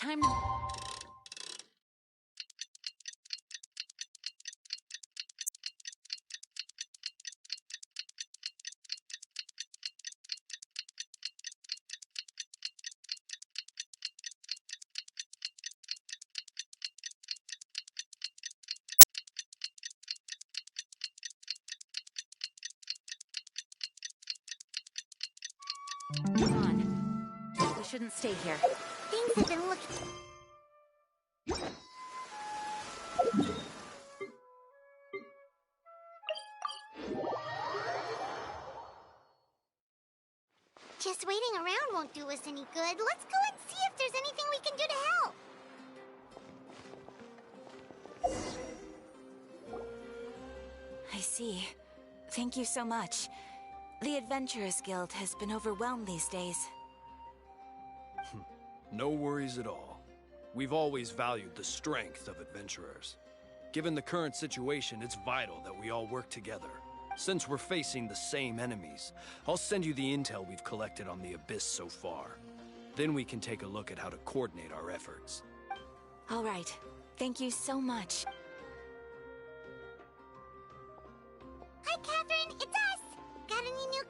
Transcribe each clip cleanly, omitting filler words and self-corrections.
time to... Come on. We shouldn't stay here. Things have been looking... Just waiting around won't do us any good. Let's go and see if there's anything we can do to help. I see. Thank you so much. The Adventurers Guild has been overwhelmed these days. No worries at all. We've always valued the strength of adventurers. Given the current situation, it's vital that we all work together. Since we're facing the same enemies, I'll send you the intel we've collected on the Abyss so far. Then we can take a look at how to coordinate our efforts. All right. Thank you so much. Hi, Catherine. It's us. Got any new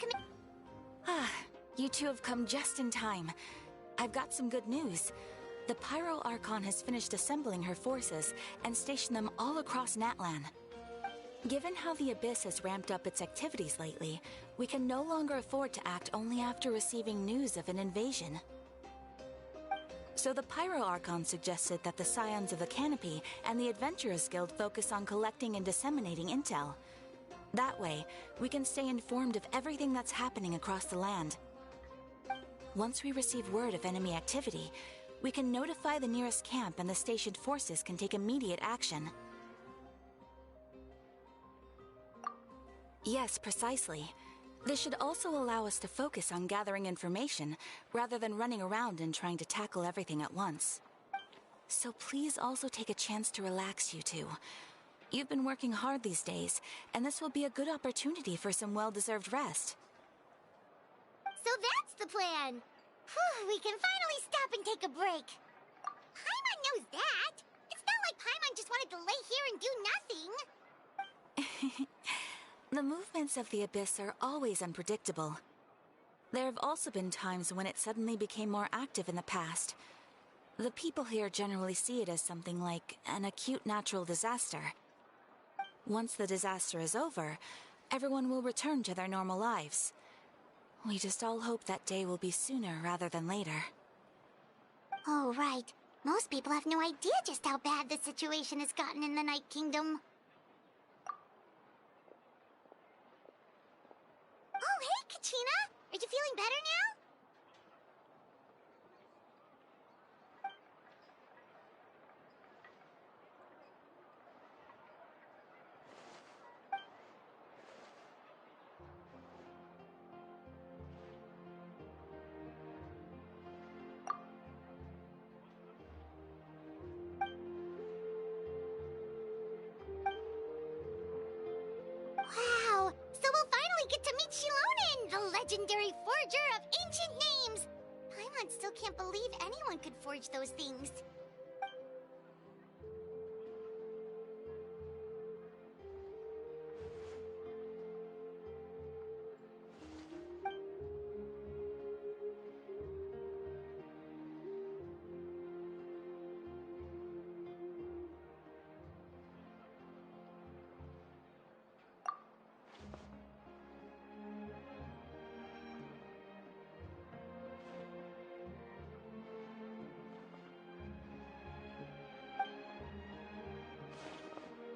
Ah, you two have come just in time. I've got some good news. The Pyro Archon has finished assembling her forces and stationed them all across Natlan. Given how the Abyss has ramped up its activities lately, we can no longer afford to act only after receiving news of an invasion. So the Pyro Archon suggested that the Scions of the Canopy and the Adventurers Guild focus on collecting and disseminating intel. That way, we can stay informed of everything that's happening across the land. Once we receive word of enemy activity, we can notify the nearest camp and the stationed forces can take immediate action. Yes, precisely. This should also allow us to focus on gathering information, rather than running around and trying to tackle everything at once. So please also take a chance to relax, you two. You've been working hard these days, and this will be a good opportunity for some well-deserved rest. So that's the plan. Whew, we can finally stop and take a break. Paimon knows that. It's not like Paimon just wanted to lay here and do nothing. The movements of the Abyss are always unpredictable. There have also been times when it suddenly became more active in the past. The people here generally see it as something like an acute natural disaster. Once the disaster is over, everyone will return to their normal lives. We just all hope that day will be sooner rather than later. Oh, right. Most people have no idea just how bad the situation has gotten in the Night Kingdom. Oh, hey, Kachina! Are you feeling better now? Wow! So we'll finally get to meet Xilonen, the legendary forger of ancient names! Paimon still can't believe anyone could forge those things.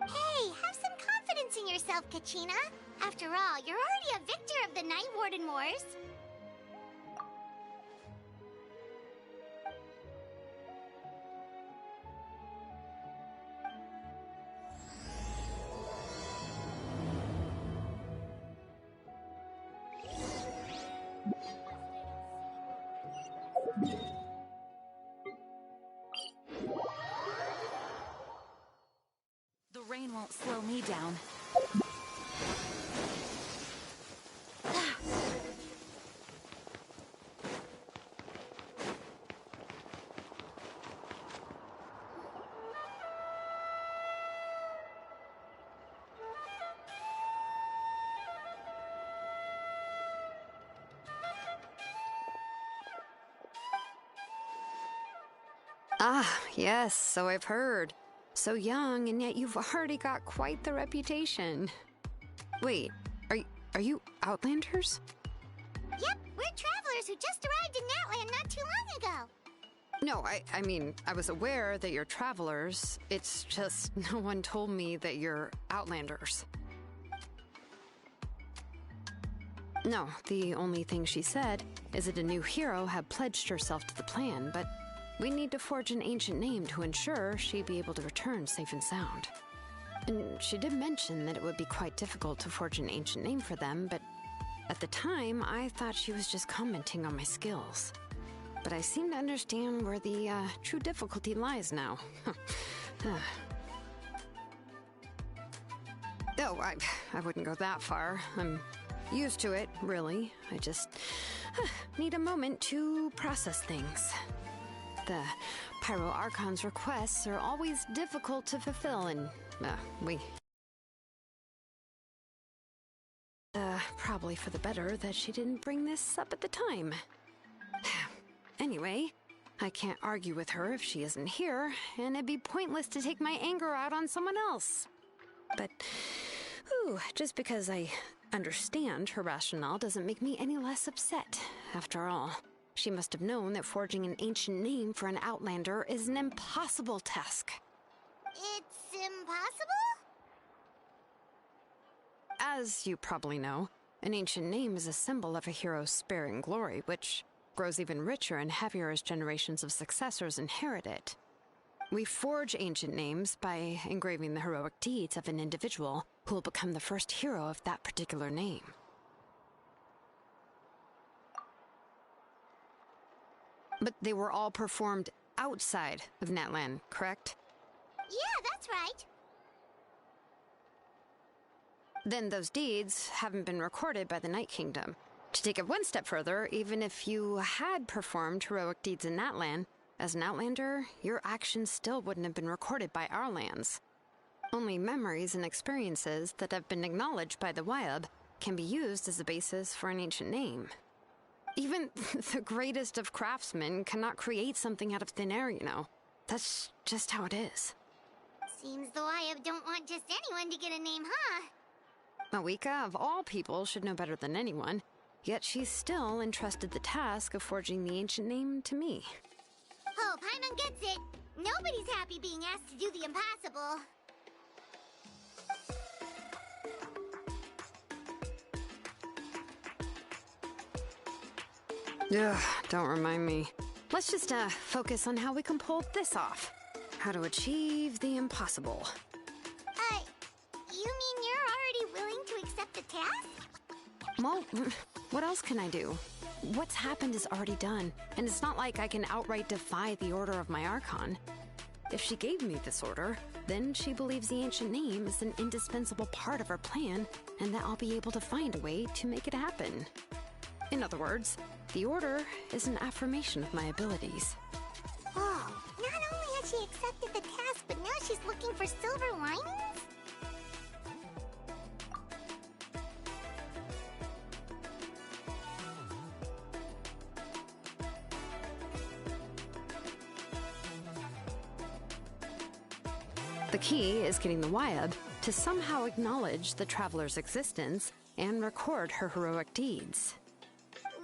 Hey, have some confidence in yourself, Kachina. After all, you're already a victor of the Night Warden Wars. The rain won't slow me down. Ah, yes, so I've heard. So young, and yet you've already got quite the reputation. Wait, are you Outlanders? Yep, we're travelers who just arrived in Natlan not too long ago. No, I mean, I was aware that you're travelers. It's just no one told me that you're Outlanders. No, the only thing she said is that a new hero had pledged herself to the plan, but we need to forge an ancient name to ensure she'd be able to return safe and sound. And she did mention that it would be quite difficult to forge an ancient name for them, but at the time, I thought she was just commenting on my skills. But I seem to understand where the true difficulty lies now. Oh, I wouldn't go that far. I'm used to it, really. I just need a moment to process things. The Pyro Archon's requests are always difficult to fulfill, and probably for the better that she didn't bring this up at the time. Anyway, I can't argue with her if she isn't here, and it'd be pointless to take my anger out on someone else. But, just because I understand her rationale doesn't make me any less upset. After all, she must have known that forging an ancient name for an Outlander is an impossible task. It's impossible? As you probably know, an ancient name is a symbol of a hero's spirit and glory, which grows even richer and heavier as generations of successors inherit it. We forge ancient names by engraving the heroic deeds of an individual who will become the first hero of that particular name. But they were all performed outside of Natlan, correct? Yeah, that's right. Then those deeds haven't been recorded by the Night Kingdom. To take it one step further, even if you had performed heroic deeds in Natlan, as an Outlander, your actions still wouldn't have been recorded by our lands. Only memories and experiences that have been acknowledged by the Wyab can be used as a basis for an ancient name. Even the greatest of craftsmen cannot create something out of thin air, you know. That's just how it is. Seems the Wyab don't want just anyone to get a name, huh? Mavuika, of all people, should know better than anyone, yet she's still entrusted the task of forging the ancient name to me. Oh, Paimon gets it. Nobody's happy being asked to do the impossible. Ugh, don't remind me. Let's just focus on how we can pull this off. How to achieve the impossible. You mean you're already willing to accept the task? Well, what else can I do? What's happened is already done, and it's not like I can outright defy the order of my Archon. If she gave me this order, then she believes the ancient name is an indispensable part of her plan, and that I'll be able to find a way to make it happen. In other words, the order is an affirmation of my abilities. Oh, not only has she accepted the task, but now she's looking for silver linings? The key is getting the Wyab to somehow acknowledge the traveler's existence and record her heroic deeds.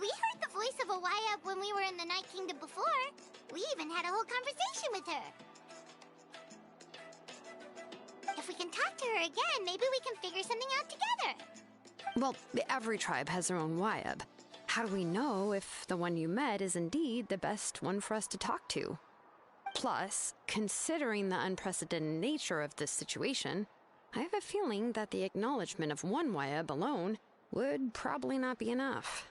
We heard the voice of a Wyab when we were in the Night Kingdom before. We even had a whole conversation with her. If we can talk to her again, maybe we can figure something out together. Well, every tribe has their own Wyab. How do we know if the one you met is indeed the best one for us to talk to? Plus, considering the unprecedented nature of this situation, I have a feeling that the acknowledgement of one Wyab alone would probably not be enough.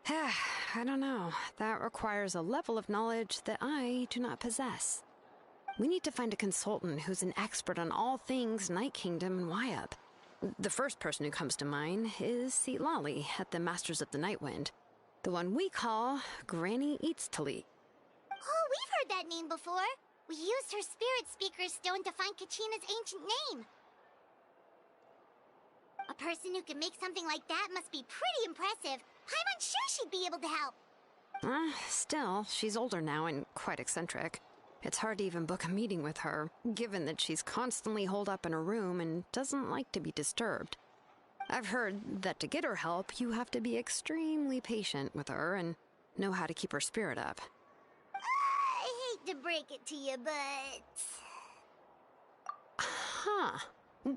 I don't know. That requires a level of knowledge that I do not possess. We need to find a consultant who's an expert on all things Night Kingdom and Wyab. The first person who comes to mind is Xilonen at the Masters of the Nightwind. The one we call Granny Eatstali. Oh, we've heard that name before. We used her Spirit Speaker Stone to find Kachina's ancient name. A person who can make something like that must be pretty impressive. Paimon's sure she'd be able to help. Still, she's older now and quite eccentric. It's hard to even book a meeting with her, given that she's constantly holed up in her room and doesn't like to be disturbed. I've heard that to get her help, you have to be extremely patient with her and know how to keep her spirit up. I hate to break it to you, but... Huh.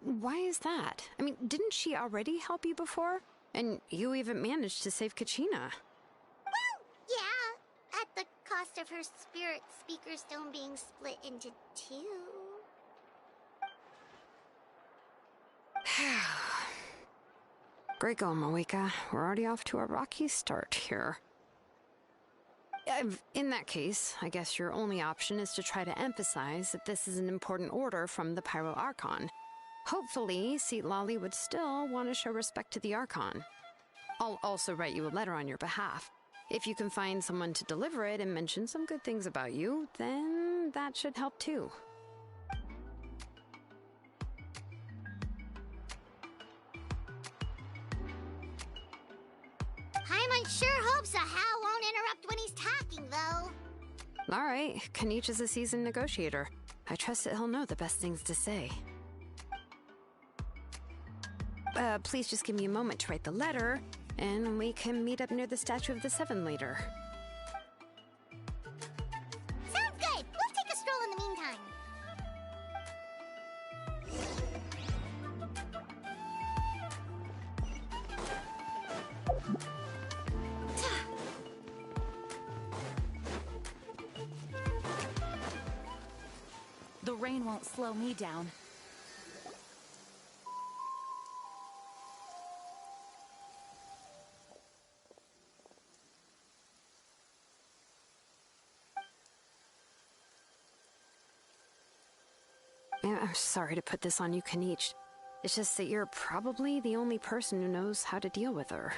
Why is that? I mean, didn't she already help you before? And you even managed to save Kachina. Well, yeah. At the cost of her spirit speaker stone being split into two. Great going, mavuika. We're already off to a rocky start here. In that case, I guess your only option is to try to emphasize that this is an important order from the Pyro Archon. Hopefully, Lali would still want to show respect to the Archon. I'll also write you a letter on your behalf. If you can find someone to deliver it and mention some good things about you, then that should help too. Paimon sure hopes a Hal won't interrupt when he's talking, though. All right, Kinich is a seasoned negotiator. I trust that he'll know the best things to say. Please just give me a moment to write the letter, and we can meet up near the Statue of the Seven later. Sounds good! We'll take a stroll in the meantime. The rain won't slow me down. I'm sorry to put this on you, Kinich. It's just that you're probably the only person who knows how to deal with her.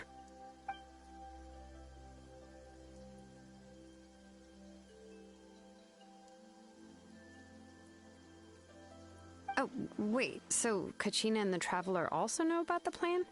Oh, wait, so Kachina and the Traveler also know about the plan?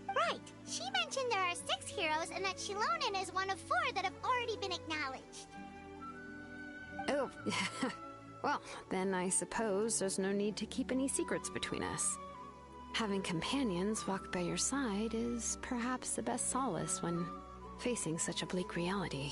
Right. She mentioned there are 6 heroes and that Xilonen is one of 4 that have already been acknowledged. Oh, well, then I suppose there's no need to keep any secrets between us. Having companions walk by your side is perhaps the best solace when facing such a bleak reality.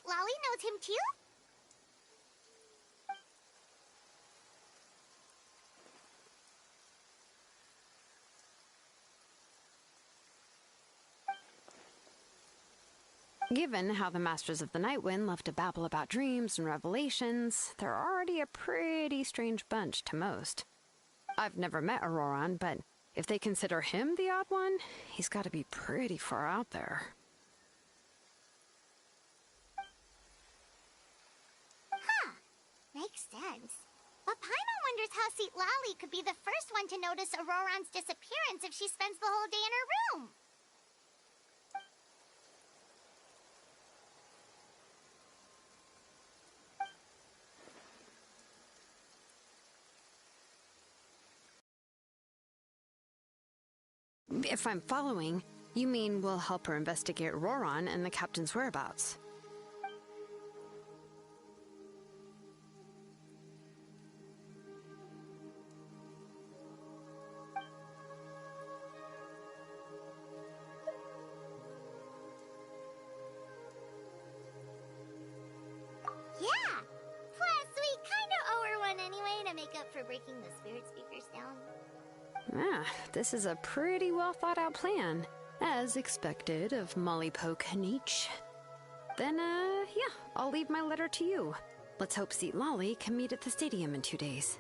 Lali knows him too? Given how the Masters of the Nightwind love to babble about dreams and revelations, they're already a pretty strange bunch to most. I've never met Ororon, but if they consider him the odd one, he's got to be pretty far out there. Makes sense. But Paimon wonders how Lali could be the first one to notice Ororon's disappearance if she spends the whole day in her room. If I'm following, you mean we'll help her investigate Ororon and the captain's whereabouts? Yeah! Plus, we kinda owe her one anyway to make up for breaking the spirit speakers down. Ah, this is a pretty well thought out plan, as expected of Molly Poe Kinich. Then, yeah, I'll leave my letter to you. Let's hope Lali can meet at the stadium in 2 days.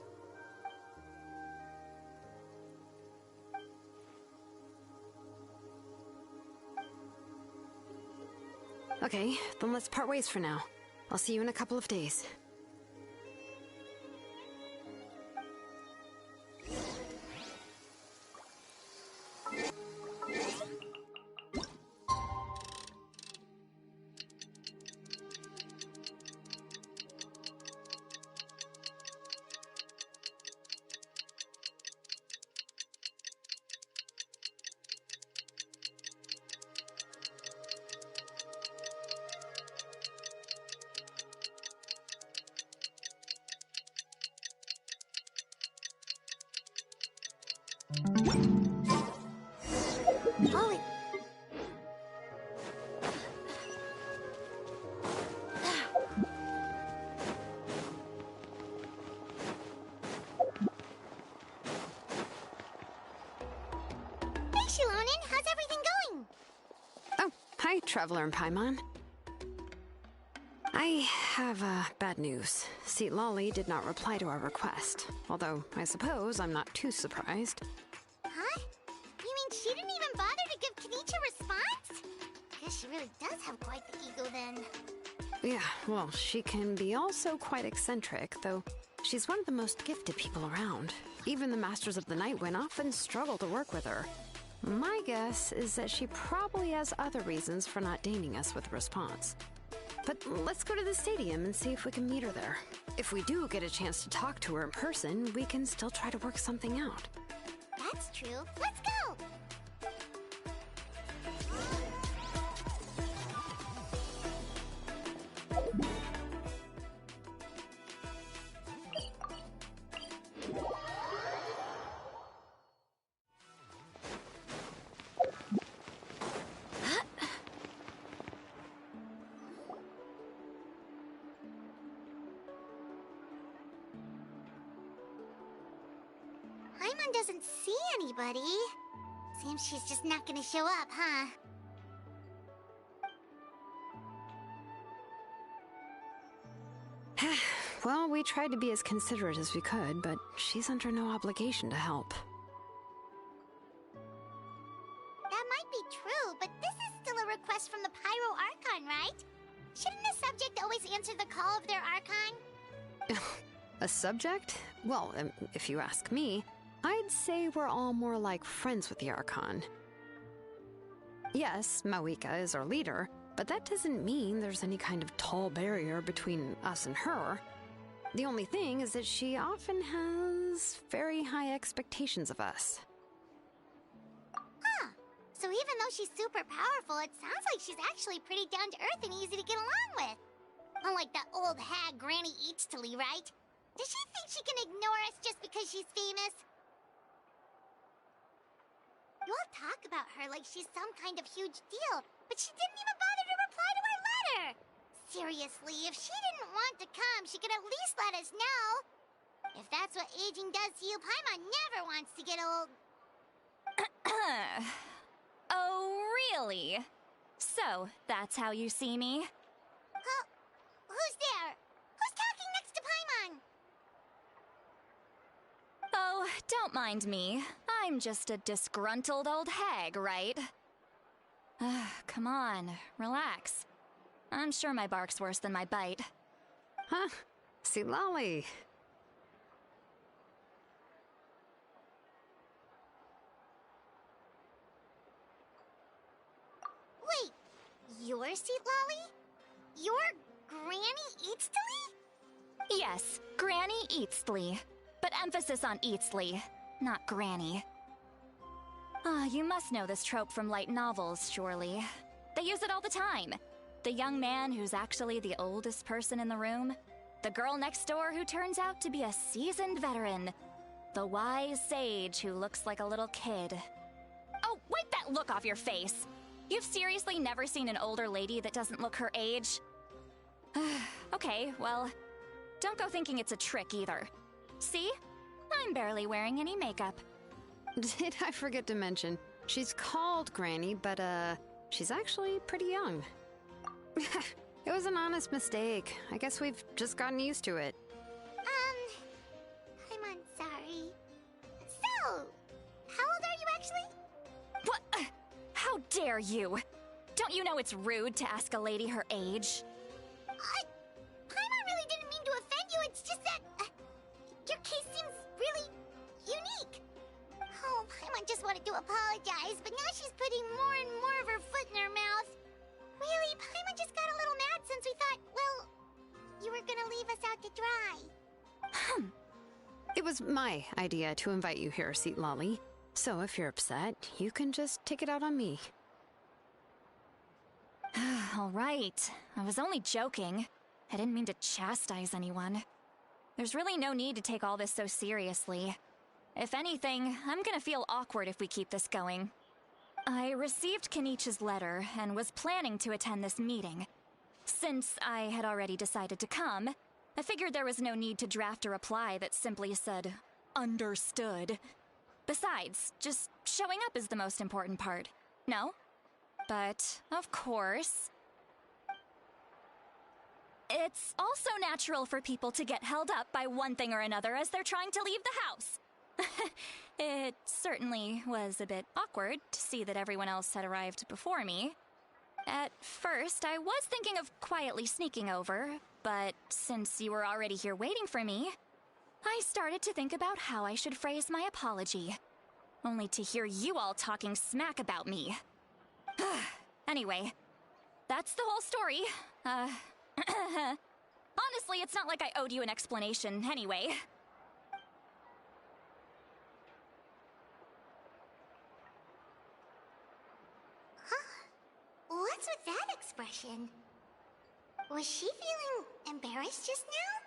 Okay, then let's part ways for now. I'll see you in a couple of days. Holy... Hey, Xilonen, how's everything going? Oh, hi, Traveler and Paimon. I have bad news. Lolly did not reply to our request, although I suppose I'm not too surprised. Huh? You mean she didn't even bother to give kinich a response? Guess she really does have quite the ego then. Yeah, well, she can be also quite eccentric, though she's one of the most gifted people around. Even the Masters of the Nightwind often struggle to work with her. My guess is that she probably has other reasons for not deigning us with a response. But let's go to the stadium and see if we can meet her there. If we do get a chance to talk to her in person, we can still try to work something out. That's true. Let's go! Paimon doesn't see anybody. Seems she's just not gonna show up, huh? Well, we tried to be as considerate as we could, but she's under no obligation to help. That might be true, but this is still a request from the Pyro Archon, right? Shouldn't a subject always answer the call of their Archon? A subject? Well, if you ask me, I'd say we're all more like friends with the Archon. Yes, Mavuika is our leader, but that doesn't mean there's any kind of tall barrier between us and her. The only thing is that she often has very high expectations of us. Huh. So even though she's super powerful, it sounds like she's actually pretty down to earth and easy to get along with. Unlike that old hag Granny Eatstily, right? Does she think she can ignore us just because she's famous? You all talk about her like she's some kind of huge deal, but she didn't even bother to reply to our letter! Seriously, if she didn't want to come, she could at least let us know. If that's what aging does to you, Paimon never wants to get old. Oh, really? So, that's how you see me? Who's there? Who's talking next to Paimon? Oh, don't mind me. I'm just a disgruntled old hag, right? Come on, relax. I'm sure my bark's worse than my bite. Huh? Lolly. Wait, you're Lolly? You're Granny Eatstily? Yes, Granny Eatsley. But emphasis on Eatsley, not Granny. You must know this trope from light novels, surely. They use it all the time. The young man who's actually the oldest person in the room. The girl next door who turns out to be a seasoned veteran. The wise sage who looks like a little kid. Oh, wipe that look off your face! You've seriously never seen an older lady that doesn't look her age? Okay, well, don't go thinking it's a trick either. See? I'm barely wearing any makeup. Did I forget to mention, she's called Granny, but she's actually pretty young. It was an honest mistake. I guess we've just gotten used to it. I'm sorry. So, how old are you actually? What? How dare you? Don't you know it's rude to ask a lady her age? Paimon really didn't mean to offend you, it's just that... your case seems really unique. Oh, Paimon just wanted to apologize, but now she's putting more and more of her foot in her mouth. Really, Paimon just got a little mad since we thought, well, you were gonna leave us out to dry. It was my idea to invite you here, Seat Lolly. So if you're upset, you can just take it out on me. All right. I was only joking. I didn't mean to chastise anyone. There's really no need to take all this so seriously. If anything, I'm gonna feel awkward if we keep this going. I received Kinich's letter and was planning to attend this meeting. Since I had already decided to come, I figured there was no need to draft a reply that simply said, "Understood." Besides, just showing up is the most important part. No? But, of course... It's also natural for people to get held up by one thing or another as they're trying to leave the house. It certainly was a bit awkward to see that everyone else had arrived before me. At first, I was thinking of quietly sneaking over, but since you were already here waiting for me, I started to think about how I should phrase my apology. Only to hear you all talking smack about me. Anyway, that's the whole story. Honestly, it's not like I owed you an explanation anyway. What's with that expression? Was she feeling embarrassed just now?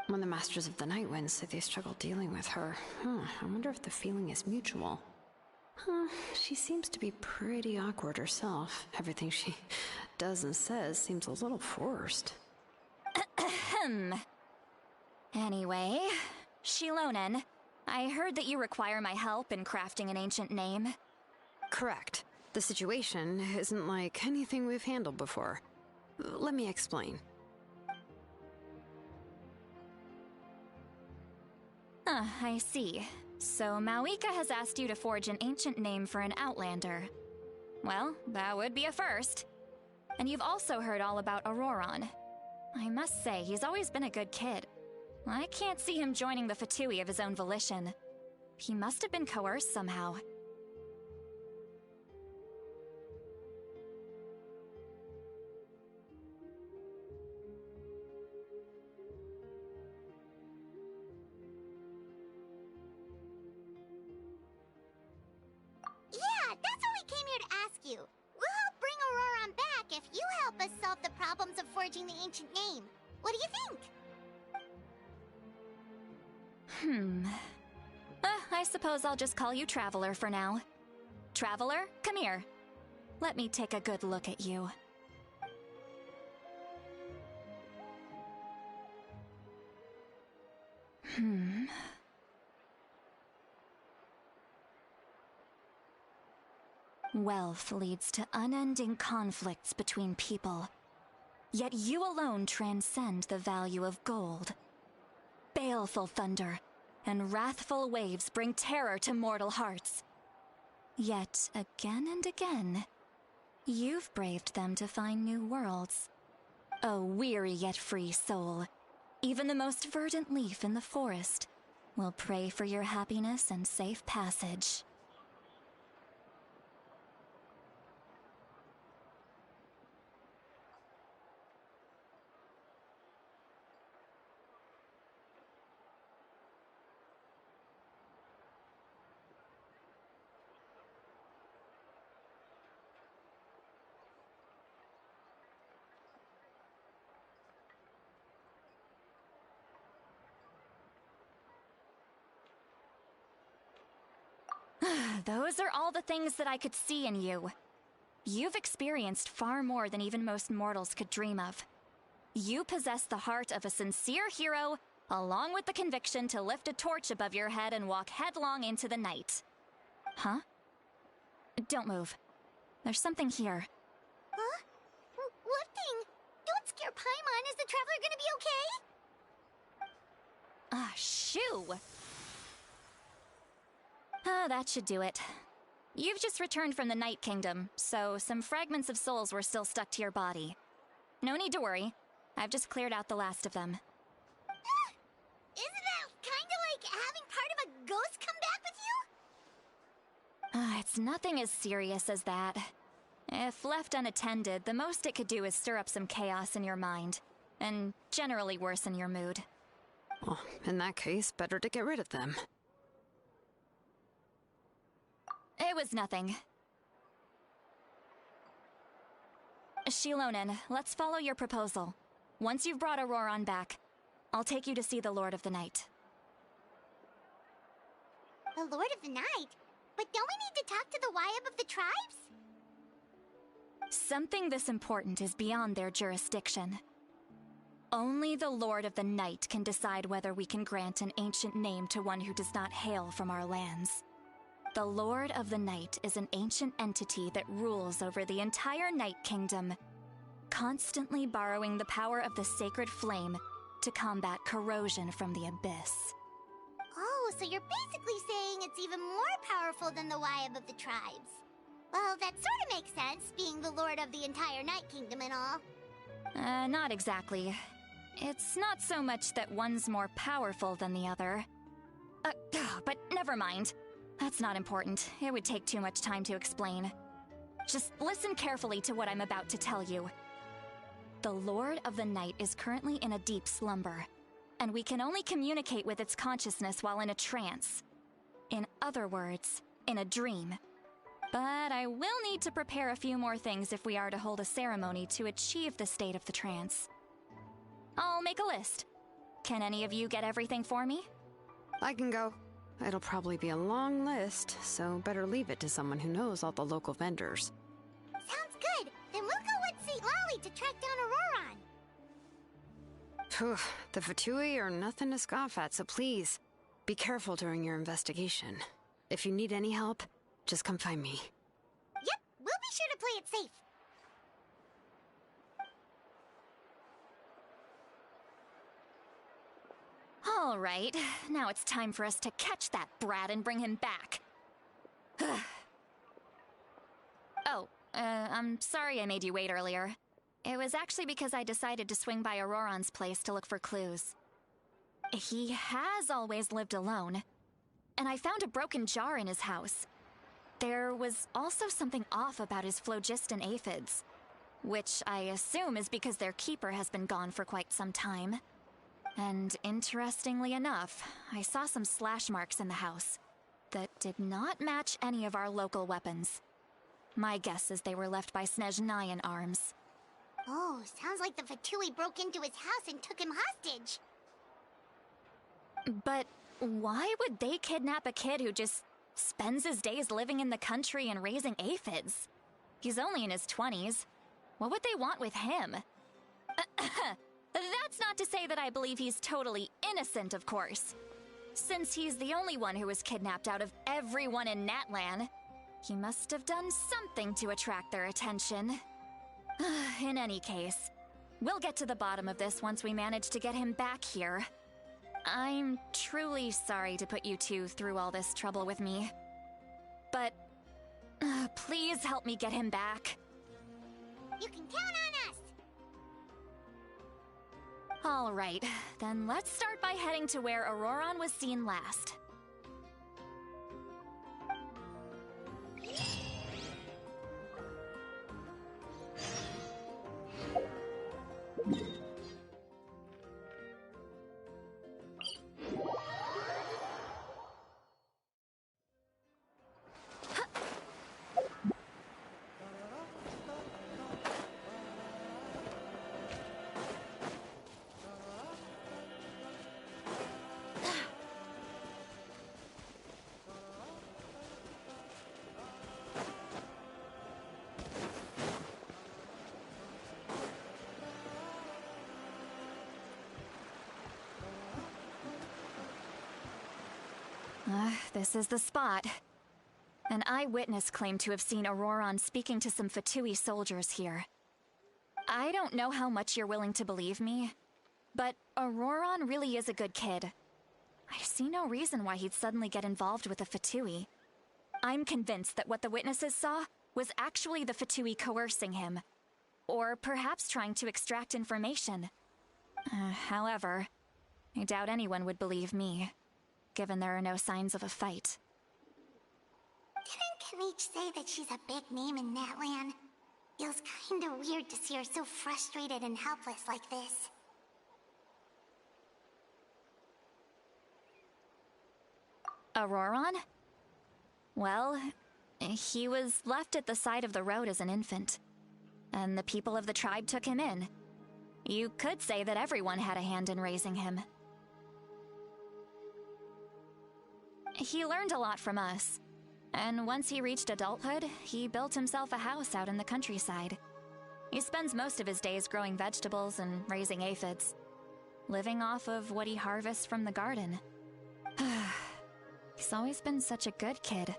When the Masters of the Night Wind said they struggled dealing with her, I wonder if the feeling is mutual. She seems to be pretty awkward herself. Everything she does and says seems a little forced. Anyway, Xilonen, I heard that you require my help in crafting an ancient name. Correct. The situation isn't like anything we've handled before. Let me explain. I see. So Mavuika has asked you to forge an ancient name for an outlander. Well, that would be a first. And you've also heard all about Ororon. I must say, he's always been a good kid. I can't see him joining the Fatui of his own volition. He must have been coerced somehow. Yeah, that's what we came here to ask you. We'll help bring Ororon back if you help us solve the problems of forging the ancient name. What do you think? I suppose I'll just call you Traveler for now. Traveler, come here. Let me take a good look at you. Wealth leads to unending conflicts between people. Yet you alone transcend the value of gold. Baleful thunder and wrathful waves bring terror to mortal hearts. Yet again and again, you've braved them to find new worlds. O weary yet free soul, even the most verdant leaf in the forest will pray for your happiness and safe passage. Those are all the things that I could see in you. You've experienced far more than even most mortals could dream of. You possess the heart of a sincere hero, along with the conviction to lift a torch above your head and walk headlong into the night. Huh? Don't move. There's something here. Huh? What thing? Don't scare Paimon. Is the traveler gonna be okay? Ah, shoo! That should do it. You've just returned from the Night Kingdom, so some fragments of souls were still stuck to your body. No need to worry. I've just cleared out the last of them. Isn't that kinda like having part of a ghost come back with you? It's nothing as serious as that. If left unattended, the most it could do is stir up some chaos in your mind, and generally worsen your mood. Well, in that case, better to get rid of them. It was nothing. Xilonen, let's follow your proposal. Once you've brought Ororon back, I'll take you to see the Lord of the Night. The Lord of the Night? But don't we need to talk to the Wyab of the tribes? Something this important is beyond their jurisdiction. Only the Lord of the Night can decide whether we can grant an ancient name to one who does not hail from our lands. The Lord of the Night is an ancient entity that rules over the entire Night Kingdom, constantly borrowing the power of the sacred flame to combat corrosion from the abyss. Oh, so you're basically saying it's even more powerful than the Wyab of the tribes. Well, that sort of makes sense, being the lord of the entire Night Kingdom and all. Not exactly. It's not so much that one's more powerful than the other. But never mind. That's not important. It would take too much time to explain. Just listen carefully to what I'm about to tell you. The Lord of the Night is currently in a deep slumber, and we can only communicate with its consciousness while in a trance. In other words, in a dream. But I will need to prepare a few more things if we are to hold a ceremony to achieve the state of the trance. I'll make a list. Can any of you get everything for me? I can go. It'll probably be a long list, so better leave it to someone who knows all the local vendors. Sounds good. Then we'll go with St. Lolly to track down Ororon. Phew, the Fatui are nothing to scoff at, so please, be careful during your investigation. If you need any help, just come find me. Yep, we'll be sure to play it safe. All right, now it's time for us to catch that brat and bring him back. I'm sorry I made you wait earlier. It was actually because I decided to swing by Ororon's place to look for clues. He has always lived alone, and I found a broken jar in his house. There was also something off about his phlogiston aphids, which I assume is because their keeper has been gone for quite some time. And interestingly enough, I saw some slash marks in the house that did not match any of our local weapons. My guess is they were left by Snezhnayan arms. Oh, sounds like the Fatui broke into his house and took him hostage. But why would they kidnap a kid who just spends his days living in the country and raising aphids? He's only in his 20s. What would they want with him? That's not to say that I believe he's totally innocent, of course. Since he's the only one who was kidnapped out of everyone in Natlan, he must have done something to attract their attention. In any case, we'll get to the bottom of this once we manage to get him back here. I'm truly sorry to put you two through all this trouble with me. But please help me get him back. You can count on us! All right, then let's start by heading to where Ororon was seen last. This is the spot. An eyewitness claimed to have seen Ororon speaking to some Fatui soldiers here. I don't know how much you're willing to believe me, but Ororon really is a good kid. I see no reason why he'd suddenly get involved with the Fatui. I'm convinced that what the witnesses saw was actually the Fatui coercing him, or perhaps trying to extract information. However, I doubt anyone would believe me, given there are no signs of a fight. Didn't kinich say that she's a big name in Natlan? Feels kinda weird to see her so frustrated and helpless like this. Ororon? Well, he was left at the side of the road as an infant, and the people of the tribe took him in. You could say that everyone had a hand in raising him. He learned a lot from us, and once he reached adulthood, he built himself a house out in the countryside. He spends most of his days growing vegetables and raising aphids, living off of what he harvests from the garden. He's always been such a good kid.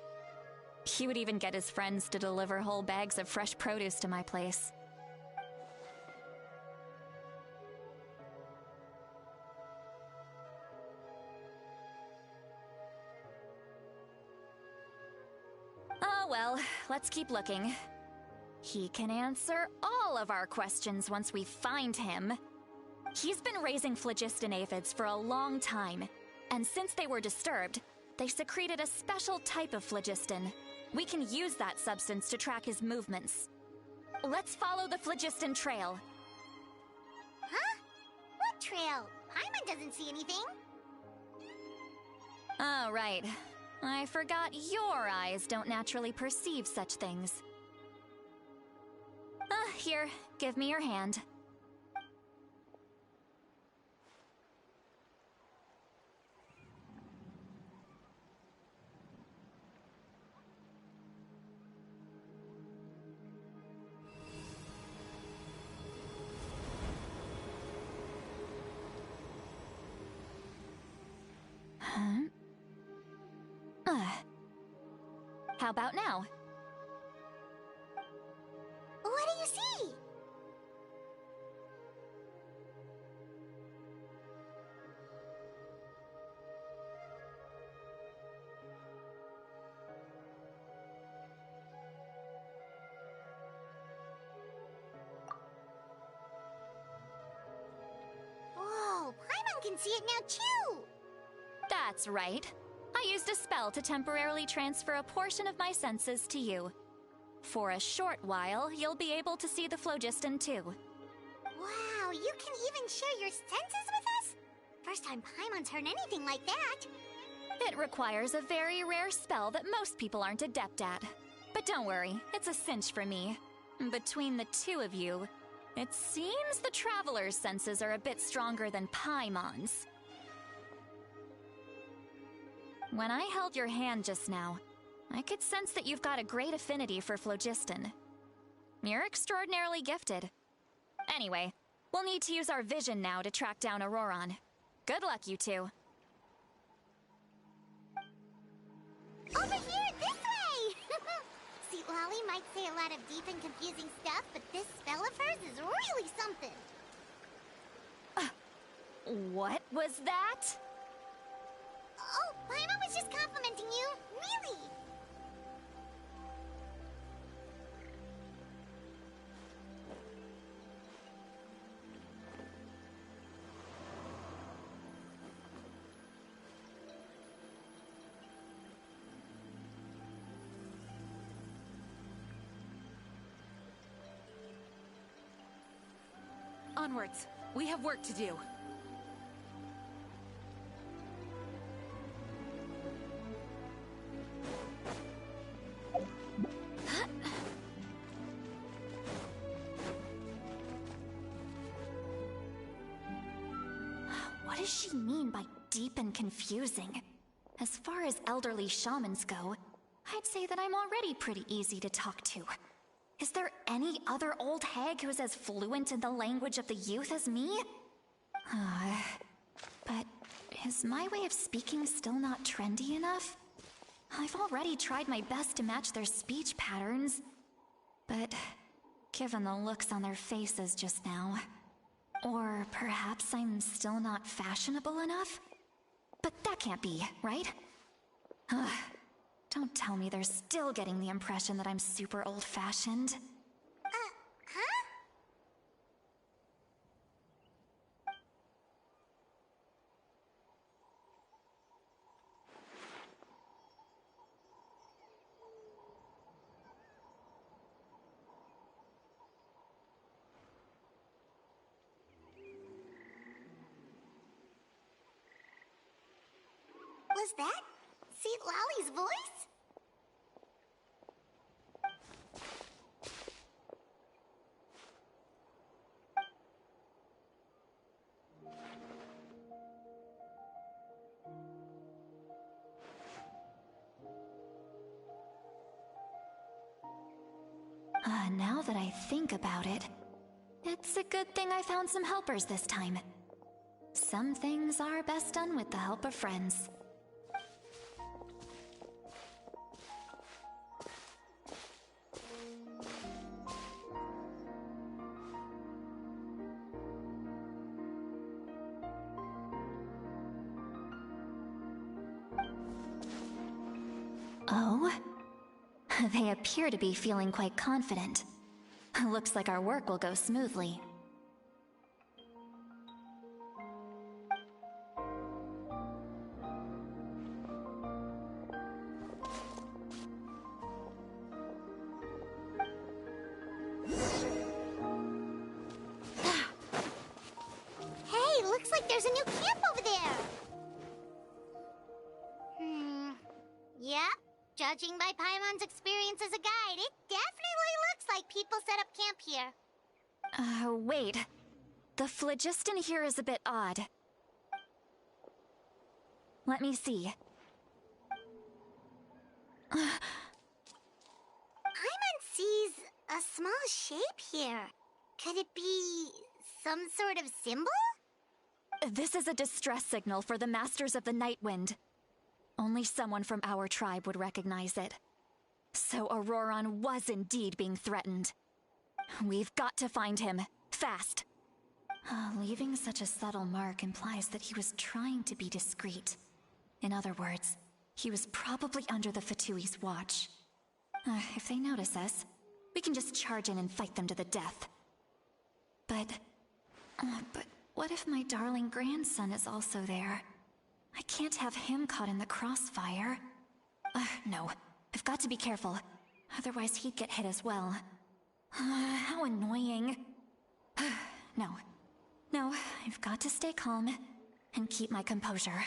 He would even get his friends to deliver whole bags of fresh produce to my place. Oh well, let's keep looking. He can answer all of our questions once we find him. He's been raising phlogiston aphids for a long time, and since they were disturbed, they secreted a special type of phlogiston. We can use that substance to track his movements. Let's follow the phlogiston trail. Huh? What trail? Paimon doesn't see anything. Oh, right. I forgot your eyes don't naturally perceive such things. Here, give me your hand. How about now? What do you see? Whoa, Paimon can see it now too! That's right. I used a spell to temporarily transfer a portion of my senses to you. For a short while, you'll be able to see the phlogiston too. Wow, you can even share your senses with us? First time Paimon's heard anything like that. It requires a very rare spell that most people aren't adept at. But don't worry, it's a cinch for me. Between the two of you, it seems the Traveler's senses are a bit stronger than Paimon's. When I held your hand just now, I could sense that you've got a great affinity for phlogiston. You're extraordinarily gifted. Anyway, we'll need to use our vision now to track down Ororon. Good luck, you two. Over here, this way! See, Lolly might say a lot of deep and confusing stuff, but this spell of hers is really something. What was that? Oh, Paimon was just complimenting you. Really? Onwards. We have work to do. What does she mean by deep and confusing? As far as elderly shamans go, I'd say that I'm already pretty easy to talk to. Is there any other old hag who's as fluent in the language of the youth as me? But Is my way of speaking still not trendy enough? I've already tried my best to match their speech patterns. But given the looks on their faces just now... Or perhaps I'm still not fashionable enough? But that can't be, right? Ugh. Don't tell me they're still getting the impression that I'm super old-fashioned. Huh? Was that St. Lally's voice? Now that I think about it, it's a good thing I found some helpers this time. Some things are best done with the help of friends. Oh? They appear to be feeling quite confident. Looks like our work will go smoothly. Hey, looks like there's a new camp over there! Yep. Judging by Paimon's experience as a guide, it definitely looks like people set up camp here. Wait. The phlogiston here is a bit odd. Let me see. Paimon sees a small shape here. Could it be some sort of symbol? This is a distress signal for the Masters of the Night Wind. Only someone from our tribe would recognize it. So Ororon was indeed being threatened. We've got to find him, fast. Leaving such a subtle mark implies that he was trying to be discreet. In other words, he was probably under the Fatui's watch. If they notice us, we can just charge in and fight them to the death. But what if my darling grandson is also there? I can't have him caught in the crossfire. No. I've got to be careful. Otherwise he'd get hit as well. How annoying. No. No, I've got to stay calm and keep my composure.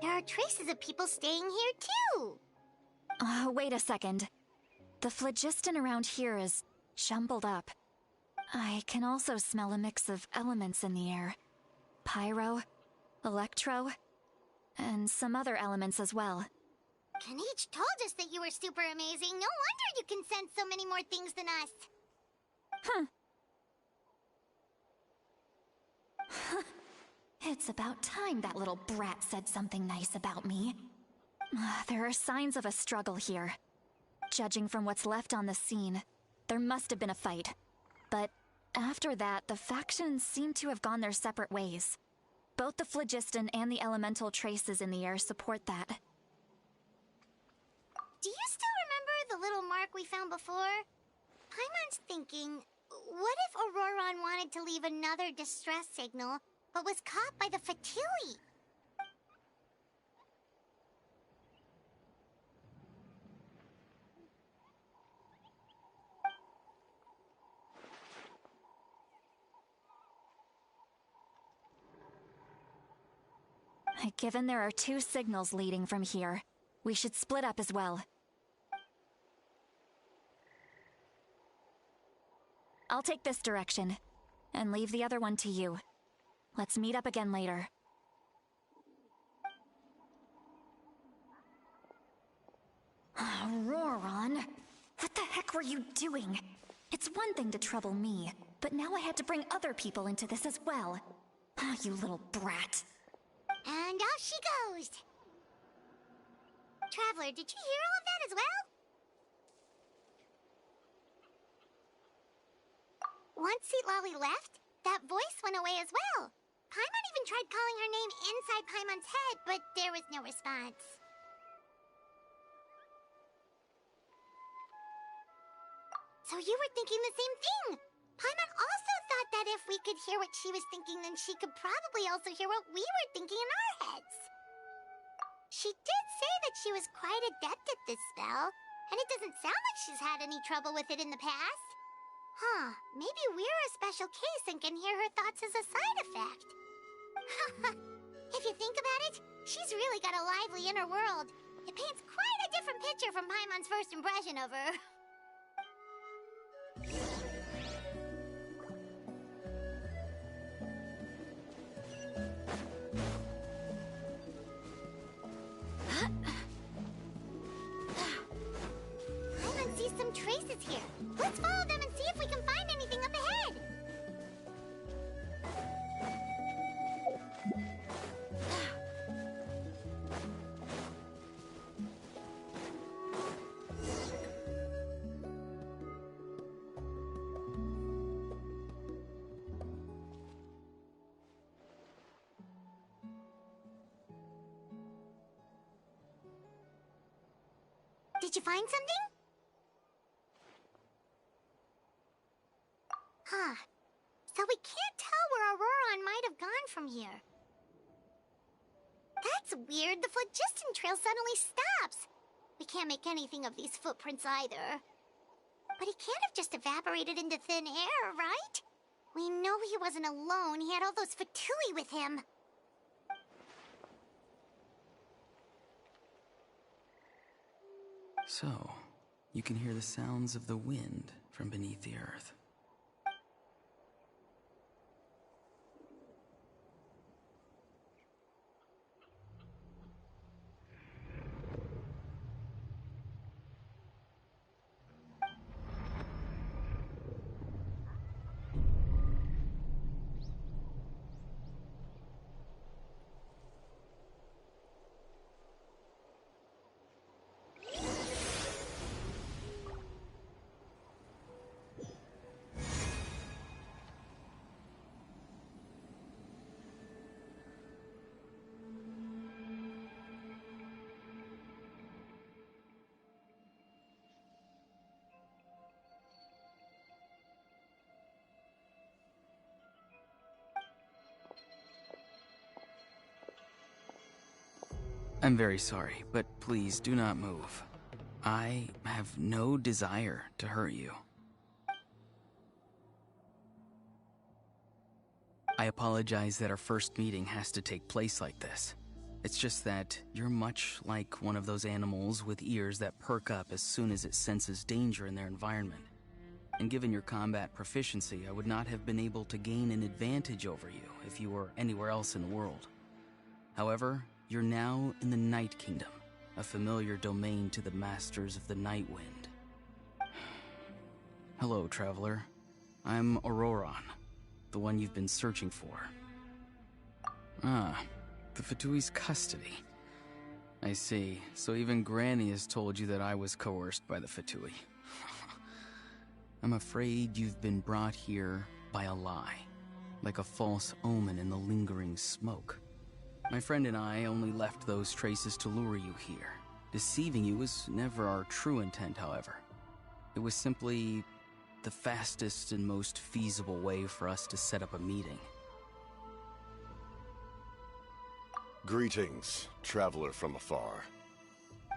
There are traces of people staying here, too! Wait a second. The phlogiston around here is jumbled up. I can also smell a mix of elements in the air. Pyro, electro, and some other elements as well. Kinich told us that you were super amazing. No wonder you can sense so many more things than us. It's about time that little brat said something nice about me. There are signs of a struggle here. Judging from what's left on the scene, there must have been a fight. But after that, the factions seem to have gone their separate ways. Both the phlogiston and the elemental traces in the air support that. Do you still remember the little mark we found before? Paimon's thinking, what if Ororon wanted to leave another distress signal, but was caught by the Fatui? Given there are 2 signals leading from here, we should split up as well. I'll take this direction, and leave the other one to you. Let's meet up again later. Ororon, what the heck were you doing? It's one thing to trouble me, but now I had to bring other people into this as well. Oh, you little brat. And off she goes! Traveler, did you hear all of that as well? Once Lolly left, that voice went away as well. Paimon even tried calling her name inside Paimon's head, but there was no response. So you were thinking the same thing! Paimon also thought that if we could hear what she was thinking, then she could probably also hear what we were thinking in our heads. She did say that she was quite adept at this spell, and it doesn't sound like she's had any trouble with it in the past. Huh, maybe we're a special case and can hear her thoughts as a side effect. If you think about it, she's really got a lively inner world. It paints quite a different picture from Paimon's first impression of her. Paimon sees some traces here. Let's follow them and see if we can find anything up ahead. Did you find something? Huh. So we can't tell where Ororon might have gone from here. That's weird. The phlogiston trail suddenly stops. We can't make anything of these footprints either. But he can't have just evaporated into thin air, right? We know he wasn't alone. He had all those fatui with him. So, you can hear the sounds of the wind from beneath the earth. I'm very sorry, but please do not move. I have no desire to hurt you. I apologize that our first meeting has to take place like this. It's just that you're much like one of those animals with ears that perk up as soon as it senses danger in their environment. And given your combat proficiency, I would not have been able to gain an advantage over you if you were anywhere else in the world. However, you're now in the Night Kingdom, a familiar domain to the masters of the Night Wind. Hello, traveler. I'm Ororon, the one you've been searching for. Ah, the Fatui's custody. I see. So even Granny has told you that I was coerced by the Fatui. I'm afraid you've been brought here by a lie, like a false omen in the lingering smoke. My friend and I only left those traces to lure you here. Deceiving you was never our true intent, however. It was simply the fastest and most feasible way for us to set up a meeting. Greetings, traveler from afar.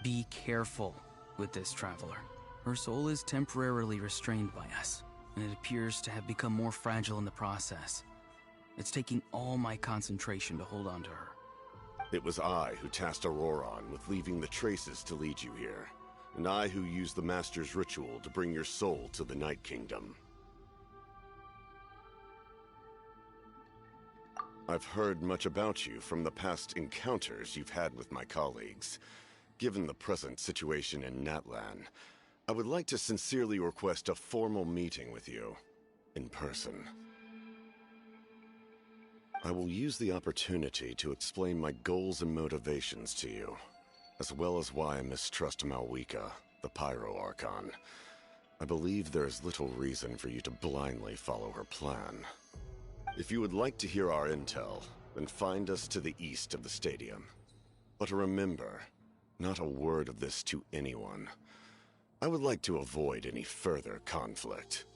Be careful with this traveler. Her soul is temporarily restrained by us, and it appears to have become more fragile in the process. It's taking all my concentration to hold on to her. It was I who tasked Ororon with leaving the traces to lead you here, and I who used the Master's ritual to bring your soul to the Night Kingdom. I've heard much about you from the past encounters you've had with my colleagues. Given the present situation in Natlan, I would like to sincerely request a formal meeting with you, in person. I will use the opportunity to explain my goals and motivations to you, as well as why I mistrust mavuika, the Pyro Archon. I believe there is little reason for you to blindly follow her plan. If you would like to hear our intel, then find us to the east of the stadium. But remember, not a word of this to anyone. I would like to avoid any further conflict.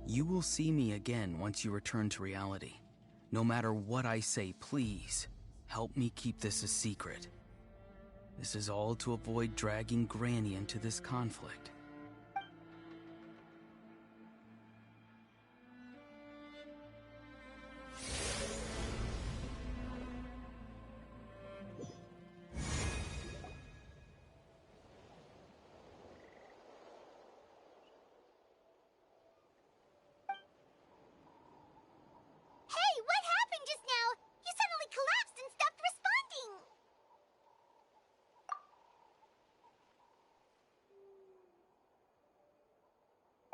You will see me again once you return to reality. No matter what I say, please, help me keep this a secret. This is all to avoid dragging Granny into this conflict.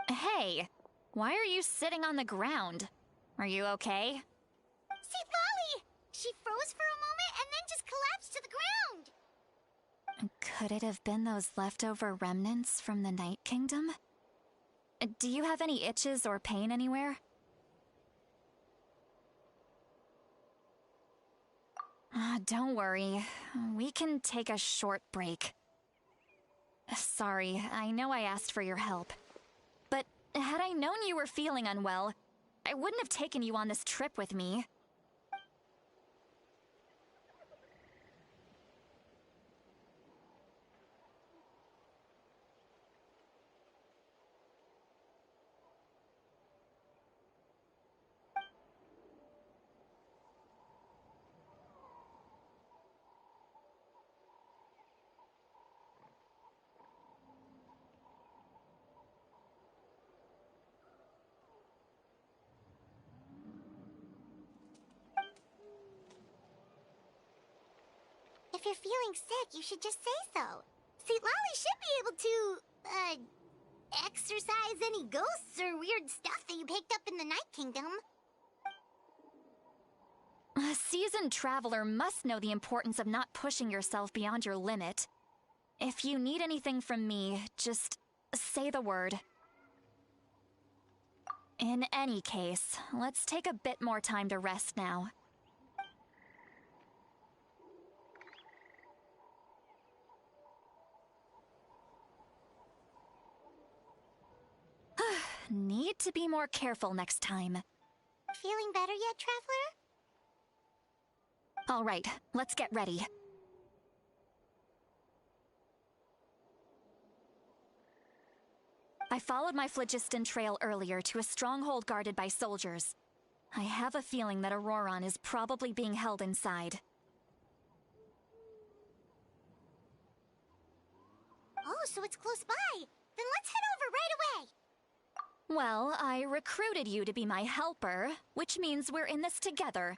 Hey, why are you sitting on the ground? Are you okay? See, Lolly! She froze for a moment and then just collapsed to the ground. Could it have been those leftover remnants from the Night Kingdom? Do you have any itches or pain anywhere? Don't worry. We can take a short break. Sorry, I know I asked for your help. But had I known you were feeling unwell, I wouldn't have taken you on this trip with me. If you're feeling sick, you should just say so. See, Lolly should be able to, exorcise any ghosts or weird stuff that you picked up in the Night Kingdom. A seasoned traveler must know the importance of not pushing yourself beyond your limit. If you need anything from me, just say the word. In any case, let's take a bit more time to rest now. Need to be more careful next time. Feeling better yet, Traveler? All right, let's get ready. I followed my phlogiston trail earlier to a stronghold guarded by soldiers. I have a feeling that Ororon is probably being held inside. Oh, so it's close by. Then let's head over right away. Well, I recruited you to be my helper, which means we're in this together.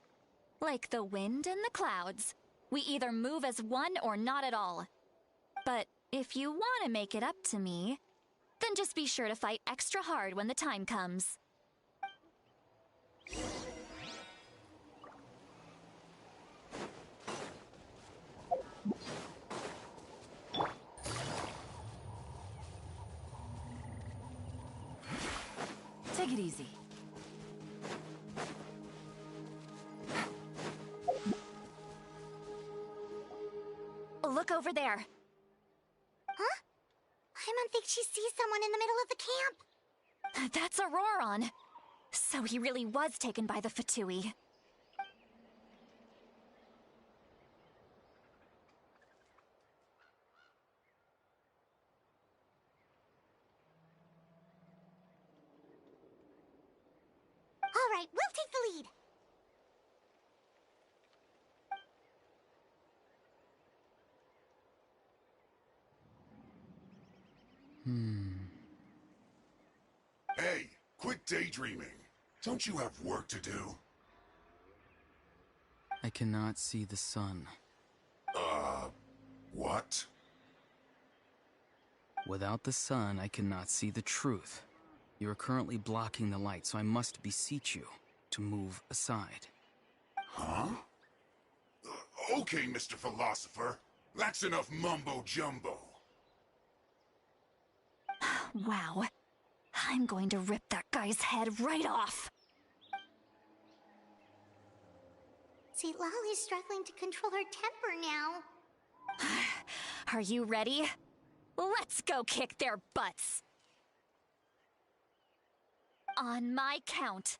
Like the wind and the clouds. We either move as one or not at all. But if you want to make it up to me, then just be sure to fight extra hard when the time comes. Take it easy. Look over there. Huh? Paimon thinks she sees someone in the middle of the camp. That's Ororon. So he really was taken by the Fatui. All right, we'll take the lead. Hey, quit daydreaming. Don't you have work to do? I cannot see the sun. What? Without the sun, I cannot see the truth. You are currently blocking the light, so I must beseech you to move aside. Huh? Okay, Mr. Philosopher. That's enough mumbo-jumbo. Wow. I'm going to rip that guy's head right off. See, Lolly's struggling to control her temper now. Are you ready? Let's go kick their butts. On my count.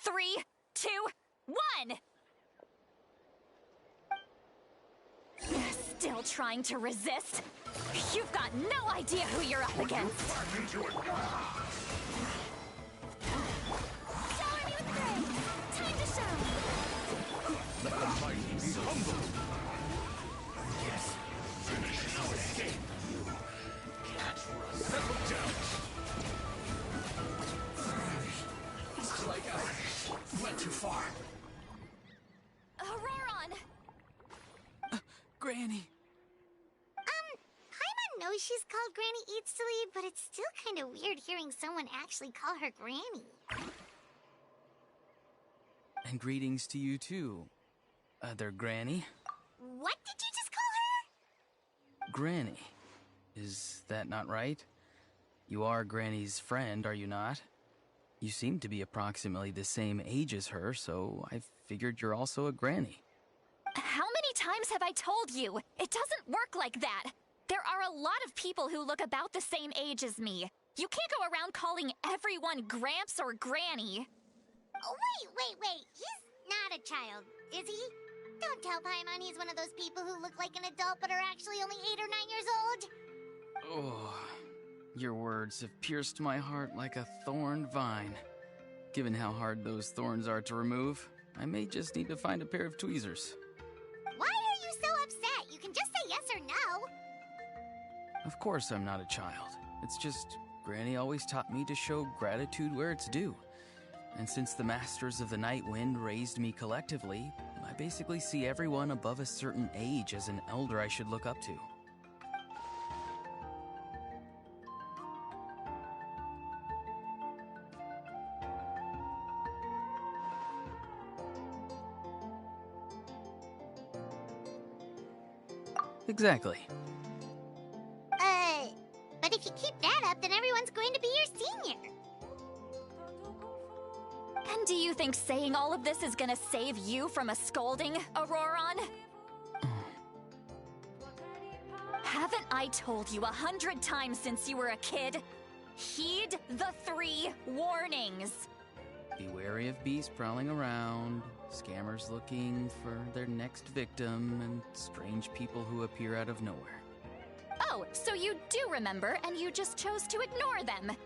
3, 2, 1! Still trying to resist? You've got no idea who you're up against. Shower me with praise. Time to shine. Let the mighty be humbled. Yes. Finish no escape. Settle down. Looks like I went too far. Ororon! Granny! Paimon knows she's called Granny Eatsley, but it's still kind of weird hearing someone actually call her Granny. And greetings to you too, other Granny. What did you just call her? Granny. Is that not right? You are Granny's friend, are you not? You seem to be approximately the same age as her, so I figured you're also a Granny. How many times have I told you? It doesn't work like that. There are a lot of people who look about the same age as me. You can't go around calling everyone Gramps or Granny. Oh, wait. He's not a child, is he? Don't tell Paimon he's one of those people who look like an adult but are actually only 8 or 9 years old. Oh, your words have pierced my heart like a thorned vine. Given how hard those thorns are to remove, I may just need to find a pair of tweezers. Why are you so upset? You can just say yes or no. Of course I'm not a child. It's just Granny always taught me to show gratitude where it's due. And since the Masters of the Night Wind raised me collectively, I basically see everyone above a certain age as an elder I should look up to. Exactly. But if you keep that up, then everyone's going to be your senior. And do you think saying all of this is gonna save you from a scolding, Ororon? Haven't I told you 100 times since you were a kid? Heed the 3 warnings. Be wary of beasts prowling around, scammers looking for their next victim, and strange people who appear out of nowhere. Oh, so you do remember, and you just chose to ignore them.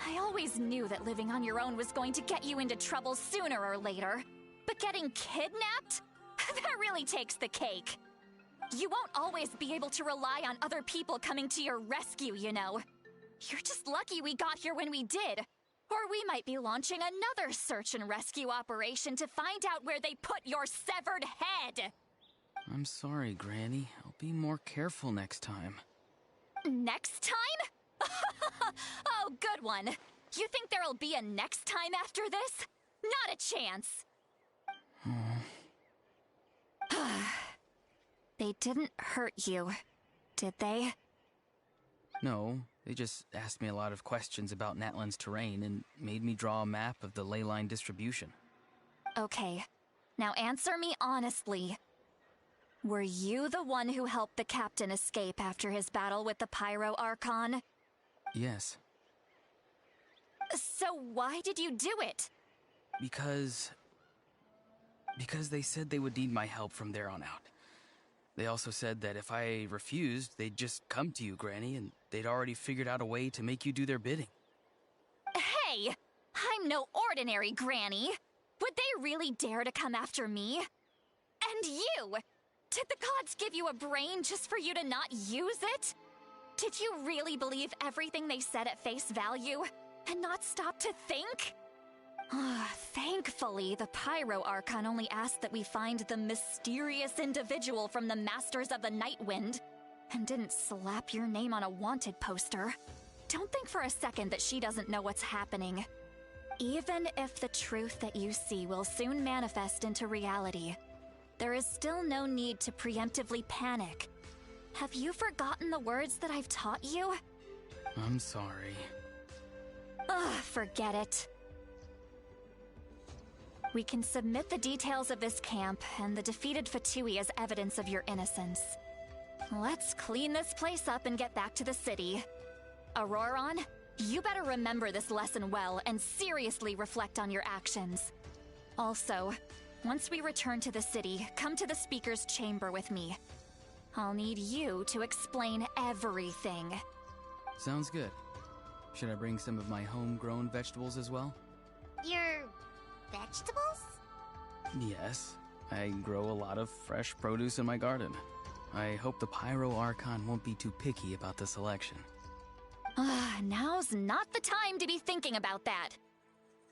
I always knew that living on your own was going to get you into trouble sooner or later. But getting kidnapped? That really takes the cake. You won't always be able to rely on other people coming to your rescue, you know. You're just lucky we got here when we did. Or we might be launching another search and rescue operation to find out where they put your severed head. I'm sorry, Granny. I'll be more careful next time. Next time? Oh, good one. You think there'll be a next time after this? Not a chance. They didn't hurt you, did they? No, they just asked me a lot of questions about Natlan's terrain and made me draw a map of the ley line distribution. Okay, now answer me honestly. Were you the one who helped the captain escape after his battle with the Pyro Archon? Yes. So why did you do it? Because they said they would need my help from there on out. They also said that if I refused, they'd just come to you, Granny, and they'd already figured out a way to make you do their bidding. Hey! I'm no ordinary Granny! Would they really dare to come after me? And you! Did the gods give you a brain just for you to not use it? Did you really believe everything they said at face value? And not stop to think? Thankfully, the Pyro Archon only asked that we find the mysterious individual from the Masters of the Nightwind, and didn't slap your name on a wanted poster. Don't think for a second that she doesn't know what's happening. Even if the truth that you see will soon manifest into reality, there is still no need to preemptively panic. Have you forgotten the words that I've taught you? I'm sorry. Forget it. We can submit the details of this camp and the defeated Fatui as evidence of your innocence. Let's clean this place up and get back to the city. Ororon, you better remember this lesson well and seriously reflect on your actions. Also, once we return to the city, come to the speaker's chamber with me. I'll need you to explain everything. Sounds good. Should I bring some of my homegrown vegetables as well? Your vegetables? Yes. I grow a lot of fresh produce in my garden. I hope the Pyro Archon won't be too picky about the selection. Now's not the time to be thinking about that.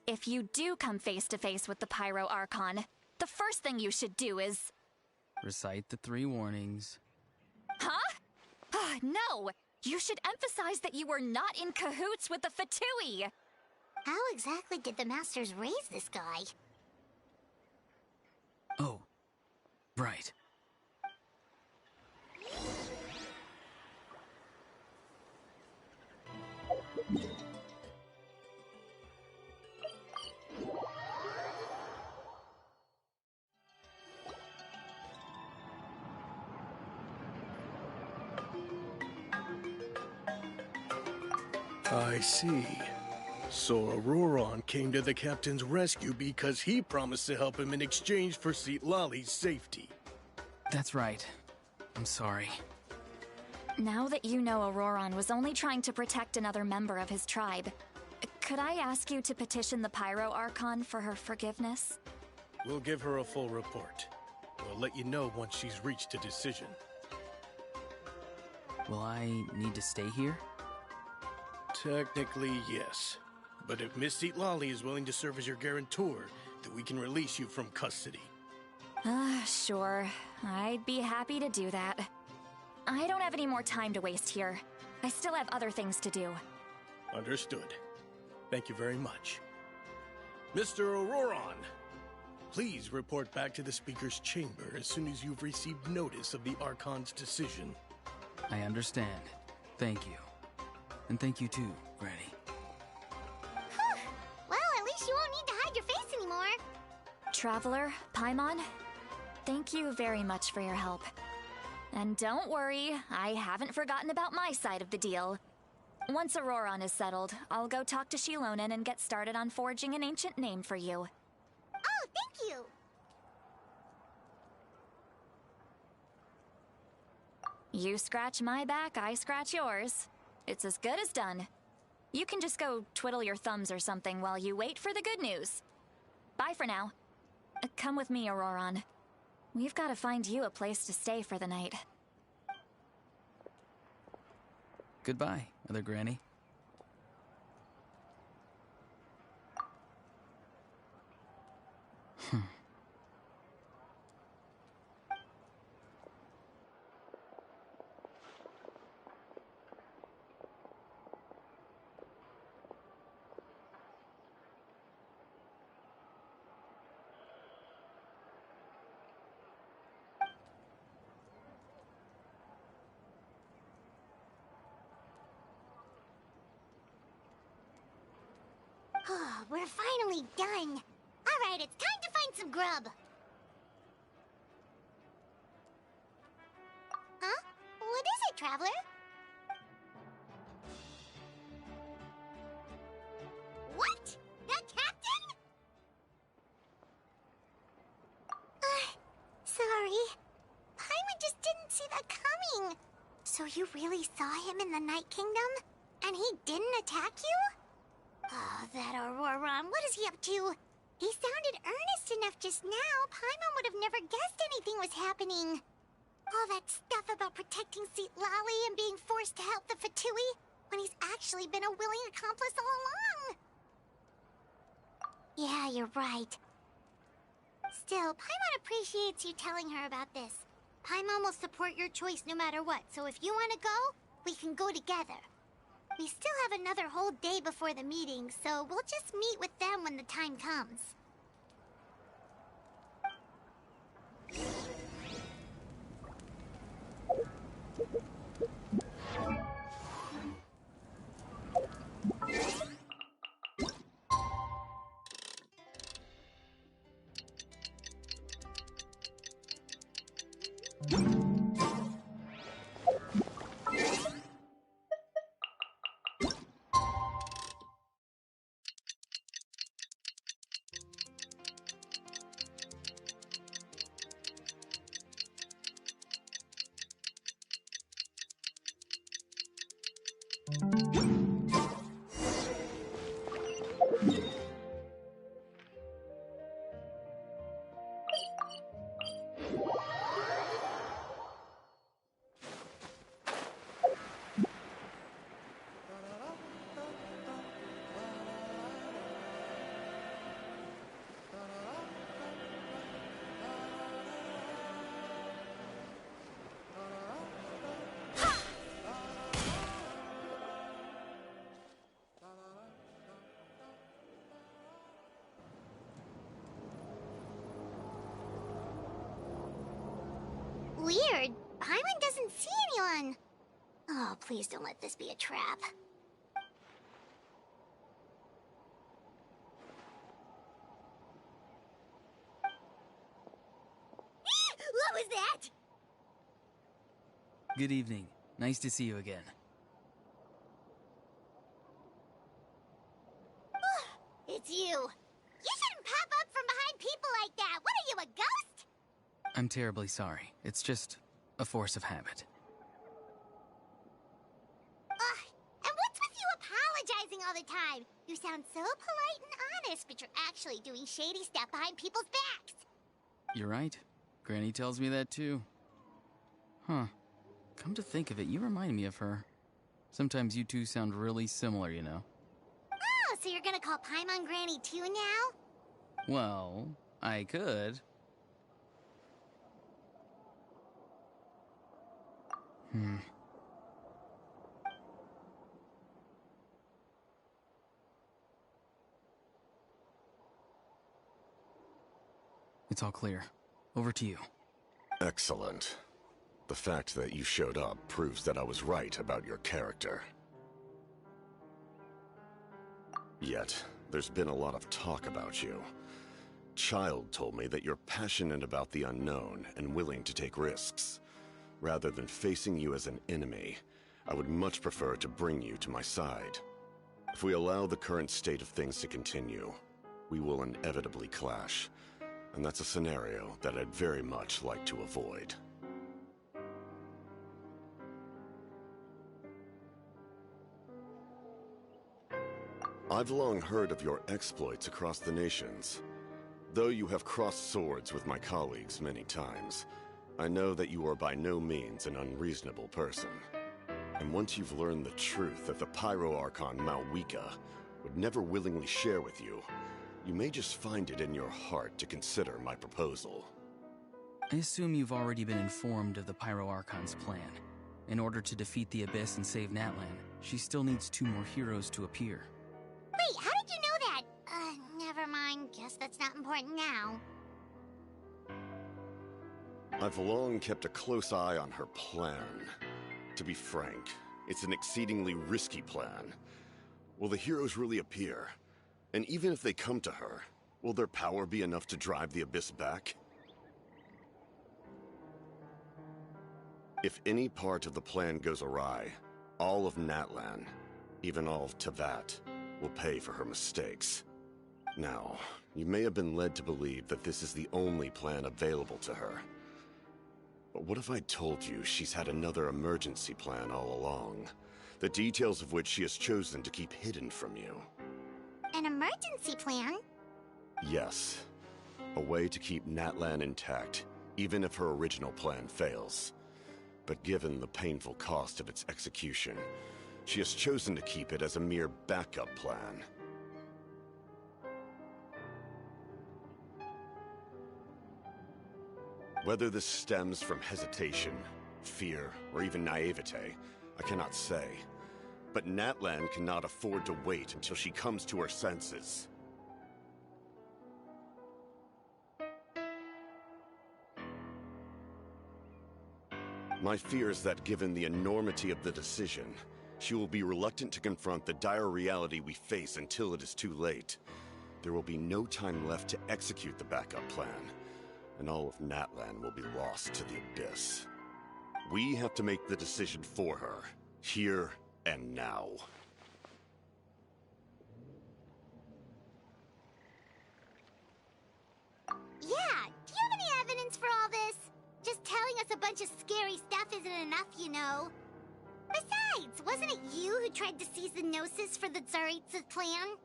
If you do come face to face with the Pyro Archon, the first thing you should do is... recite the 3 warnings. Huh? No! You should emphasize that you were not in cahoots with the Fatui! How exactly did the Masters raise this guy? Oh, right. I see. So Ororon came to the captain's rescue because he promised to help him in exchange for Xilolen's safety. That's right. I'm sorry. Now that you know Ororon was only trying to protect another member of his tribe, could I ask you to petition the Pyro Archon for her forgiveness? We'll give her a full report. We'll let you know once she's reached a decision. Will I need to stay here? Technically, yes. But if Miss Xilolen is willing to serve as your guarantor, then we can release you from custody. Sure. I'd be happy to do that. I don't have any more time to waste here. I still have other things to do. Understood. Thank you very much. Mr. Ororon, please report back to the Speaker's chamber as soon as you've received notice of the Archon's decision. I understand. Thank you. And thank you too, Granny. Well, at least you won't need to hide your face anymore. Traveler, Paimon, thank you very much for your help. And don't worry, I haven't forgotten about my side of the deal. Once Ororon is settled, I'll go talk to Xilonen and get started on forging an ancient name for you. Oh, thank you! You scratch my back, I scratch yours. It's as good as done. You can just go twiddle your thumbs or something while you wait for the good news. Bye for now. Come with me, Ororon. We've got to find you a place to stay for the night. Goodbye, Other Granny. We're finally done. All right, it's time to find some grub. Huh? What is it, Traveler? What? The captain? Sorry. Paimon just didn't see that coming. So you really saw him in the Night Kingdom? And he didn't attack you? Oh, that Ororon, what is he up to? He sounded earnest enough just now. Paimon would have never guessed anything was happening. All that stuff about protecting Seat Lolly and being forced to help the Fatui when he's actually been a willing accomplice all along. Yeah, you're right. Still, Paimon appreciates you telling her about this. Paimon will support your choice no matter what, so if you want to go, we can go together. We still have another whole day before the meeting, so we'll just meet with them when the time comes. Weird. Paimon doesn't see anyone. Oh, please don't let this be a trap. What was that? Good evening. Nice to see you again. It's you. You shouldn't pop up from behind people like that. What are you, a ghost? I'm terribly sorry. It's just a force of habit. And what's with you apologizing all the time? You sound so polite and honest, but you're actually doing shady stuff behind people's backs. You're right. Granny tells me that too. Huh. Come to think of it, you remind me of her. Sometimes you two sound really similar, you know. Oh, so you're gonna call Paimon Granny too now? Well, I could. It's all clear. Over to you. Excellent. The fact that you showed up proves that I was right about your character. Yet, there's been a lot of talk about you. Child told me that you're passionate about the unknown and willing to take risks. Rather than facing you as an enemy, I would much prefer to bring you to my side. If we allow the current state of things to continue, we will inevitably clash. And that's a scenario that I'd very much like to avoid. I've long heard of your exploits across the nations. Though you have crossed swords with my colleagues many times, I know that you are by no means an unreasonable person. And once you've learned the truth that the Pyro Archon Mavuika would never willingly share with you, you may just find it in your heart to consider my proposal. I assume you've already been informed of the Pyro Archon's plan. In order to defeat the Abyss and save Natlan, she still needs 2 more heroes to appear. Wait, how did you know that? Never mind. Guess that's not important now. I've long kept a close eye on her plan. To be frank, it's an exceedingly risky plan. Will the heroes really appear? And even if they come to her, will their power be enough to drive the Abyss back? If any part of the plan goes awry, all of Natlan, even all of Teyvat, will pay for her mistakes. Now, you may have been led to believe that this is the only plan available to her. But what if I told you she's had another emergency plan all along, the details of which she has chosen to keep hidden from you? An emergency plan? Yes. A way to keep Natlan intact, even if her original plan fails. But given the painful cost of its execution, she has chosen to keep it as a mere backup plan. Whether this stems from hesitation, fear, or even naivete, I cannot say. But Natlan cannot afford to wait until she comes to her senses. My fear is that given the enormity of the decision, she will be reluctant to confront the dire reality we face until it is too late. There will be no time left to execute the backup plan, and all of Natlan will be lost to the abyss. We have to make the decision for her, here and now. Yeah, do you have any evidence for all this? Just telling us a bunch of scary stuff isn't enough, you know. Besides, wasn't it you who tried to seize the Gnosis for the Tsaritsa's plan?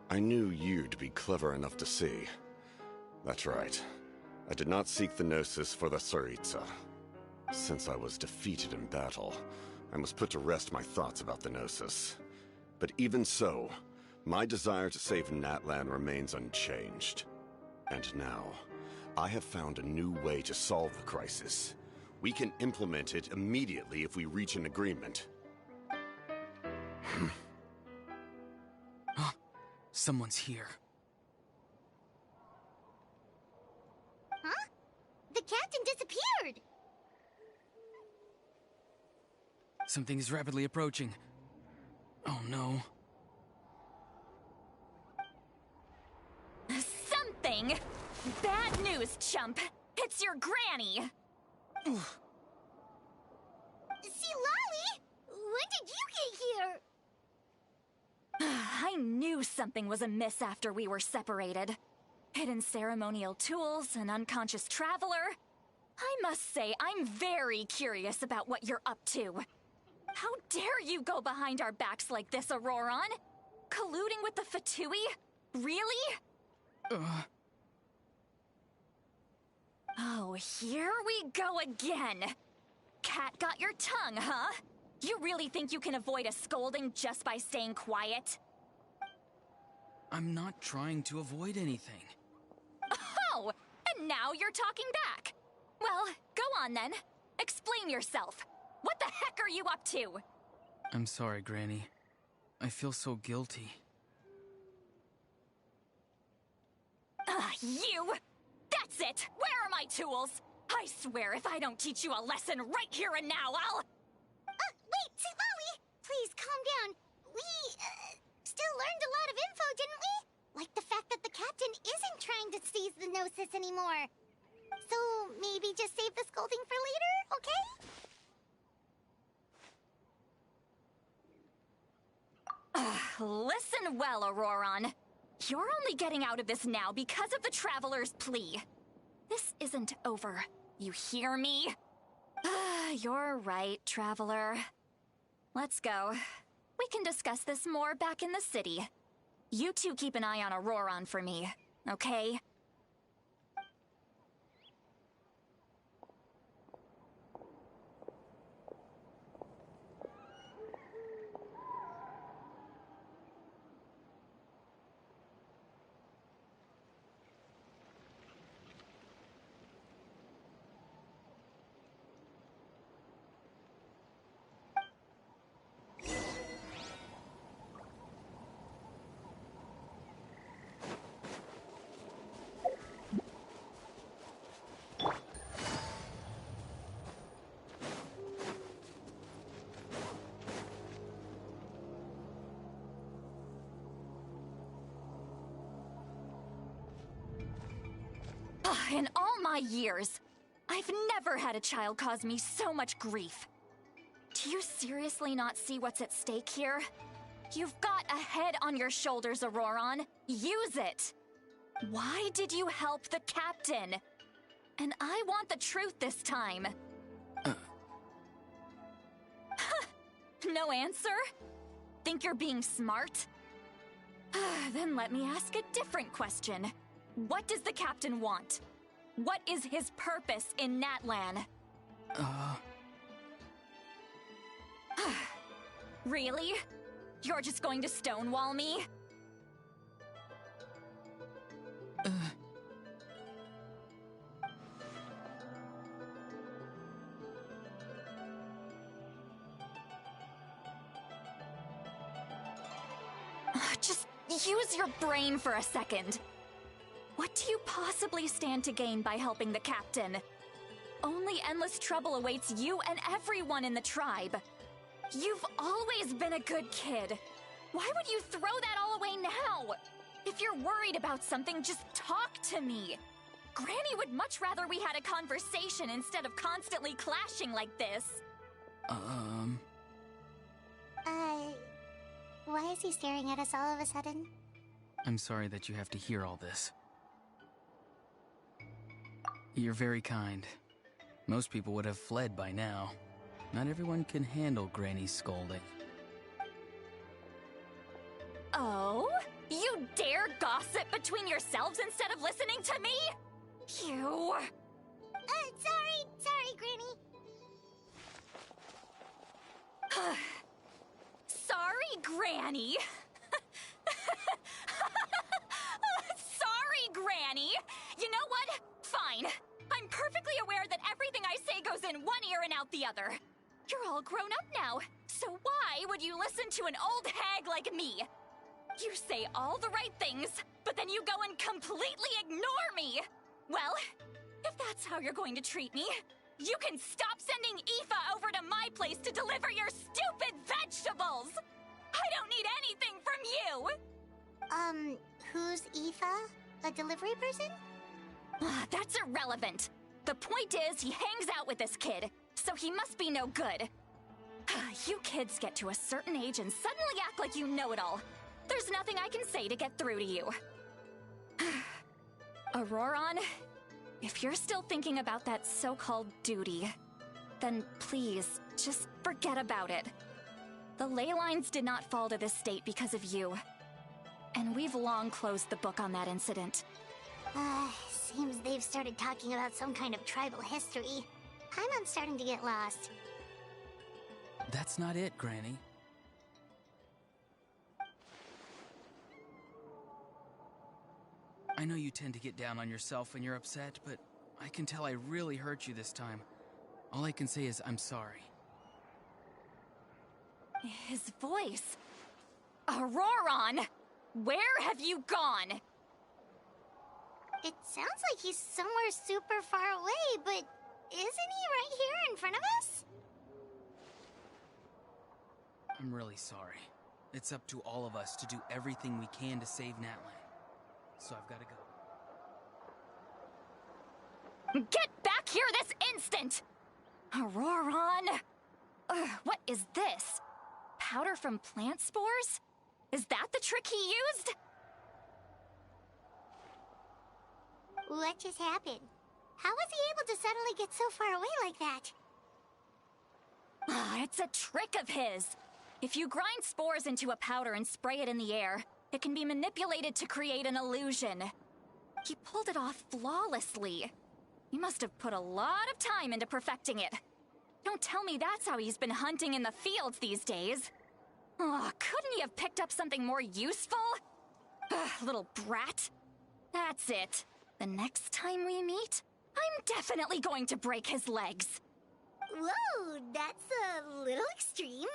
I knew you'd be clever enough to see. That's right. I did not seek the Gnosis for the Tsaritsa. Since I was defeated in battle, I must put to rest my thoughts about the Gnosis. But even so, my desire to save Natlan remains unchanged. And now, I have found a new way to solve the crisis. We can implement it immediately if we reach an agreement. Someone's here. Huh? The captain disappeared! Something is rapidly approaching. Oh no. Something? Bad news, chump. It's your granny. Xilonen? When did you get here? I knew something was amiss after we were separated. Hidden ceremonial tools, an unconscious traveler. I must say, I'm very curious about what you're up to. How dare you go behind our backs like this, Ororon? Colluding with the Fatui? Really? Oh, here we go again. Cat got your tongue, huh? You really think you can avoid a scolding just by staying quiet? I'm not trying to avoid anything. Oh, and now you're talking back. Well, go on then. Explain yourself. What the heck are you up to? I'm sorry, Granny. I feel so guilty. You! That's it! Where are my tools? I swear if I don't teach you a lesson right here and now, I'll... Wait, Xilonen! Please, calm down. We, still learned a lot of info, didn't we? Like the fact that the captain isn't trying to seize the Gnosis anymore. So, maybe just save the scolding for later, okay? Listen well, Ororon. You're only getting out of this now because of the Traveler's plea. This isn't over. You hear me? You're right, Traveler. Let's go. We can discuss this more back in the city. You two keep an eye on Ororon for me, okay? In all my years, I've never had a child cause me so much grief. Do you seriously not see what's at stake here? You've got a head on your shoulders, Ororon. Use it! Why did you help the captain? And I want the truth this time. No answer? Think you're being smart? Then let me ask a different question. What does the captain want? What is his purpose in Natlan? Really? You're just going to stonewall me? Just use your brain for a second. What do you possibly stand to gain by helping the captain? Only endless trouble awaits you and everyone in the tribe. You've always been a good kid. Why would you throw that all away now? If you're worried about something, just talk to me. Granny would much rather we had a conversation instead of constantly clashing like this. Why is he staring at us all of a sudden? I'm sorry that you have to hear all this. You're very kind. Most people would have fled by now. Not everyone can handle Granny's scolding. Oh? You dare gossip between yourselves instead of listening to me? You... Sorry, Granny. Sorry, Granny. Sorry, Granny. You know what? Fine. I'm perfectly aware that everything I say goes in one ear and out the other. You're all grown up now, so why would you listen to an old hag like me? You say all the right things, but then you go and completely ignore me. Well, if that's how you're going to treat me, you can stop sending Aoife over to my place to deliver your stupid vegetables! I don't need anything from you! Who's Aoife? A delivery person? That's irrelevant. The point is, he hangs out with this kid, so he must be no good. You kids get to a certain age and suddenly act like you know it all. There's nothing I can say to get through to you. Ororon, if you're still thinking about that so-called duty, then please, just forget about it. The ley lines did not fall to this state because of you. And we've long closed the book on that incident. Seems they've started talking about some kind of tribal history. I'm starting to get lost. That's not it, Granny. I know you tend to get down on yourself when you're upset, but I can tell I really hurt you this time. All I can say is I'm sorry. His voice. Ororon! Where have you gone? It sounds like he's somewhere super far away, but isn't he right here in front of us? I'm really sorry. It's up to all of us to do everything we can to save Natlan. So I've got to go. Get back here this instant! Ororon! What is this? Powder from plant spores? Is that the trick he used? What just happened? How was he able to suddenly get so far away like that? It's a trick of his. If you grind spores into a powder and spray it in the air, it can be manipulated to create an illusion. He pulled it off flawlessly. He must have put a lot of time into perfecting it. Don't tell me that's how he's been hunting in the fields these days. Oh, couldn't he have picked up something more useful? Little brat. That's it. The next time we meet, I'm definitely going to break his legs. Whoa, that's a little extreme.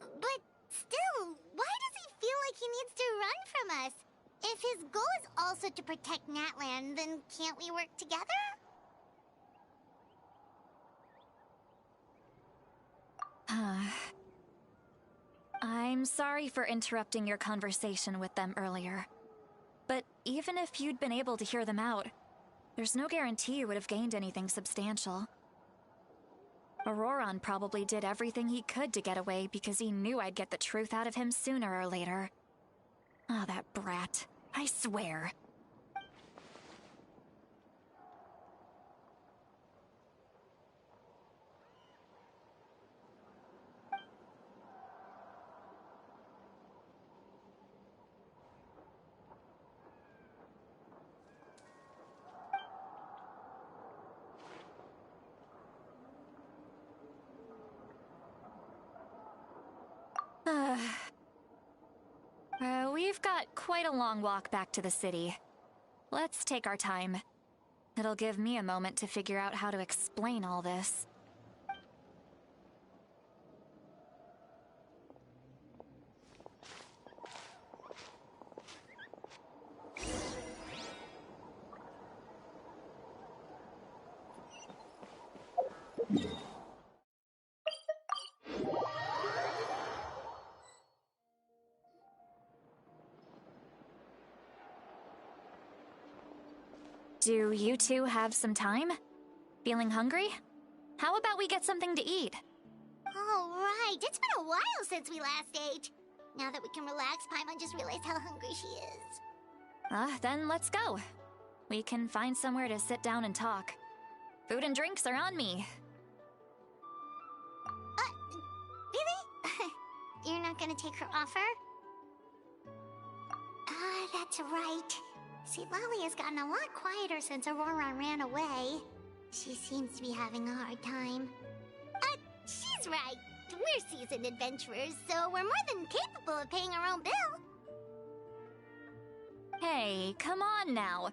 But still, why does he feel like he needs to run from us? If his goal is also to protect Natlan, then can't we work together? I'm sorry for interrupting your conversation with them earlier. But even if you'd been able to hear them out, there's no guarantee you would have gained anything substantial. Ororon probably did everything he could to get away because he knew I'd get the truth out of him sooner or later. Oh, that brat. I swear. We've got quite a long walk back to the city. Let's take our time. It'll give me a moment to figure out how to explain all this. Do you two have some time? Feeling hungry? How about we get something to eat? Oh, right. It's been a while since we last ate. Now that we can relax, Paimon just realized how hungry she is. Then let's go. We can find somewhere to sit down and talk. Food and drinks are on me. Really? You're not gonna take her offer? That's right. Lali has gotten a lot quieter since Ororon ran away. She seems to be having a hard time. She's right. We're seasoned adventurers, so we're more than capable of paying our own bill. Hey, come on now.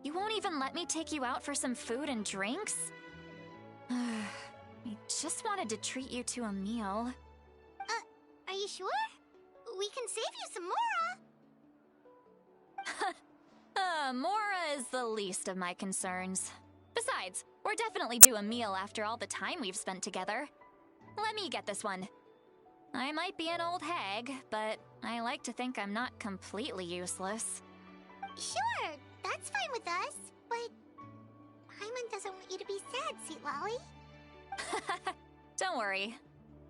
You won't even let me take you out for some food and drinks? I just wanted to treat you to a meal. Are you sure? We can save you some Mora. Mora is the least of my concerns. Besides, we're definitely due a meal after all the time we've spent together. Let me get this one. I might be an old hag, but I like to think I'm not completely useless. Sure, that's fine with us, but Paimon doesn't want you to be sad, Lali. Don't worry.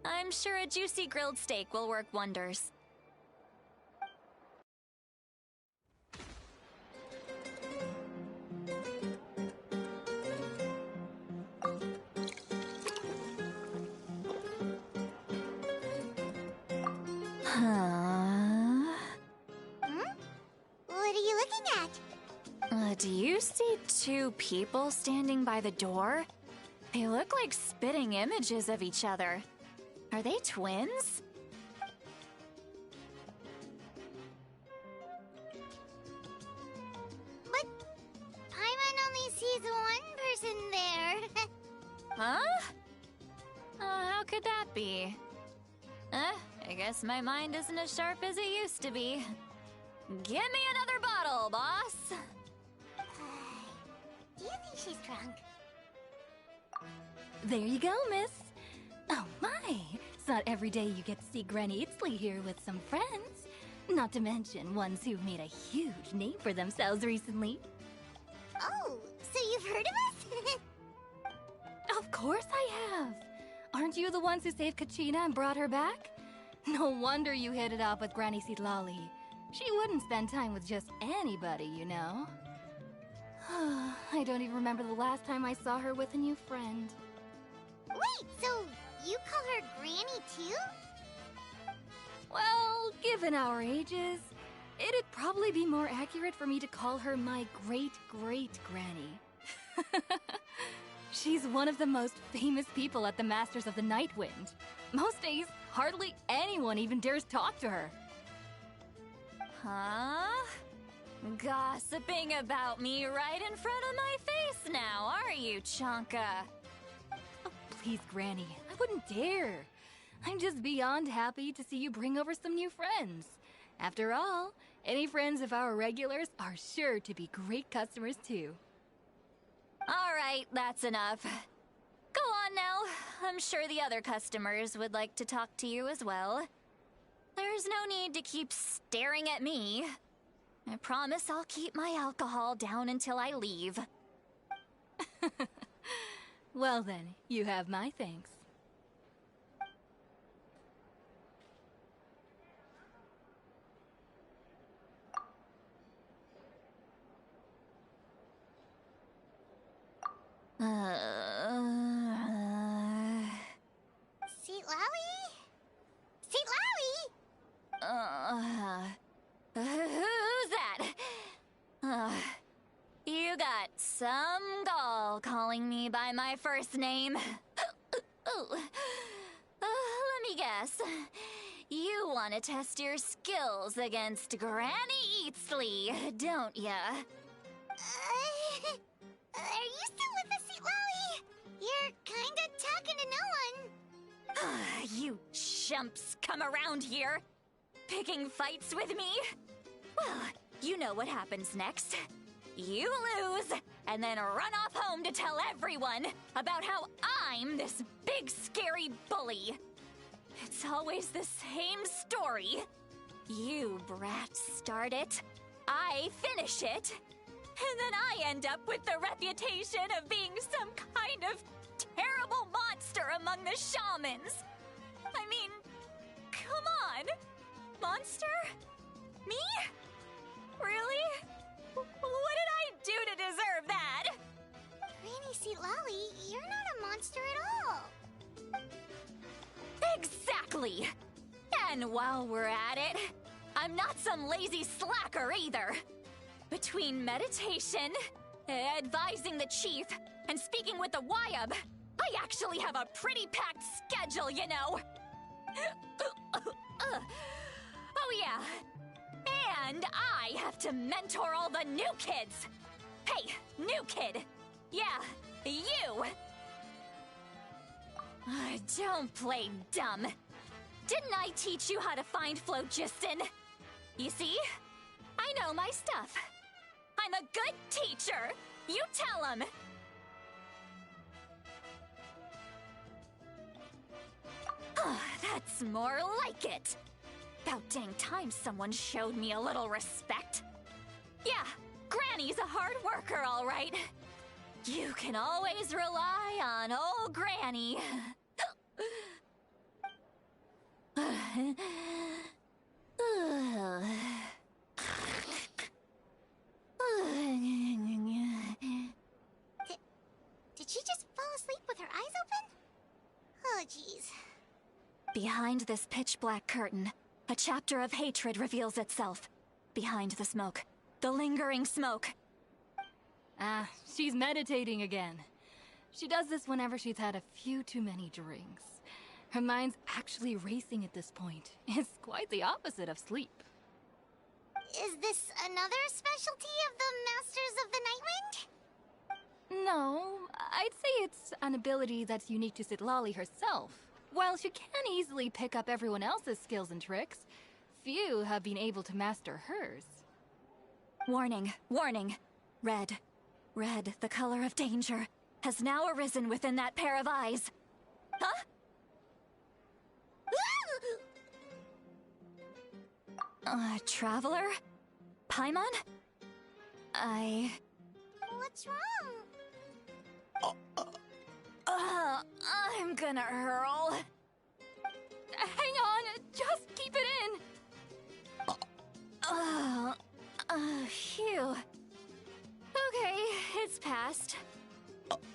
I'm sure a juicy grilled steak will work wonders. What are you looking at? Do you see two people standing by the door? They look like spitting images of each other. Are they twins? But Paimon only sees one person there. Huh? How could that be? I guess my mind isn't as sharp as it used to be. Give me another bottle, boss! Do you think she's drunk? There you go, miss. Oh my! It's not every day you get to see Granny Itzley here with some friends. Not to mention ones who've made a huge name for themselves recently. Oh, so you've heard of us? Of course I have! Aren't you the ones who saved Kachina and brought her back? No wonder you hit it off with Granny Lali. She wouldn't spend time with just anybody, you know. I don't even remember the last time I saw her with a new friend. Wait, so you call her Granny too? Well, given our ages, it'd probably be more accurate for me to call her my great-great-granny. She's one of the most famous people at the Masters of the Nightwind. Most days, hardly anyone even dares talk to her. Huh? Gossiping about me right in front of my face now, are you, Chonka? Oh, please, Granny, I wouldn't dare. I'm just beyond happy to see you bring over some new friends. After all, any friends of our regulars are sure to be great customers too. All right, that's enough. Go on now. I'm sure the other customers would like to talk to you as well. There's no need to keep staring at me. I promise I'll keep my alcohol down until I leave. Well then, you have my thanks. Who's that? You got some gall calling me by my first name. Let me guess. You want to test your skills against Granny Eatsley, don't ya? Are you still with us, Sweet Lolly? You're kinda talking to no one. You chumps come around here, picking fights with me? Well, you know what happens next. You lose, and then run off home to tell everyone about how I'm this big scary bully. It's always the same story. You brats start it, I finish it, and then I end up with the reputation of being some kind of terrible monster among the shamans. I mean, come on. Monster? Me? Really? What did I do to deserve that? Granny Sweet Lolly, you're not a monster at all. Exactly! And while we're at it, I'm not some lazy slacker either. Between meditation, advising the chief, and speaking with the Wyab, I actually have a pretty packed schedule, you know. Oh yeah. And I have to mentor all the new kids. Hey, new kid. Yeah, you. Don't play dumb. Didn't I teach you how to find phlogiston? You see? I know my stuff. I'm a good teacher. You tell him. That's more like it. About dang time someone showed me a little respect. Yeah, Granny's a hard worker, all right. You can always rely on old Granny. Did she just fall asleep with her eyes open? Oh, jeez. Behind this pitch-black curtain, a chapter of hatred reveals itself. Behind the smoke. The lingering smoke. Ah, she's meditating again. She does this whenever she's had a few too many drinks. Her mind's actually racing at this point. It's quite the opposite of sleep. Is this another specialty of the Masters of the Nightwind? No, I'd say it's an ability that's unique to Citlali herself. While she can easily pick up everyone else's skills and tricks, few have been able to master hers. Warning, warning. Red. Red, the color of danger, has now arisen within that pair of eyes. Huh? Traveler? Paimon? What's wrong? I'm gonna hurl. Hang on, just keep it in. Phew. Okay, it's passed.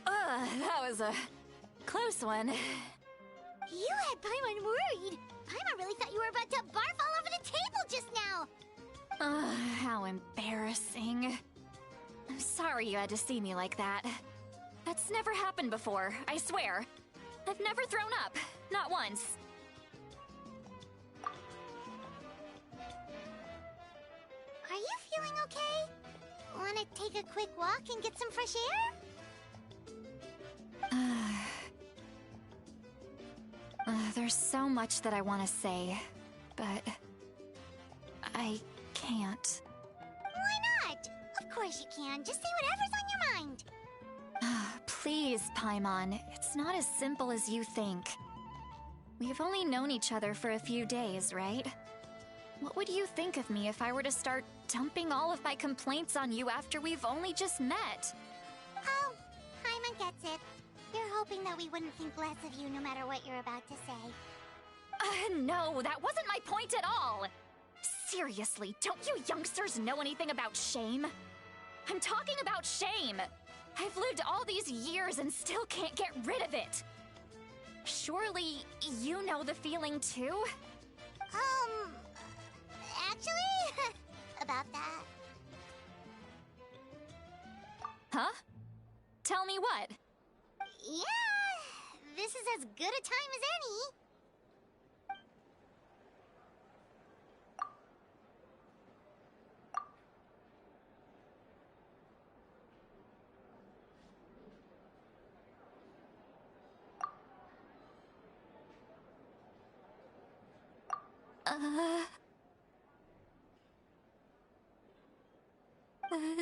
That was a close one. You had Paimon worried. Paimon really thought you were about to barf all over the table just now. How embarrassing. I'm sorry you had to see me like that. That's never happened before, I swear. I've never thrown up, not once. Are you feeling okay? Wanna take a quick walk and get some fresh air? There's so much that I want to say, but I can't. Why not? Of course you can. Just say whatever's on your mind. Please, Paimon, it's not as simple as you think. We've only known each other for a few days, right? What would you think of me if I were to start dumping all of my complaints on you after we've only just met? Oh, Paimon gets it. You're hoping that we wouldn't think less of you no matter what you're about to say. No, that wasn't my point at all! Seriously, don't you youngsters know anything about shame? I'm talking about shame! I've lived all these years and still can't get rid of it! Surely, you know the feeling too? Actually, about that. Huh? Tell me what? Yeah, this is as good a time as any.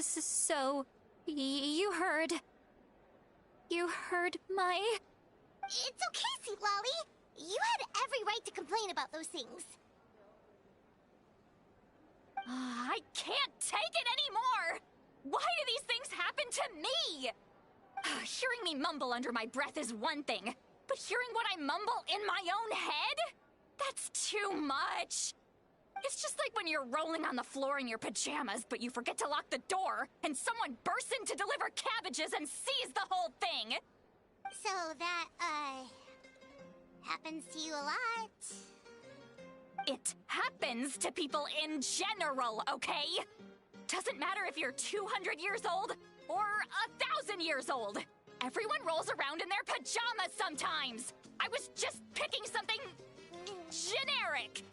So, you heard... You heard my... It's okay, Xilolen. You had every right to complain about those things. I can't take it anymore! Why do these things happen to me? Hearing me mumble under my breath is one thing, but hearing what I mumble in my own head? That's too much! It's just like when you're rolling on the floor in your pajamas, but you forget to lock the door, and someone bursts in to deliver cabbages and sees the whole thing! So that, happens to you a lot. It happens to people in general, okay? Doesn't matter if you're 200 years old or 1,000 years old. Everyone rolls around in their pajamas sometimes. I was just picking something generic.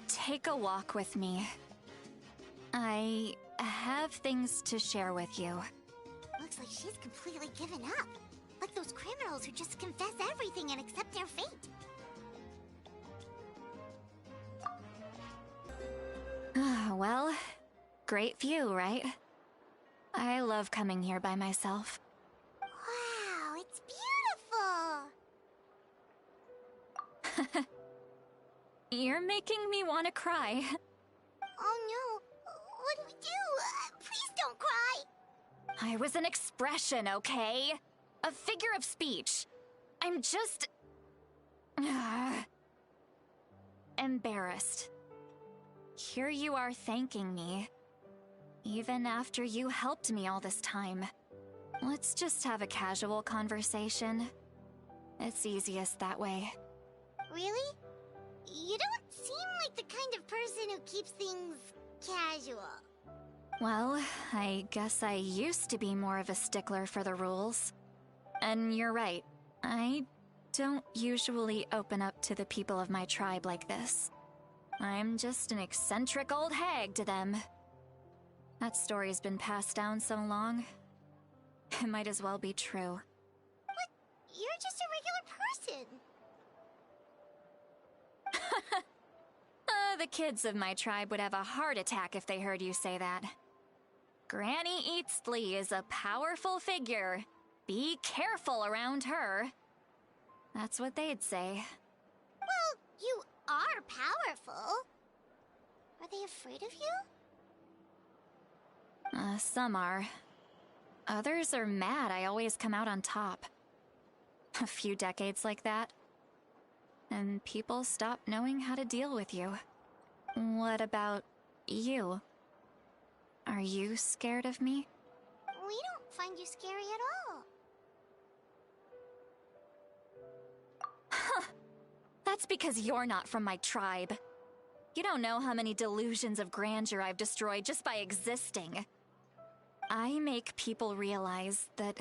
Take a walk with me. I have things to share with you. Looks like she's completely given up. Like those criminals who just confess everything and accept their fate. Well, great view, right? I love coming here by myself. Wow, it's beautiful! You're making me want to cry. Oh no, what do we do? Please don't cry! I was an expression, okay? A figure of speech. I'm just... embarrassed. Here you are thanking me. Even after you helped me all this time. Let's just have a casual conversation. It's easiest that way. Really? You don't seem like the kind of person who keeps things casual. Well, I guess I used to be more of a stickler for the rules. And you're right, I don't usually open up to the people of my tribe like this. I'm just an eccentric old hag to them. That story's been passed down so long, it might as well be true. But you're just a regular person. The kids of my tribe would have a heart attack if they heard you say that. Granny Eatsley is a powerful figure. Be careful around her. That's what they'd say. Well, you are powerful. Are they afraid of you? Some are. Others are mad I always come out on top. A few decades like that, and people stop knowing how to deal with you. What about you? Are you scared of me? We don't find you scary at all. Huh. That's because you're not from my tribe. You don't know how many delusions of grandeur I've destroyed just by existing. I make people realize that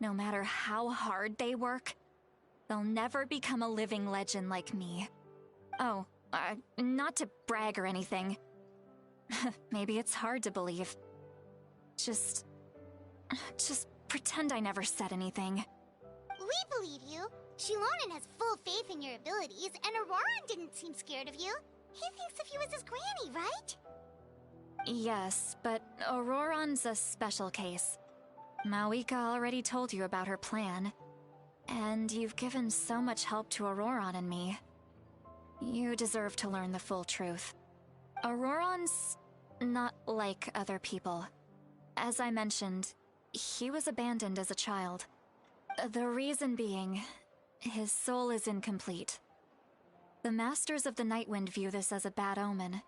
no matter how hard they work, they'll never become a living legend like me. Oh, not to brag or anything. Maybe it's hard to believe. Just pretend I never said anything. We believe you. Xilonen has full faith in your abilities, and Ororon didn't seem scared of you. He thinks of you as his granny, right? Yes, but Ororon's a special case. Mavuika already told you about her plan. And you've given so much help to Ororon and me. You deserve to learn the full truth. Ororon's not like other people. As I mentioned, he was abandoned as a child. The reason being, his soul is incomplete. The Masters of the Nightwind view this as a bad omen,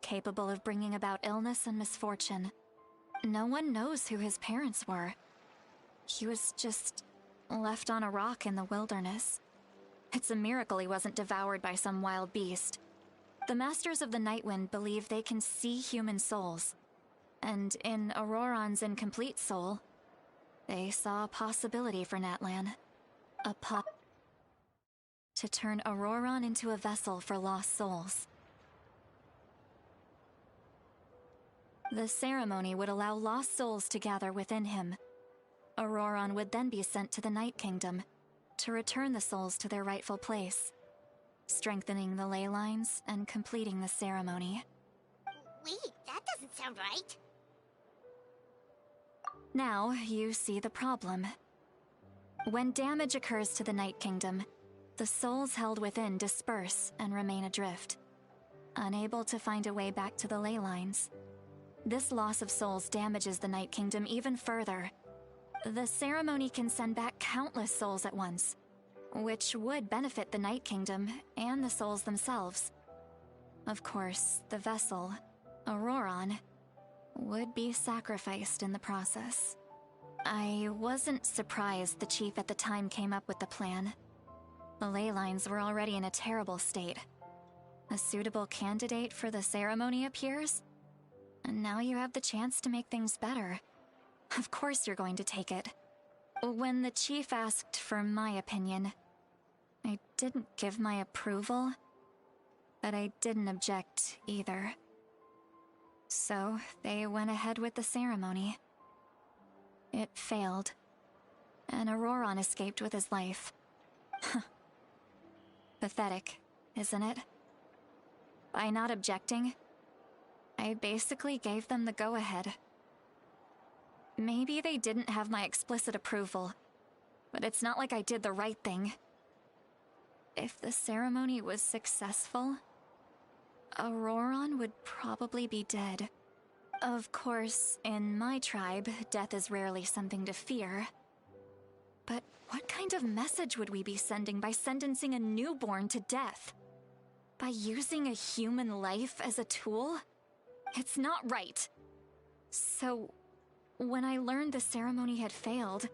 capable of bringing about illness and misfortune. No one knows who his parents were. He was just left on a rock in the wilderness. It's a miracle he wasn't devoured by some wild beast. The Masters of the Nightwind believe they can see human souls. And in Ororon's incomplete soul, they saw a possibility for Natlan. To turn Ororon into a vessel for lost souls. The ceremony would allow lost souls to gather within him. Ororon would then be sent to the Night Kingdom, to return the souls to their rightful place, strengthening the ley lines and completing the ceremony. Wait, that doesn't sound right. Now, you see the problem. When damage occurs to the Night Kingdom, the souls held within disperse and remain adrift, unable to find a way back to the ley lines. This loss of souls damages the Night Kingdom even further. The ceremony can send back countless souls at once, which would benefit the Night Kingdom and the souls themselves. Of course, the vessel, Ororon, would be sacrificed in the process. I wasn't surprised the chief at the time came up with the plan. The ley lines were already in a terrible state. A suitable candidate for the ceremony appears, and now you have the chance to make things better. Of course you're going to take it. When the chief asked for my opinion, I didn't give my approval, but I didn't object either. So they went ahead with the ceremony. It failed, and Ororon escaped with his life. Pathetic, isn't it? By not objecting, I basically gave them the go-ahead. Maybe they didn't have my explicit approval, but it's not like I did the right thing. If the ceremony was successful, Ororon would probably be dead. Of course, in my tribe, death is rarely something to fear. But what kind of message would we be sending by sentencing a newborn to death? By using a human life as a tool? It's not right. So, when I learned the ceremony had failed,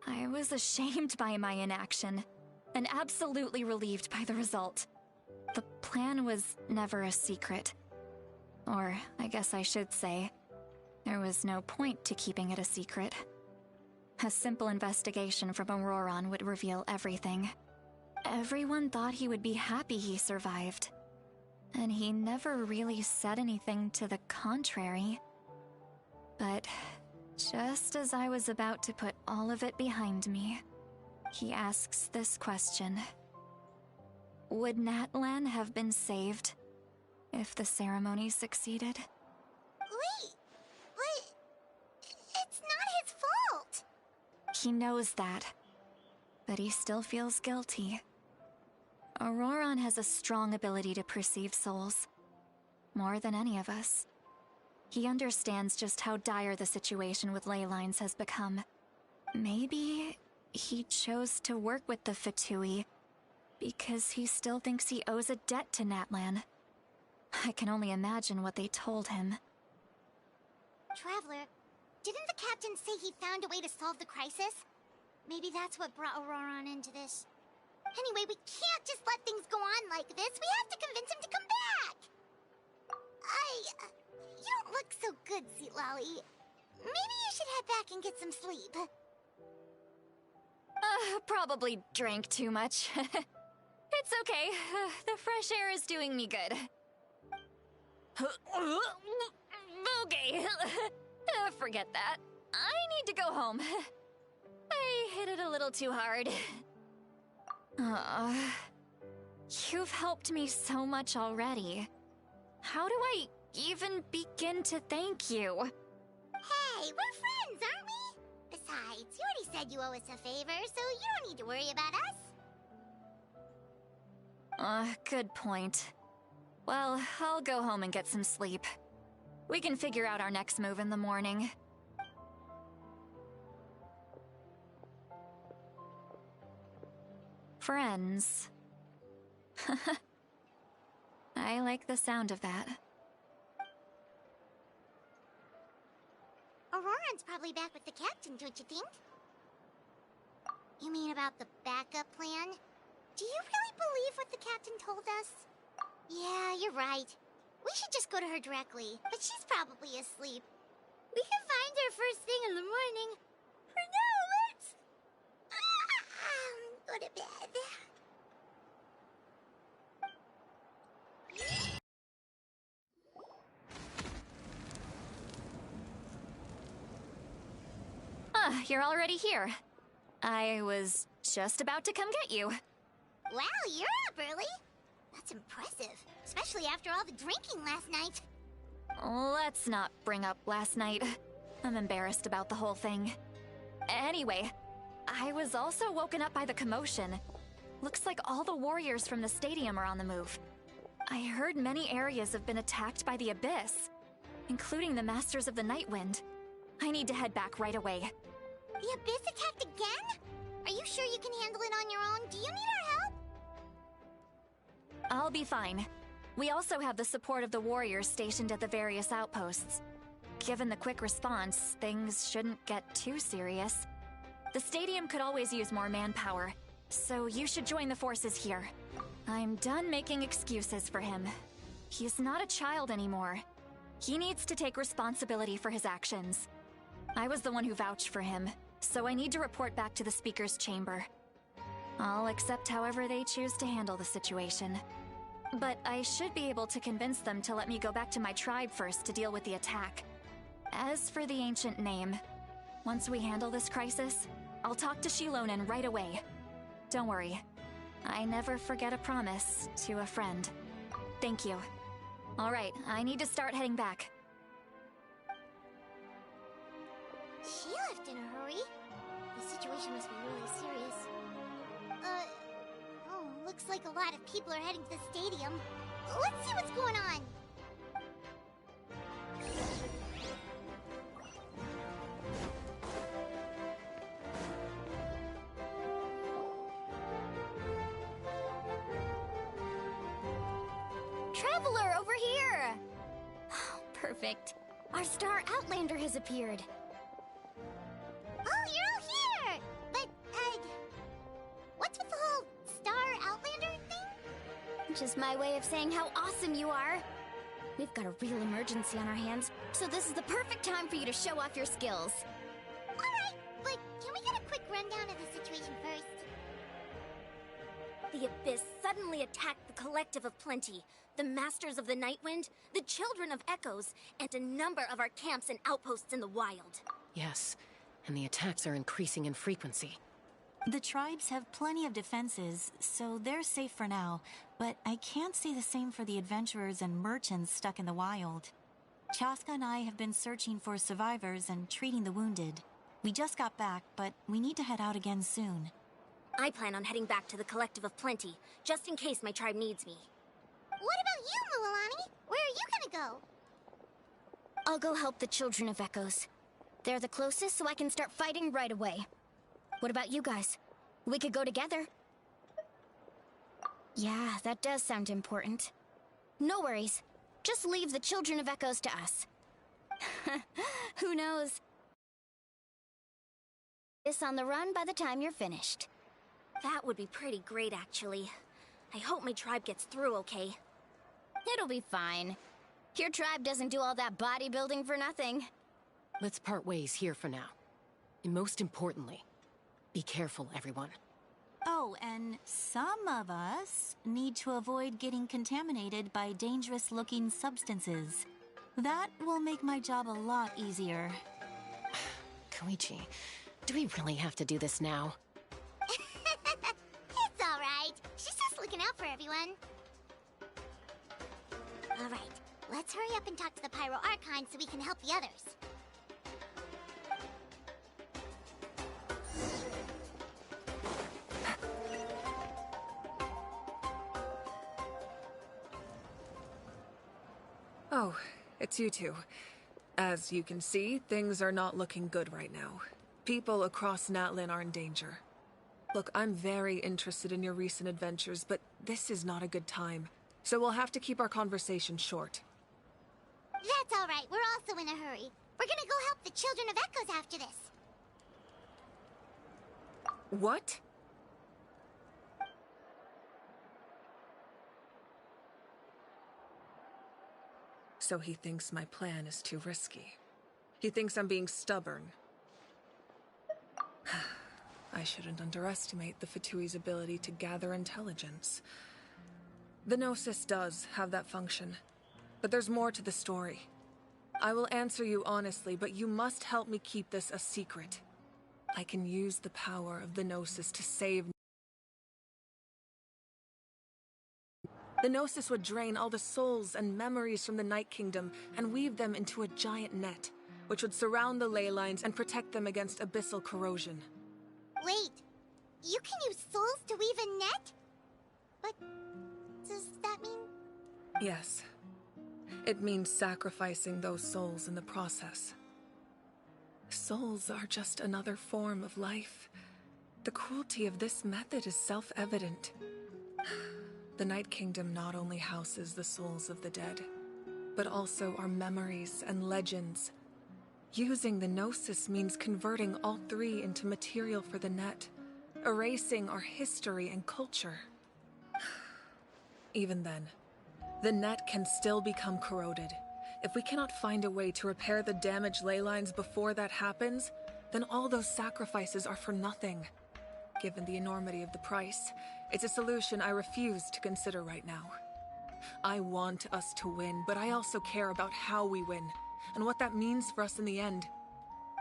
I was ashamed by my inaction, and absolutely relieved by the result. The plan was never a secret. Or, I guess I should say, there was no point to keeping it a secret. A simple investigation from Ororon would reveal everything. Everyone thought he would be happy he survived. And he never really said anything to the contrary. But just as I was about to put all of it behind me, he asks this question. Would Natlan have been saved if the ceremony succeeded? Wait, but it's not his fault. He knows that, but he still feels guilty. Ororon has a strong ability to perceive souls, more than any of us. He understands just how dire the situation with ley lines has become. Maybe he chose to work with the Fatui because he still thinks he owes a debt to Natlan. I can only imagine what they told him. Traveler, didn't the captain say he found a way to solve the crisis? Maybe that's what brought Ororon into this. Anyway, we can't just let things go on like this. We have to convince him to come back. You don't look so good, Sweet Lolly. Maybe you should head back and get some sleep. Probably drank too much. It's okay. The fresh air is doing me good. Okay. Forget that. I need to go home. I hit it a little too hard. You've helped me so much already. How do I even begin to thank you? Hey, we're friends, aren't we? Besides, you already said you owe us a favor, so you don't need to worry about us. Good point. Well, I'll go home and get some sleep. We can figure out our next move in the morning. Friends. I like the sound of that. Ororon's probably back with the captain, don't you think? You mean about the backup plan? Do you really believe what the captain told us? Yeah, you're right. We should just go to her directly, but she's probably asleep. We can find her first thing in the morning. For now, let's... go to bed. You're already here. I was just about to come get you. Wow, you're up early. That's impressive, especially after all the drinking last night. Let's not bring up last night. I'm embarrassed about the whole thing. Anyway, I was also woken up by the commotion. Looks like all the warriors from the stadium are on the move. I heard many areas have been attacked by the Abyss, including the Masters of the Nightwind. I need to head back right away. The Abyss attacked again? Are you sure you can handle it on your own? Do you need our help? I'll be fine. We also have the support of the warriors stationed at the various outposts. Given the quick response, things shouldn't get too serious. The stadium could always use more manpower, so you should join the forces here. I'm done making excuses for him. He's not a child anymore. He needs to take responsibility for his actions. I was the one who vouched for him, so I need to report back to the Speaker's Chamber. I'll accept however they choose to handle the situation. But I should be able to convince them to let me go back to my tribe first to deal with the attack. As for the ancient name, once we handle this crisis, I'll talk to Xilonen right away. Don't worry, I never forget a promise to a friend. Thank you. All right, I need to start heading back. She left in a hurry. The situation must be really serious. Looks like a lot of people are heading to the stadium. Let's see what's going on. Traveler, over here! Oh, perfect. Our star Outlander has appeared. Oh, you're all here! But, what's with the whole Star Outlander thing? Just my way of saying how awesome you are. We've got a real emergency on our hands, so this is the perfect time for you to show off your skills. Alright, but can we get a quick rundown of the situation first? The Abyss suddenly attacked the Collective of Plenty, the Masters of the Nightwind, the Children of Echoes, and a number of our camps and outposts in the wild. Yes, and the attacks are increasing in frequency. The tribes have plenty of defenses, so they're safe for now, but I can't say the same for the adventurers and merchants stuck in the wild. Chasca and I have been searching for survivors and treating the wounded. We just got back, but we need to head out again soon. I plan on heading back to the Collective of Plenty, just in case my tribe needs me. What about you, Mualani? Where are you gonna go? I'll go help the Children of Echoes. They're the closest, so I can start fighting right away. What about you guys? We could go together. Yeah, that does sound important. No worries. Just leave the Children of Echoes to us. Who knows? This on the run by the time you're finished. That would be pretty great, actually. I hope my tribe gets through okay. It'll be fine. Your tribe doesn't do all that bodybuilding for nothing. Let's part ways here for now. And most importantly, be careful, everyone. Oh, and some of us need to avoid getting contaminated by dangerous-looking substances. That will make my job a lot easier. Koichi, do we really have to do this now? It's alright. She's just looking out for everyone. Alright, let's hurry up and talk to the Pyro Archon so we can help the others. Oh, it's you two. As you can see, things are not looking good right now. People across Natlan are in danger. Look, I'm very interested in your recent adventures, but this is not a good time. So we'll have to keep our conversation short. That's alright, we're also in a hurry. We're gonna go help the Children of Echoes after this. What? So he thinks my plan is too risky. He thinks I'm being stubborn. I shouldn't underestimate the Fatui's ability to gather intelligence. The Gnosis does have that function, but there's more to the story. I will answer you honestly, but you must help me keep this a secret. I can use the power of the Gnosis to save. The Gnosis would drain all the souls and memories from the Night Kingdom and weave them into a giant net, which would surround the ley lines and protect them against abyssal corrosion. Wait, you can use souls to weave a net? But does that mean... Yes. It means sacrificing those souls in the process. Souls are just another form of life. The cruelty of this method is self-evident. The Night Kingdom not only houses the souls of the dead, but also our memories and legends. Using the Gnosis means converting all three into material for the net, erasing our history and culture. Even then, the net can still become corroded. If we cannot find a way to repair the damaged ley lines before that happens, then all those sacrifices are for nothing. Given the enormity of the price, it's a solution I refuse to consider right now. I want us to win, but I also care about how we win, and what that means for us in the end.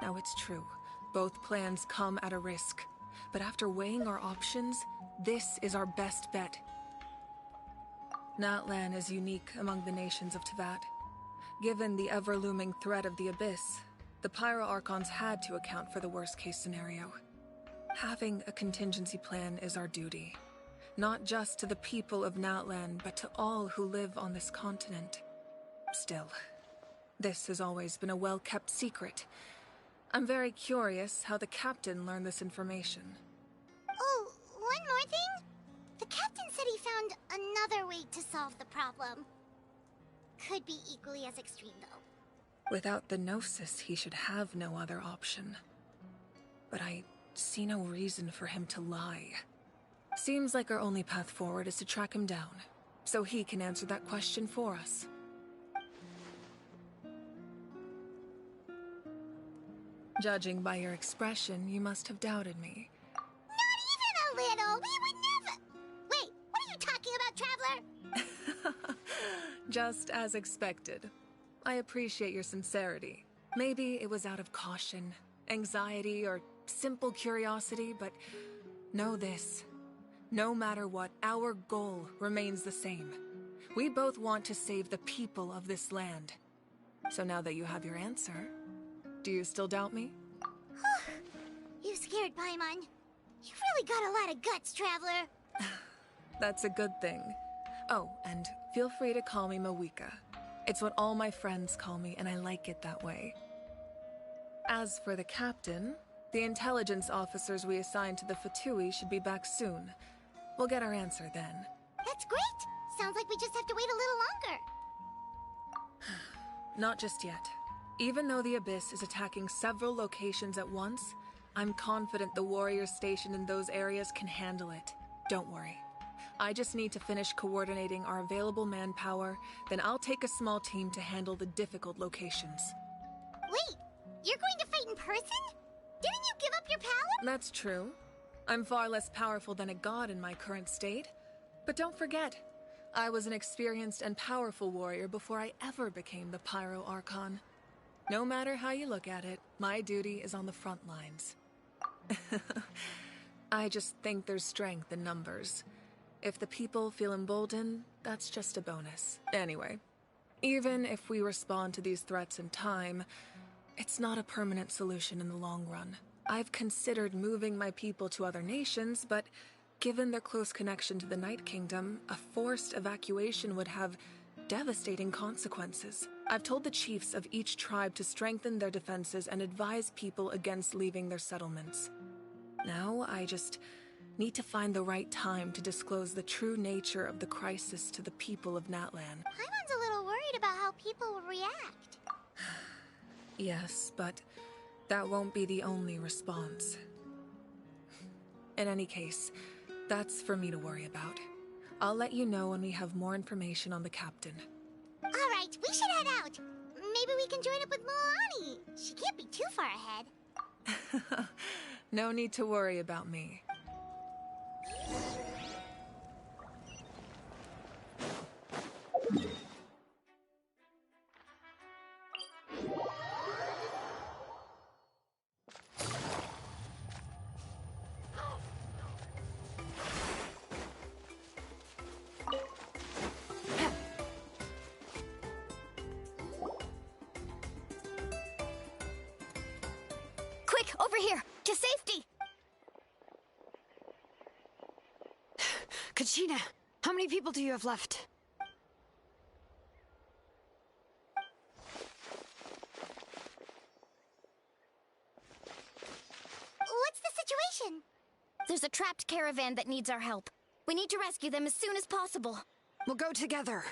Now it's true, both plans come at a risk, but after weighing our options, this is our best bet. Natlan is unique among the nations of Teyvat. Given the ever-looming threat of the Abyss, the Pyro Archons had to account for the worst-case scenario. Having a contingency plan is our duty, not just to the people of Natlan, but to all who live on this continent. Still, this has always been a well-kept secret. I'm very curious how the captain learned this information. Oh, one more thing? The captain said he found another way to solve the problem. Could be equally as extreme, though. Without the Gnosis, he should have no other option. But I see no reason for him to lie. Seems like our only path forward is to track him down, so he can answer that question for us. Judging by your expression, you must have doubted me. Not even a little! We would never... Wait, what are you talking about, Traveler? Just as expected. I appreciate your sincerity. Maybe it was out of caution, anxiety, or simple curiosity, but know this. No matter what, our goal remains the same. We both want to save the people of this land. So now that you have your answer, do you still doubt me? You scared Paimon. You really got a lot of guts, Traveler. That's a good thing. Oh, and feel free to call me Mavuika. It's what all my friends call me, and I like it that way. As for the captain, the intelligence officers we assigned to the Fatui should be back soon. We'll get our answer then. That's great! Sounds like we just have to wait a little longer. Not just yet. Even though the Abyss is attacking several locations at once, I'm confident the warriors stationed in those areas can handle it. Don't worry. I just need to finish coordinating our available manpower, then I'll take a small team to handle the difficult locations. Wait, you're going to fight in person? Didn't you give up your power? That's true. I'm far less powerful than a god in my current state. But don't forget, I was an experienced and powerful warrior before I ever became the Pyro Archon. No matter how you look at it, my duty is on the front lines. I just think there's strength in numbers. If the people feel emboldened, that's just a bonus. Anyway, even if we respond to these threats in time, it's not a permanent solution in the long run. I've considered moving my people to other nations, but given their close connection to the Night Kingdom, a forced evacuation would have devastating consequences. I've told the chiefs of each tribe to strengthen their defenses and advise people against leaving their settlements. Now, I just need to find the right time to disclose the true nature of the crisis to the people of Natlan. Paimon's a little worried about how people will react. Yes, but that won't be the only response. In any case, that's for me to worry about. I'll let you know when we have more information on the captain. Alright, we should head out. Maybe we can join up with mualani. She can't be too far ahead. No need to worry about me. Quick, over here, to safety! Kachina, how many people do you have left? What's the situation? There's a trapped caravan that needs our help. We need to rescue them as soon as possible. We'll go together.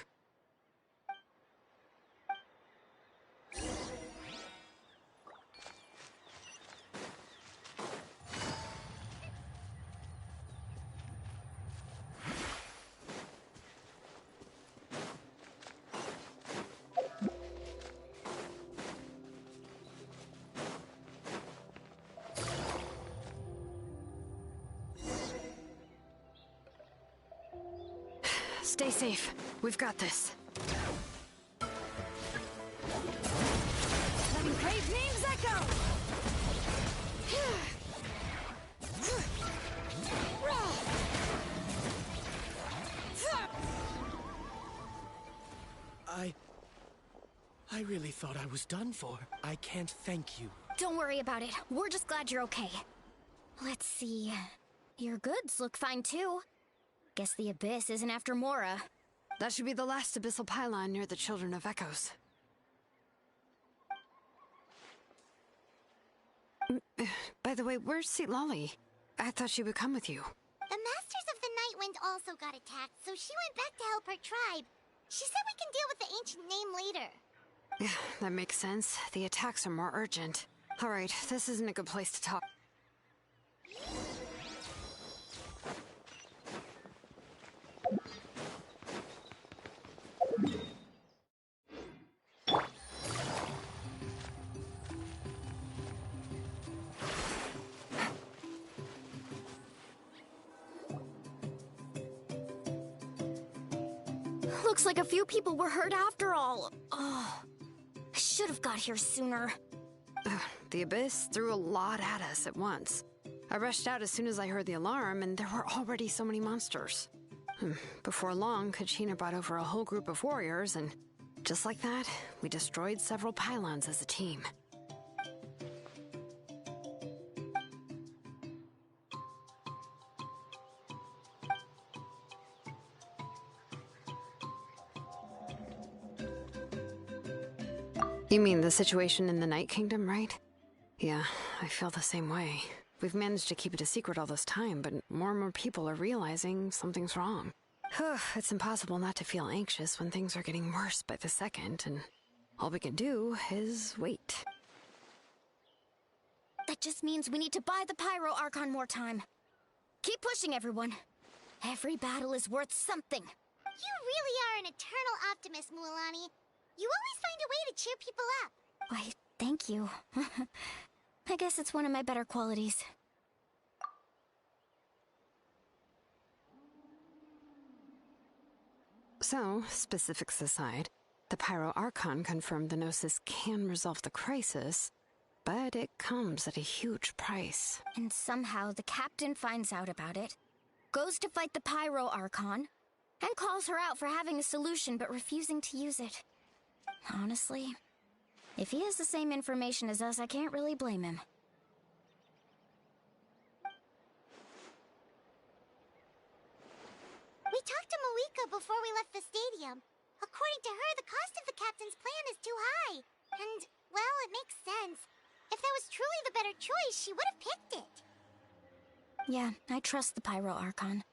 Stay safe. We've got this. Letting brave names echo! I really thought I was done for. I can't thank you. Don't worry about it. We're just glad you're okay. Let's see. Your goods look fine too. Guess the Abyss isn't after Mora. That should be the last abyssal pylon near the Children of Echoes. By the way, where's Xilonen? I thought she would come with you. The Masters of the Night Wind also got attacked, so she went back to help her tribe. She said we can deal with the ancient name later. Yeah, that makes sense. The attacks are more urgent. Alright, this isn't a good place to talk. Looks like a few people were hurt after all. Oh, I should have got here sooner. The Abyss threw a lot at us at once. I rushed out as soon as I heard the alarm, and there were already so many monsters. Before long, Kachina brought over a whole group of warriors, and just like that, we destroyed several pylons as a team. You mean the situation in the Night Kingdom, right? Yeah, I feel the same way. We've managed to keep it a secret all this time, but more and more people are realizing something's wrong. It's impossible not to feel anxious when things are getting worse by the second, and all we can do is wait. That just means we need to buy the Pyro Archon more time. Keep pushing, everyone. Every battle is worth something. You really are an eternal optimist, Mualani. You always find a way to cheer people up. Why, thank you. I guess it's one of my better qualities. So, specifics aside, the Pyro Archon confirmed the Gnosis can resolve the crisis, but it comes at a huge price. And somehow the captain finds out about it, goes to fight the Pyro Archon, and calls her out for having a solution but refusing to use it. Honestly, if he has the same information as us, I can't really blame him. We talked to Mavuika before we left the stadium. According to her, the cost of the captain's plan is too high. And, well, it makes sense. If that was truly the better choice, she would have picked it. Yeah, I trust the Pyro Archon.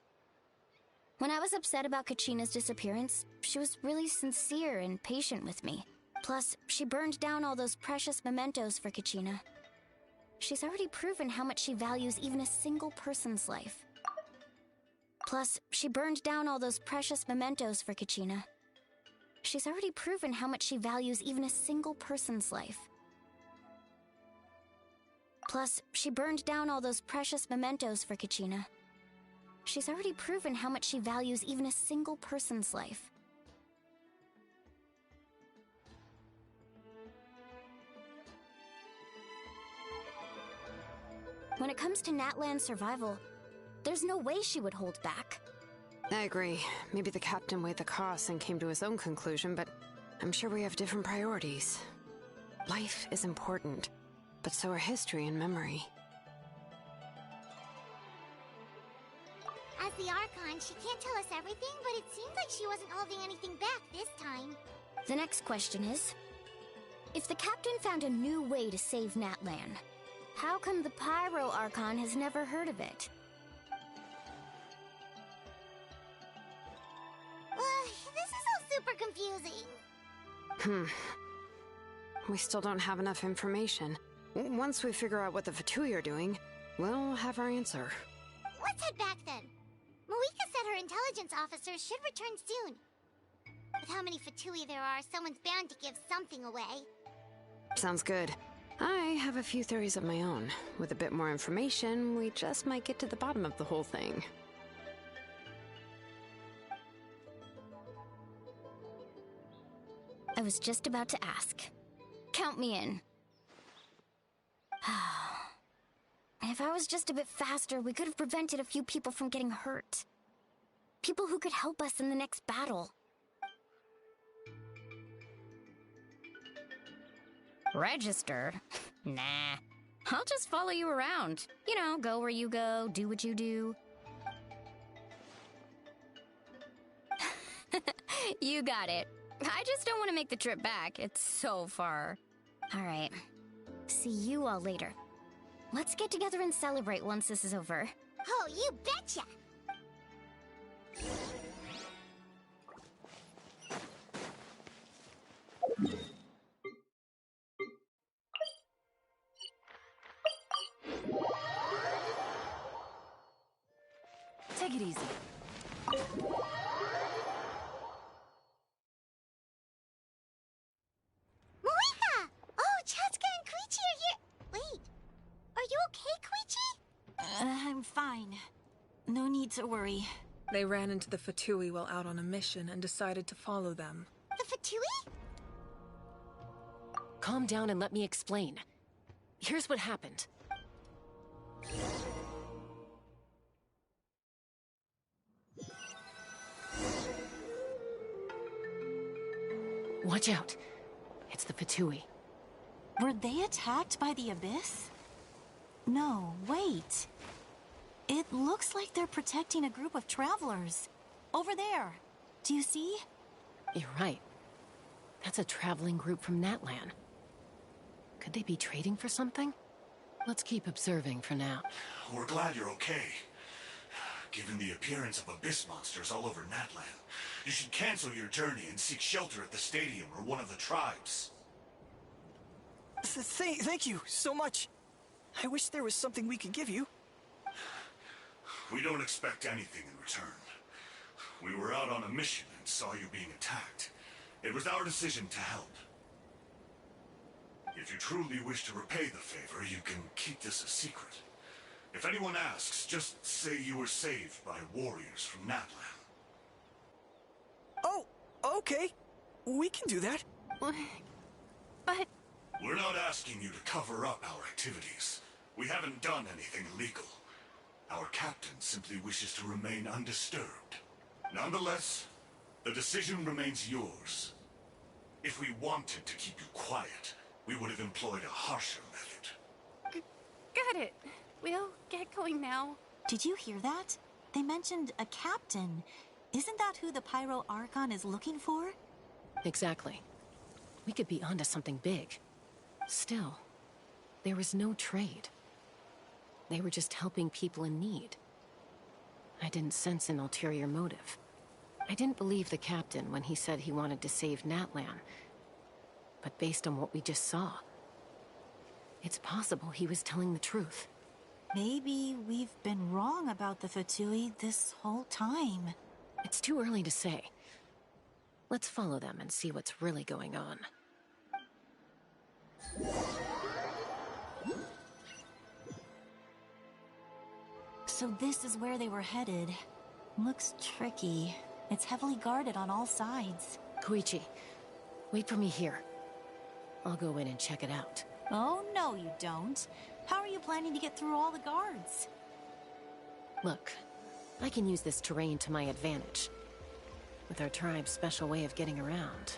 When I was upset about Kachina's disappearance, she was really sincere and patient with me. Plus, she burned down all those precious mementos for Kachina. She's already proven how much she values even a single person's life. Plus, she burned down all those precious mementos for Kachina. She's already proven how much she values even a single person's life. Plus, she burned down all those precious mementos for Kachina. She's already proven how much she values even a single person's life. When it comes to Natlan's survival, there's no way she would hold back. I agree. Maybe the captain weighed the costs and came to his own conclusion, but I'm sure we have different priorities. Life is important. but so are history and memory. As the Archon, she can't tell us everything, but it seems like she wasn't holding anything back this time. The next question is, if the captain found a new way to save Natlan, how come the Pyro Archon has never heard of it? This is all super confusing. We still don't have enough information. Once we figure out what the Fatui are doing, we'll have our answer. Let's head back then. Mavuika said her intelligence officers should return soon. With how many Fatui there are, someone's bound to give something away. Sounds good. I have a few theories of my own. With a bit more information, we just might get to the bottom of the whole thing. I was just about to ask. Count me in. If I was just a bit faster, we could have prevented a few people from getting hurt. People who could help us in the next battle. Register? Nah. I'll just follow you around. You know, go where you go, do what you do. You got it. I just don't want to make the trip back. It's so far. All right. See you all later. Let's get together and celebrate once this is over. Oh, you betcha! Take it easy. Mavuika! Oh, chasca and Kiich are here. Wait, are you okay, Kiich? I'm fine. No need to worry. They ran into the Fatui while out on a mission and decided to follow them. The Fatui? Calm down and let me explain. Here's what happened. Watch out. It's the Fatui. Were they attacked by the Abyss? No, wait. It looks like they're protecting a group of travelers. Over there. Do you see? You're right. That's a traveling group from Natlan. Could they be trading for something? Let's keep observing for now. We're glad you're okay. Given the appearance of abyss monsters all over Natlan, you should cancel your journey and seek shelter at the stadium or one of the tribes. Thank you so much. I wish there was something we could give you. We don't expect anything in return. We were out on a mission and saw you being attacked. It was our decision to help. If you truly wish to repay the favor, you can keep this a secret. If anyone asks, just say you were saved by warriors from Natlan. Oh, okay. We can do that. But... We're not asking you to cover up our activities. We haven't done anything illegal. Our captain simply wishes to remain undisturbed. Nonetheless, the decision remains yours. If we wanted to keep you quiet, we would have employed a harsher method. Got it. We'll get going now. Did you hear that? They mentioned a captain. Isn't that who the Pyro Archon is looking for? Exactly. We could be onto something big. Still, there was no trade. They were just helping people in need. I didn't sense an ulterior motive. I didn't believe the captain when he said he wanted to save Natlan. But based on what we just saw, it's possible he was telling the truth. Maybe we've been wrong about the Fatui this whole time. It's too early to say. Let's follow them and see what's really going on. So this is where they were headed. Looks tricky. It's heavily guarded on all sides. Koichi, wait for me here. I'll go in and check it out. Oh, no you don't. How are you planning to get through all the guards? Look, I can use this terrain to my advantage. With our tribe's special way of getting around,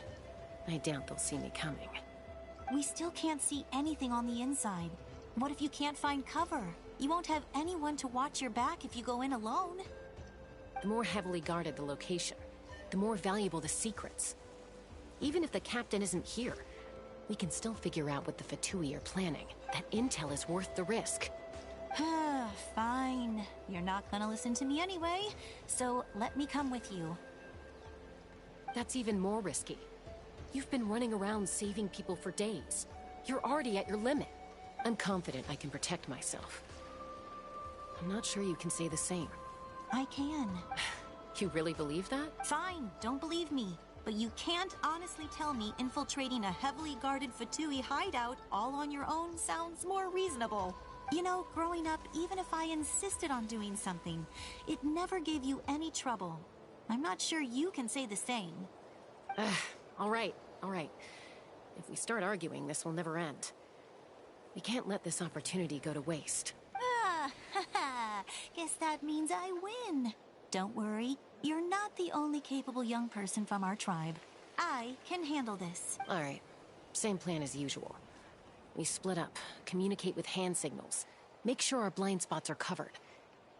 I doubt they'll see me coming. We still can't see anything on the inside. What if you can't find cover? You won't have anyone to watch your back if you go in alone. The more heavily guarded the location, the more valuable the secrets. Even if the captain isn't here, we can still figure out what the Fatui are planning. That intel is worth the risk. Fine. You're not gonna listen to me anyway, so let me come with you. That's even more risky. You've been running around saving people for days. You're already at your limit. I'm confident I can protect myself. I'm not sure you can say the same. I can. You really believe that? Fine, don't believe me. But you can't honestly tell me infiltrating a heavily guarded Fatui hideout all on your own sounds more reasonable. You know, growing up, even if I insisted on doing something, it never gave you any trouble. I'm not sure you can say the same. All right. If we start arguing, this will never end. We can't let this opportunity go to waste. Guess that means I win. Don't worry, you're not the only capable young person from our tribe. I can handle this. All right, same plan as usual. We split up, communicate with hand signals, make sure our blind spots are covered,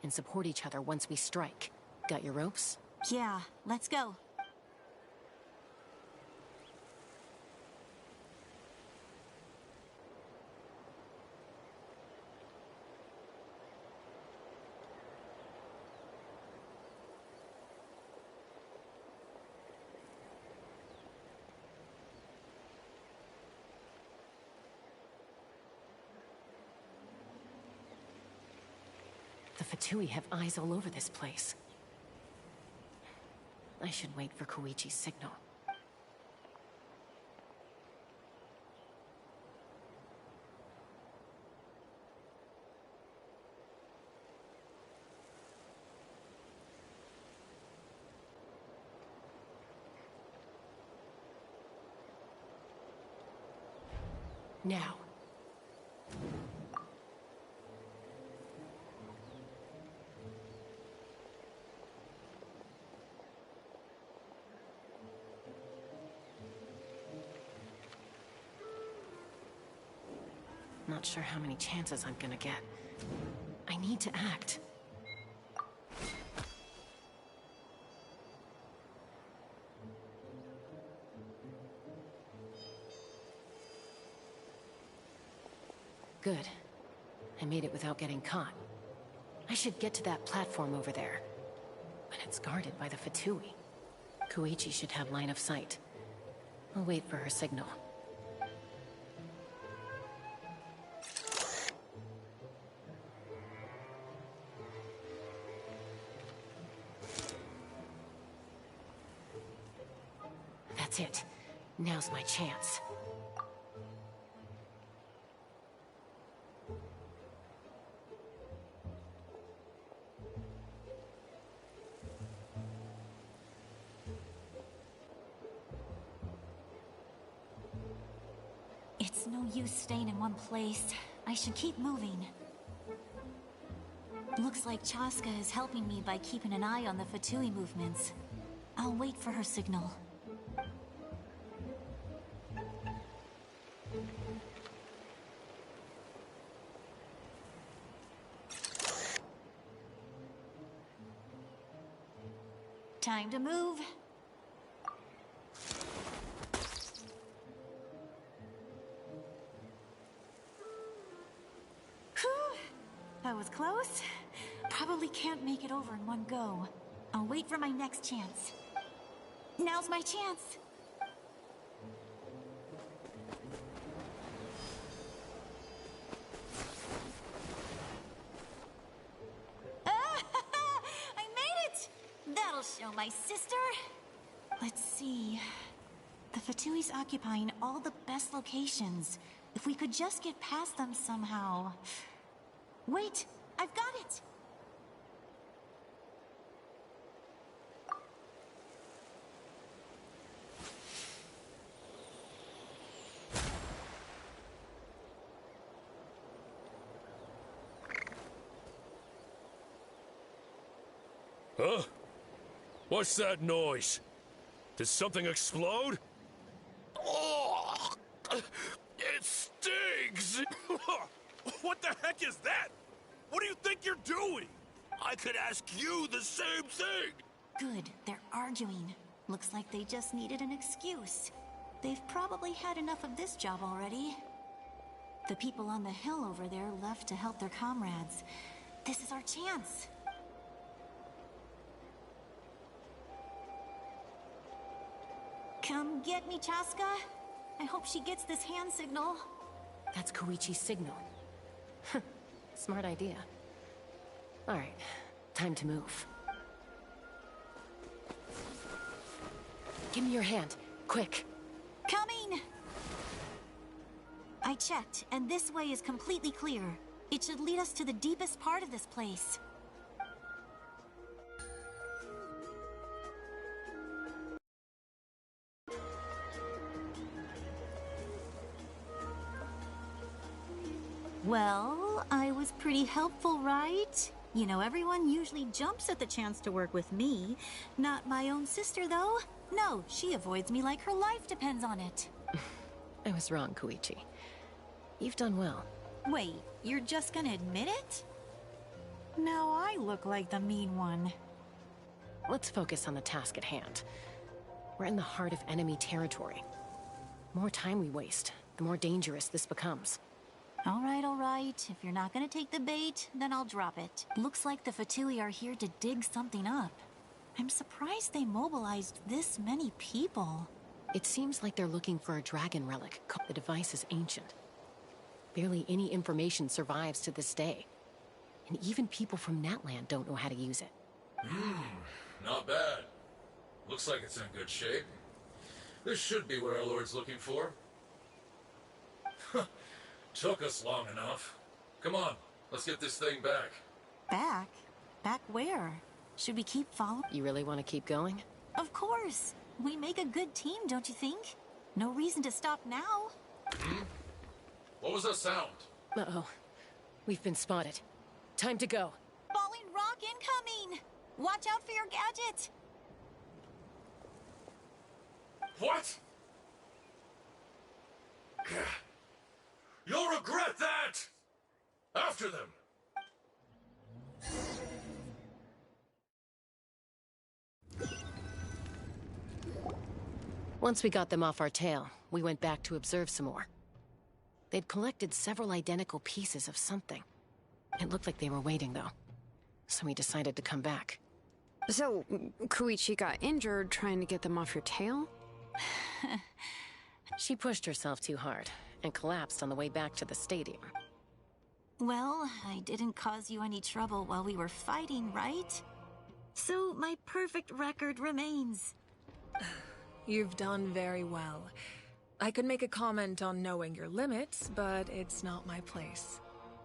and support each other once we strike. Got your ropes? Yeah, let's go. The Fatui have eyes all over this place. I should wait for Koichi's signal. Now. Not sure how many chances I'm gonna get. I need to act. Good. I made it without getting caught. I should get to that platform over there. But it's guarded by the Fatui. Koichi should have line of sight. I'll wait for her signal. That's it. Now's my chance. It's no use staying in one place. I should keep moving. Looks like Chasca is helping me by keeping an eye on the Fatui movements. I'll wait for her signal. Time to move. Whew. That was close. Probably can't make it over in one go. I'll wait for my next chance. Now's my chance. That'll show my sister. Let's see. The Fatui's occupying all the best locations. If we could just get past them somehow. Wait, I've got it! Huh? What's that noise? Did something explode? eggs! What the heck is that? What do you think you're doing? I could ask you the same thing! Good, they're arguing. Looks like they just needed an excuse. They've probably had enough of this job already. The people on the hill over there left to help their comrades. This is our chance. Come get me, Chasca. I hope she gets this hand signal. That's Koichi's signal. Smart idea. All right, time to move. Give me your hand, quick. Coming! I checked, and this way is completely clear. It should lead us to the deepest part of this place. Well, I was pretty helpful, right? You know, everyone usually jumps at the chance to work with me. Not my own sister, though. No, she avoids me like her life depends on it. I was wrong, Koichi. You've done well. Wait, you're just gonna admit it? Now I look like the mean one. Let's focus on the task at hand. We're in the heart of enemy territory. The more time we waste, the more dangerous this becomes. All right. If you're not gonna take the bait, then I'll drop it. Looks like the Fatui are here to dig something up. I'm surprised they mobilized this many people. It seems like they're looking for a dragon relic. The device is ancient. Barely any information survives to this day. And even people from Natlan don't know how to use it. Not bad. Looks like it's in good shape. This should be what our Lord's looking for. Took us long enough. Come on, let's get this thing back. Back? Back where? Should we keep following? You really want to keep going? Of course! We make a good team, don't you think? No reason to stop now. What was that sound? Uh-oh. We've been spotted. Time to go. Falling rock incoming! Watch out for your gadget! What? You'll regret that! After them! Once we got them off our tail, we went back to observe some more. They'd collected several identical pieces of something. It looked like they were waiting, though. So we decided to come back. So, Koichi got injured trying to get them off your tail? She pushed herself too hard and collapsed on the way back to the stadium. Well, I didn't cause you any trouble while we were fighting, right? So my perfect record remains. You've done very well. I could make a comment on knowing your limits, but it's not my place.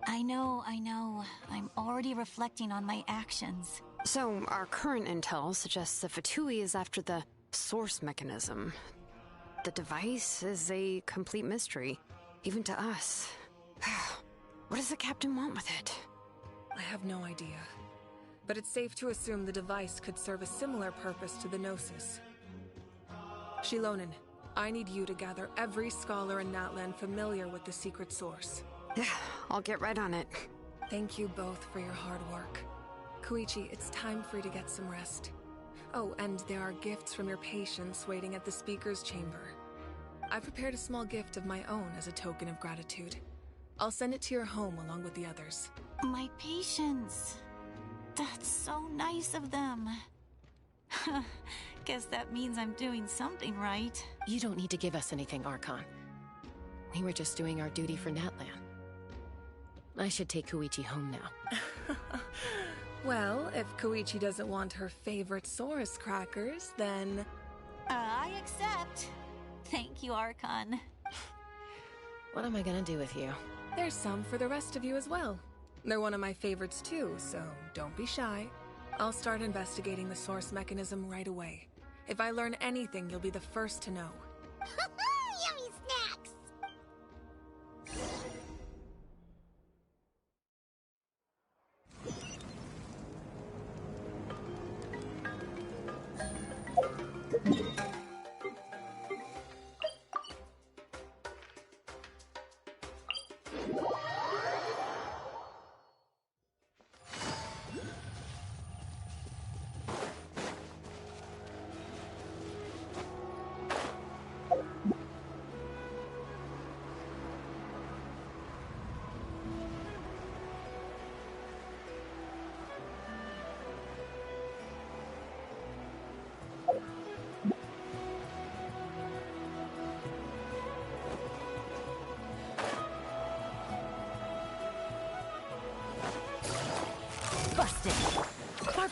I know. I'm already reflecting on my actions. So, our current intel suggests the Fatui is after the source mechanism. The device is a complete mystery, even to us. What does the captain want with it? I have no idea. But it's safe to assume the device could serve a similar purpose to the Gnosis. Xilonen, I need you to gather every scholar in Natlan familiar with the secret source. Yeah, I'll get right on it. Thank you both for your hard work. Koichi, it's time for you to get some rest. Oh, and there are gifts from your patients waiting at the speaker's chamber. I prepared a small gift of my own as a token of gratitude. I'll send it to your home along with the others. My patients. That's so nice of them. Guess that means I'm doing something right. You don't need to give us anything, Archon. We were just doing our duty for Natlan. I should take Koichi home now. Well, if Koichi doesn't want her favorite Saurus crackers, then... I accept. Thank you, Archon. What am I gonna do with you? There's some for the rest of you as well. They're one of my favorites too, so don't be shy. I'll start investigating the source mechanism right away. If I learn anything, you'll be the first to know. Yummy snacks!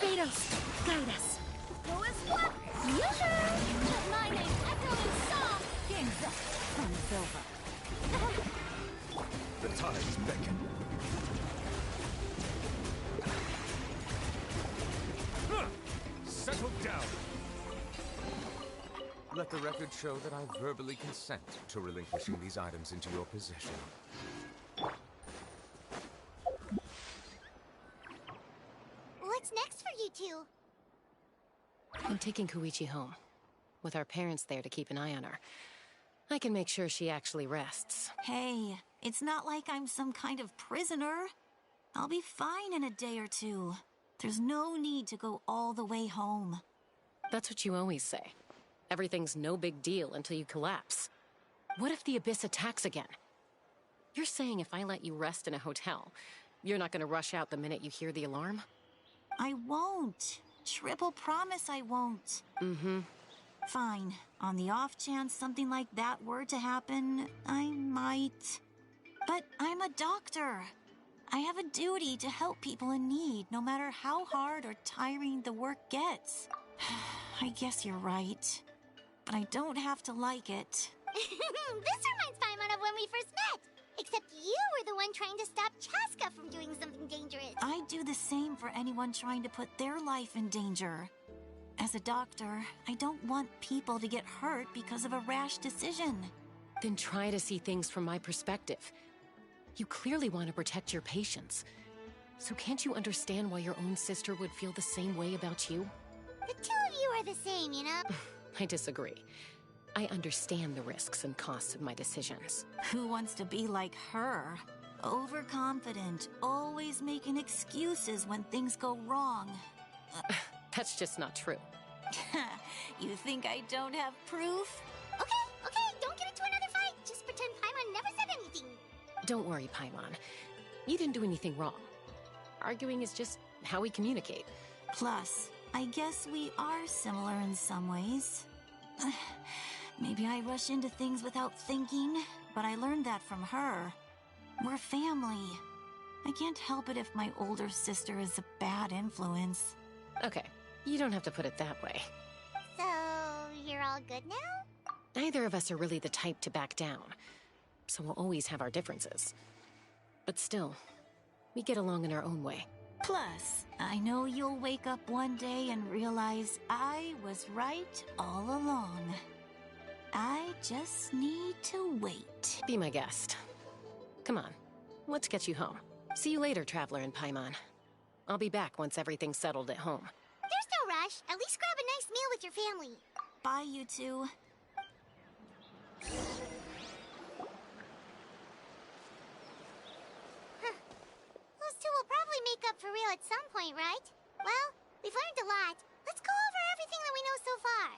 Kratos, guide us. Who is what? Yoo-hoo! My name echoing song! Game's up. Fun's over. The tides beckon. Settle down. Let the record show that I verbally consent to relinquishing these items into your possession. What's next for you two? I'm taking Koichi home, with our parents there to keep an eye on her. I can make sure she actually rests. Hey, it's not like I'm some kind of prisoner. I'll be fine in a day or two. There's no need to go all the way home. That's what you always say. Everything's no big deal until you collapse. What if the Abyss attacks again? You're saying if I let you rest in a hotel, you're not gonna rush out the minute you hear the alarm? I won't. Triple promise I won't. Mm-hmm. Fine. On the off chance something like that were to happen, I might. But I'm a doctor. I have a duty to help people in need, no matter how hard or tiring the work gets. I guess you're right. But I don't have to like it. This reminds Paimon of when we first met. Except you were the one trying to stop Chasca from doing something dangerous. I do the same for anyone trying to put their life in danger. As a doctor, I don't want people to get hurt because of a rash decision. Then try to see things from my perspective. You clearly want to protect your patients. So can't you understand why your own sister would feel the same way about you? The two of you are the same, you know? I disagree. I understand the risks and costs of my decisions. Who wants to be like her? Overconfident, always making excuses when things go wrong. That's just not true. You think I don't have proof? Okay, don't get into another fight. Just pretend Paimon never said anything. Don't worry, Paimon. You didn't do anything wrong. Arguing is just how we communicate. Plus, I guess we are similar in some ways. Maybe I rush into things without thinking, but I learned that from her. We're family. I can't help it if my older sister is a bad influence. Okay, you don't have to put it that way. So, you're all good now? Neither of us are really the type to back down, so we'll always have our differences. But still, we get along in our own way. Plus, I know you'll wake up one day and realize I was right all along. I just need to wait. Be my guest. Come on, let's get you home. See you later, Traveler and Paimon. I'll be back once everything's settled at home. There's no rush. At least grab a nice meal with your family. Bye, you two. Those two will probably make up for real at some point, right? Well, we've learned a lot. Let's go over everything that we know so far.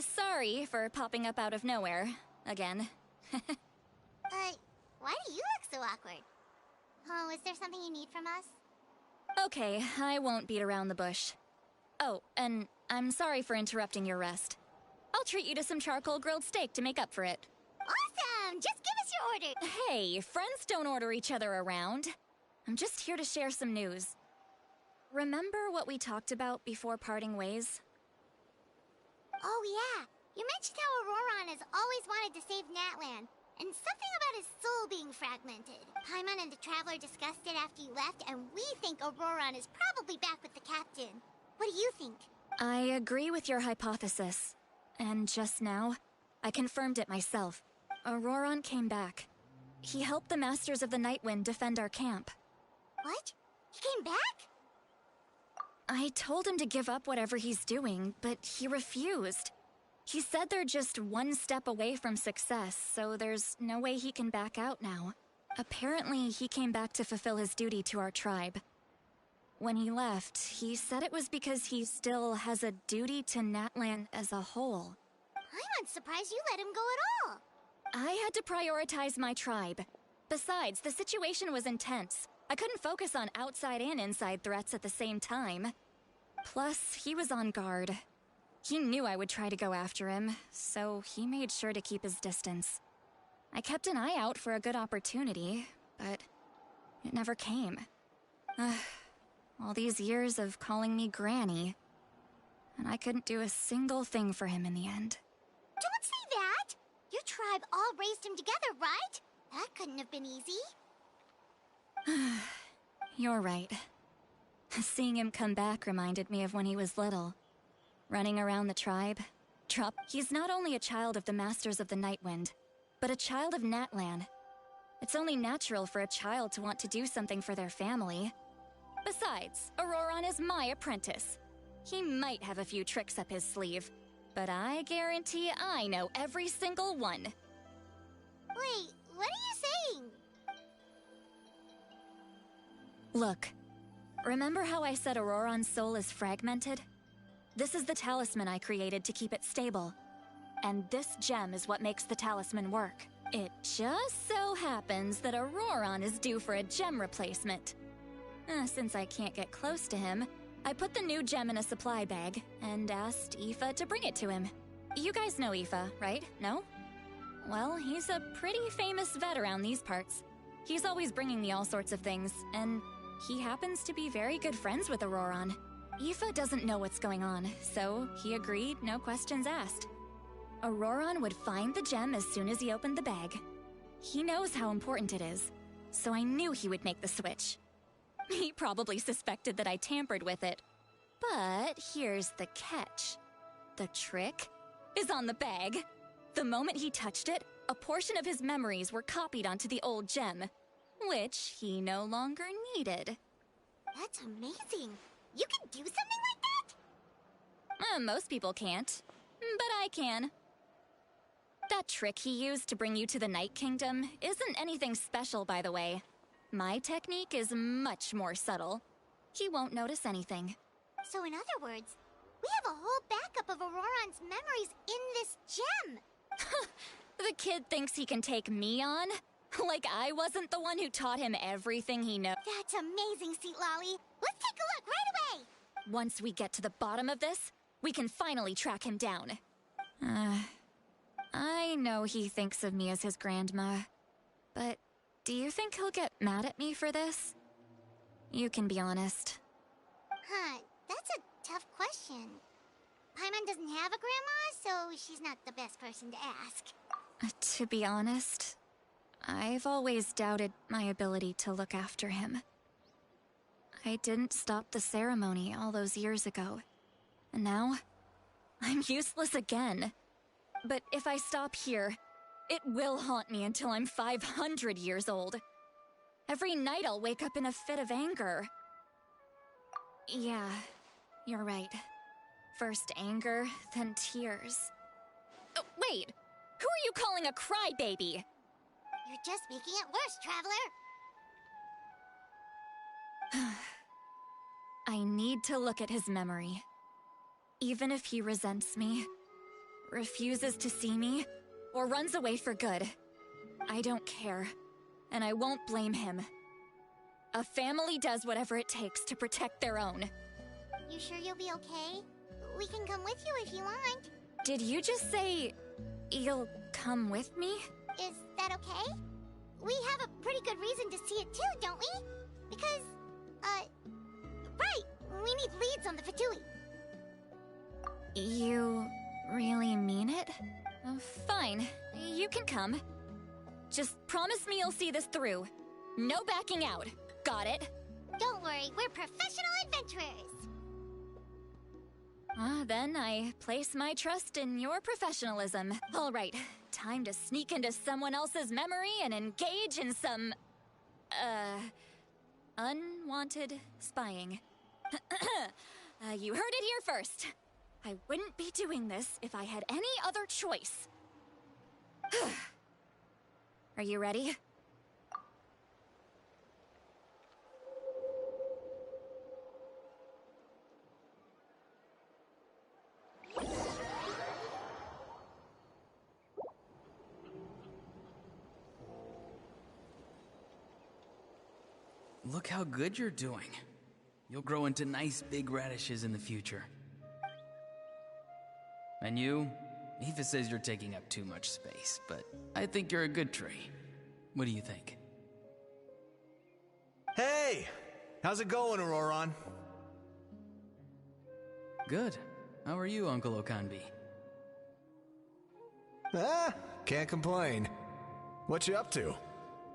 Sorry for popping up out of nowhere. Again. Why do you look so awkward? Oh, is there something you need from us? Okay, I won't beat around the bush. Oh, and I'm sorry for interrupting your rest. I'll treat you to some charcoal grilled steak to make up for it. Awesome! Just give us your order! Hey, friends don't order each other around. I'm just here to share some news. Remember what we talked about before parting ways? Oh yeah, you mentioned how Ororon has always wanted to save Natlan, and something about his soul being fragmented. Paimon and the Traveler discussed it after you left, and we think Ororon is probably back with the captain. What do you think? I agree with your hypothesis. And just now, I confirmed it myself. Ororon came back. He helped the Masters of the Nightwind defend our camp. What? He came back? I told him to give up whatever he's doing, but he refused. He said they're just one step away from success, so there's no way he can back out now. Apparently, he came back to fulfill his duty to our tribe. When he left, he said it was because he still has a duty to Natlan as a whole. I'm surprised you let him go at all. I had to prioritize my tribe. Besides, the situation was intense. I couldn't focus on outside and inside threats at the same time. Plus, he was on guard. He knew I would try to go after him, so he made sure to keep his distance. I kept an eye out for a good opportunity, but it never came. All these years of calling me Granny, and I couldn't do a single thing for him in the end. Don't say that! Your tribe all raised him together, right? That couldn't have been easy. You're right. Seeing him come back reminded me of when he was little. Running around the tribe. He's not only a child of the Masters of the Nightwind, but a child of Natlan. It's only natural for a child to want to do something for their family. Besides, Ororon is my apprentice. He might have a few tricks up his sleeve, but I guarantee I know every single one. Wait, what are you saying? Look, remember how I said Ororon's soul is fragmented? This is the talisman I created to keep it stable. And this gem is what makes the talisman work. It just so happens that Ororon is due for a gem replacement. Since I can't get close to him, I put the new gem in a supply bag and asked Aoife to bring it to him. You guys know Aoife, right? No? Well, he's a pretty famous vet around these parts. He's always bringing me all sorts of things, and he happens to be very good friends with Ororon. Aoife doesn't know what's going on, so he agreed, no questions asked. Ororon would find the gem as soon as he opened the bag. He knows how important it is, so I knew he would make the switch. He probably suspected that I tampered with it. But here's the catch. The trick is on the bag. The moment he touched it, a portion of his memories were copied onto the old gem, which he no longer needed. That's amazing. You can do something like that? Most people can't, but I can. That trick he used to bring you to the Night Kingdom isn't anything special, by the way. My technique is much more subtle. He won't notice anything. So in other words, we have a whole backup of Ororon's memories in this gem. The kid thinks he can take me on? Like I wasn't the one who taught him everything he knows. That's amazing, Seat Lolly. Let's take a look right away. Once we get to the bottom of this, we can finally track him down. I know he thinks of me as his grandma, but do you think he'll get mad at me for this? You can be honest. That's a tough question. Paimon doesn't have a grandma, so she's not the best person to ask. To be honest, I've always doubted my ability to look after him. I didn't stop the ceremony all those years ago, and now I'm useless again. But if I stop here, it will haunt me until I'm 500 years old. Every night I'll wake up in a fit of anger. Yeah, you're right. First anger, then tears. Oh, wait! Who are you calling a crybaby? You're just making it worse, Traveler. I need to look at his memory. Even if he resents me, refuses to see me, or runs away for good, I don't care, and I won't blame him. A family does whatever it takes to protect their own. You sure you'll be okay? We can come with you if you want. Did you just say you'll come with me? Is that okay? We have a pretty good reason to see it too, don't we? Because, right, we need leads on the Fatui. You really mean it? Fine, you can come. Just promise me you'll see this through. No backing out. Got it? Don't worry, we're professional adventurers. Then I place my trust in your professionalism. All right, time to sneak into someone else's memory and engage in some, unwanted spying. You heard it here first. I wouldn't be doing this if I had any other choice. Are you ready? Look how good you're doing. You'll grow into nice big radishes in the future. And you? Aoife says you're taking up too much space, but I think you're a good tree. What do you think? Hey! How's it going, Ororon? Good. How are you, Uncle Okanbi? Ah, can't complain. What you up to?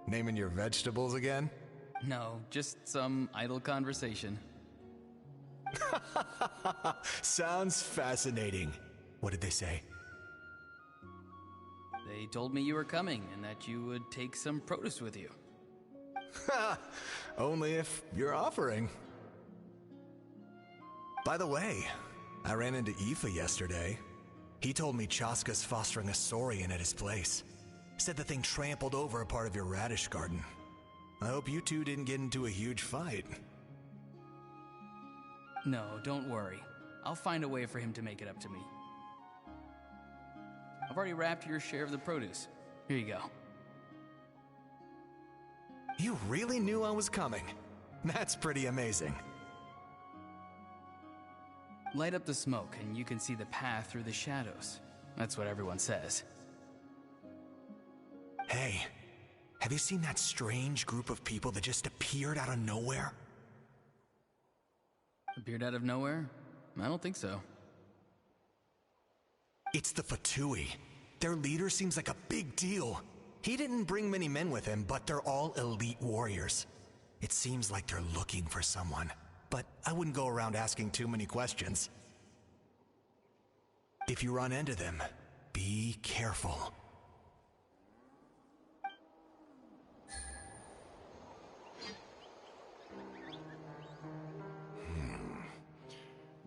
Naming your vegetables again? No, just some idle conversation. Sounds fascinating. What did they say? They told me you were coming and that you would take some produce with you. Ha! Only if you're offering. By the way, I ran into Aoife yesterday. He told me Chasca's fostering a saurian at his place. Said the thing trampled over a part of your radish garden. I hope you two didn't get into a huge fight. No, don't worry. I'll find a way for him to make it up to me. I've already wrapped your share of the produce. Here you go. You really knew I was coming. That's pretty amazing. Light up the smoke and you can see the path through the shadows. That's what everyone says. Hey, have you seen that strange group of people that just appeared out of nowhere? Appeared out of nowhere? I don't think so. It's the Fatui. Their leader seems like a big deal. He didn't bring many men with him, but they're all elite warriors. It seems like they're looking for someone, but I wouldn't go around asking too many questions. If you run into them, be careful.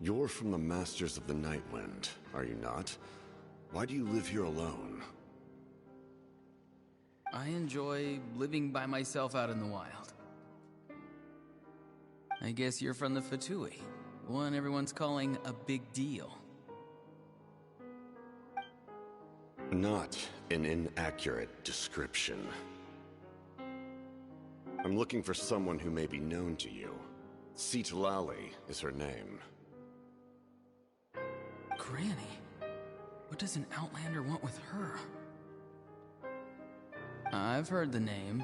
You're from the Masters of the Nightwind, are you not? Why do you live here alone? I enjoy living by myself out in the wild. I guess you're from the Fatui, the one everyone's calling a big deal. Not an inaccurate description. I'm looking for someone who may be known to you. Citlali is her name. Granny? What does an Outlander want with her? I've heard the name.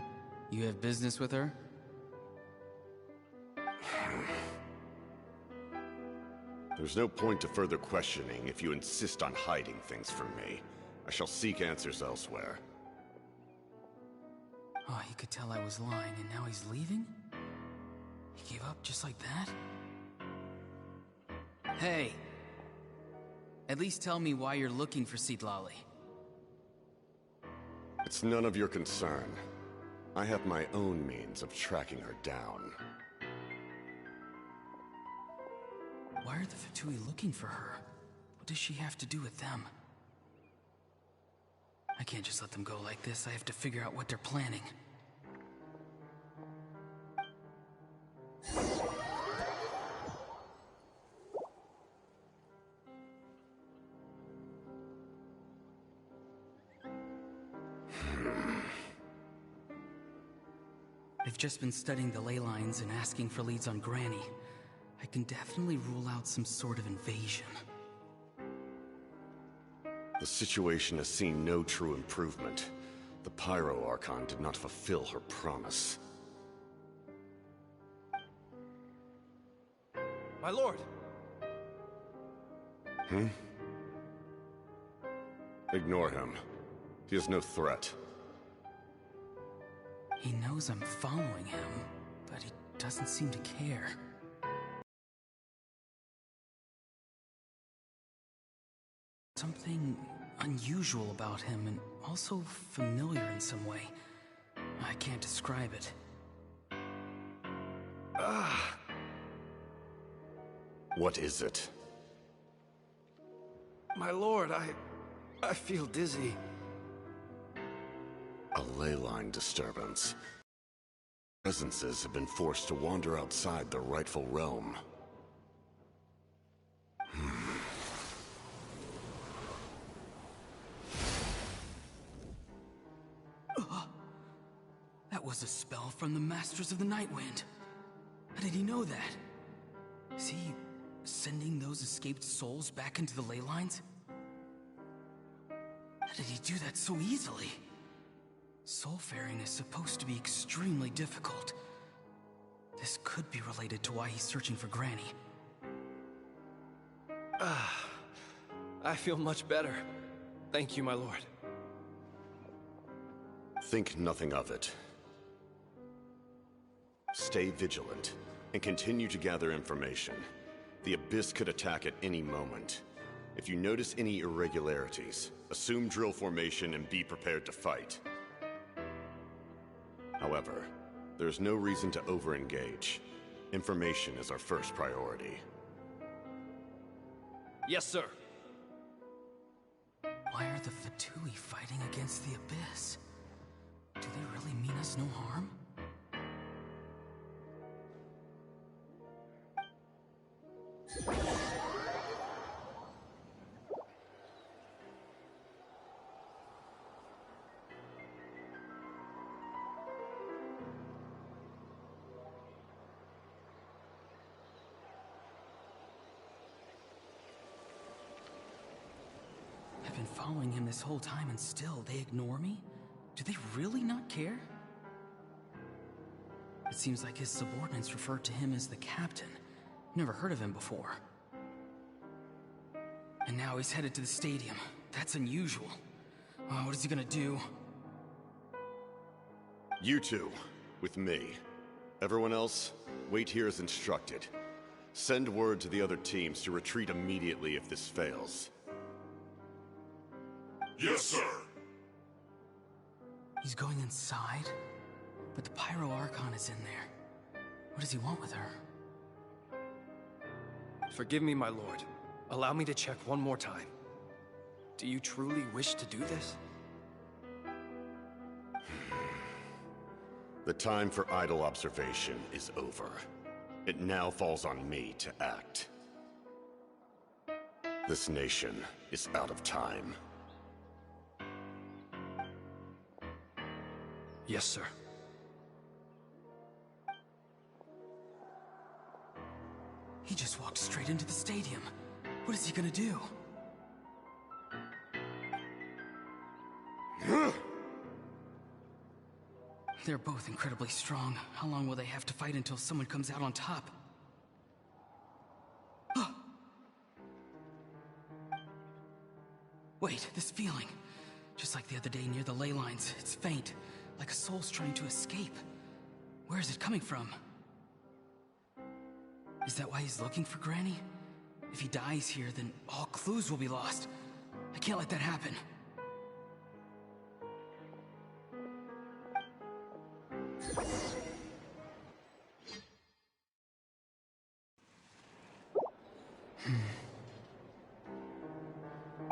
You have business with her? There's no point to further questioning if you insist on hiding things from me. I shall seek answers elsewhere. Oh, he could tell I was lying and now he's leaving? He gave up just like that? Hey! At least tell me why you're looking for Citlali. It's none of your concern. I have my own means of tracking her down. Why are the Fatui looking for her? What does she have to do with them? I can't just let them go like this. I have to figure out what they're planning. I've just been studying the ley lines and asking for leads on Granny. I can definitely rule out some sort of invasion. The situation has seen no true improvement. The Pyro Archon did not fulfill her promise. My lord! Ignore him. He is no threat. He knows I'm following him, but he doesn't seem to care. Something unusual about him, and also familiar in some way. I can't describe it. What is it? My lord, I feel dizzy. A ley line disturbance. Presences have been forced to wander outside their rightful realm. That was a spell from the Masters of the Nightwind. How did he know that? Is he sending those escaped souls back into the ley lines? did he do that so easily? Soulfaring is supposed to be extremely difficult. This could be related to why he's searching for Granny. I feel much better. Thank you, my lord. Think nothing of it. Stay vigilant, and continue to gather information. The Abyss could attack at any moment. If you notice any irregularities, assume drill formation and be prepared to fight. However, there's no reason to over-engage. Information is our first priority. Yes, sir. Why are the Fatui fighting against the Abyss? Do they really mean us no harm? I've been following him this whole time and still they ignore me? Do they really not care? It seems like his subordinates refer to him as the captain. Never heard of him before. And now he's headed to the stadium. That's unusual. Oh, what is he gonna do? You two, with me. Everyone else, wait here as instructed. Send word to the other teams to retreat immediately if this fails. Yes, sir. He's going inside? But the Pyro Archon is in there. What does he want with her? Forgive me, my lord. Allow me to check one more time. Do you truly wish to do this? The time for idle observation is over. It now falls on me to act. This nation is out of time. Yes, sir. He just walked straight into the stadium. What is he gonna do? They're both incredibly strong. How long will they have to fight until someone comes out on top? Wait, this feeling. Just like the other day near the ley lines, it's faint, like a soul's trying to escape. Where is it coming from? Is that why he's looking for Granny? If he dies here, then all clues will be lost. I can't let that happen.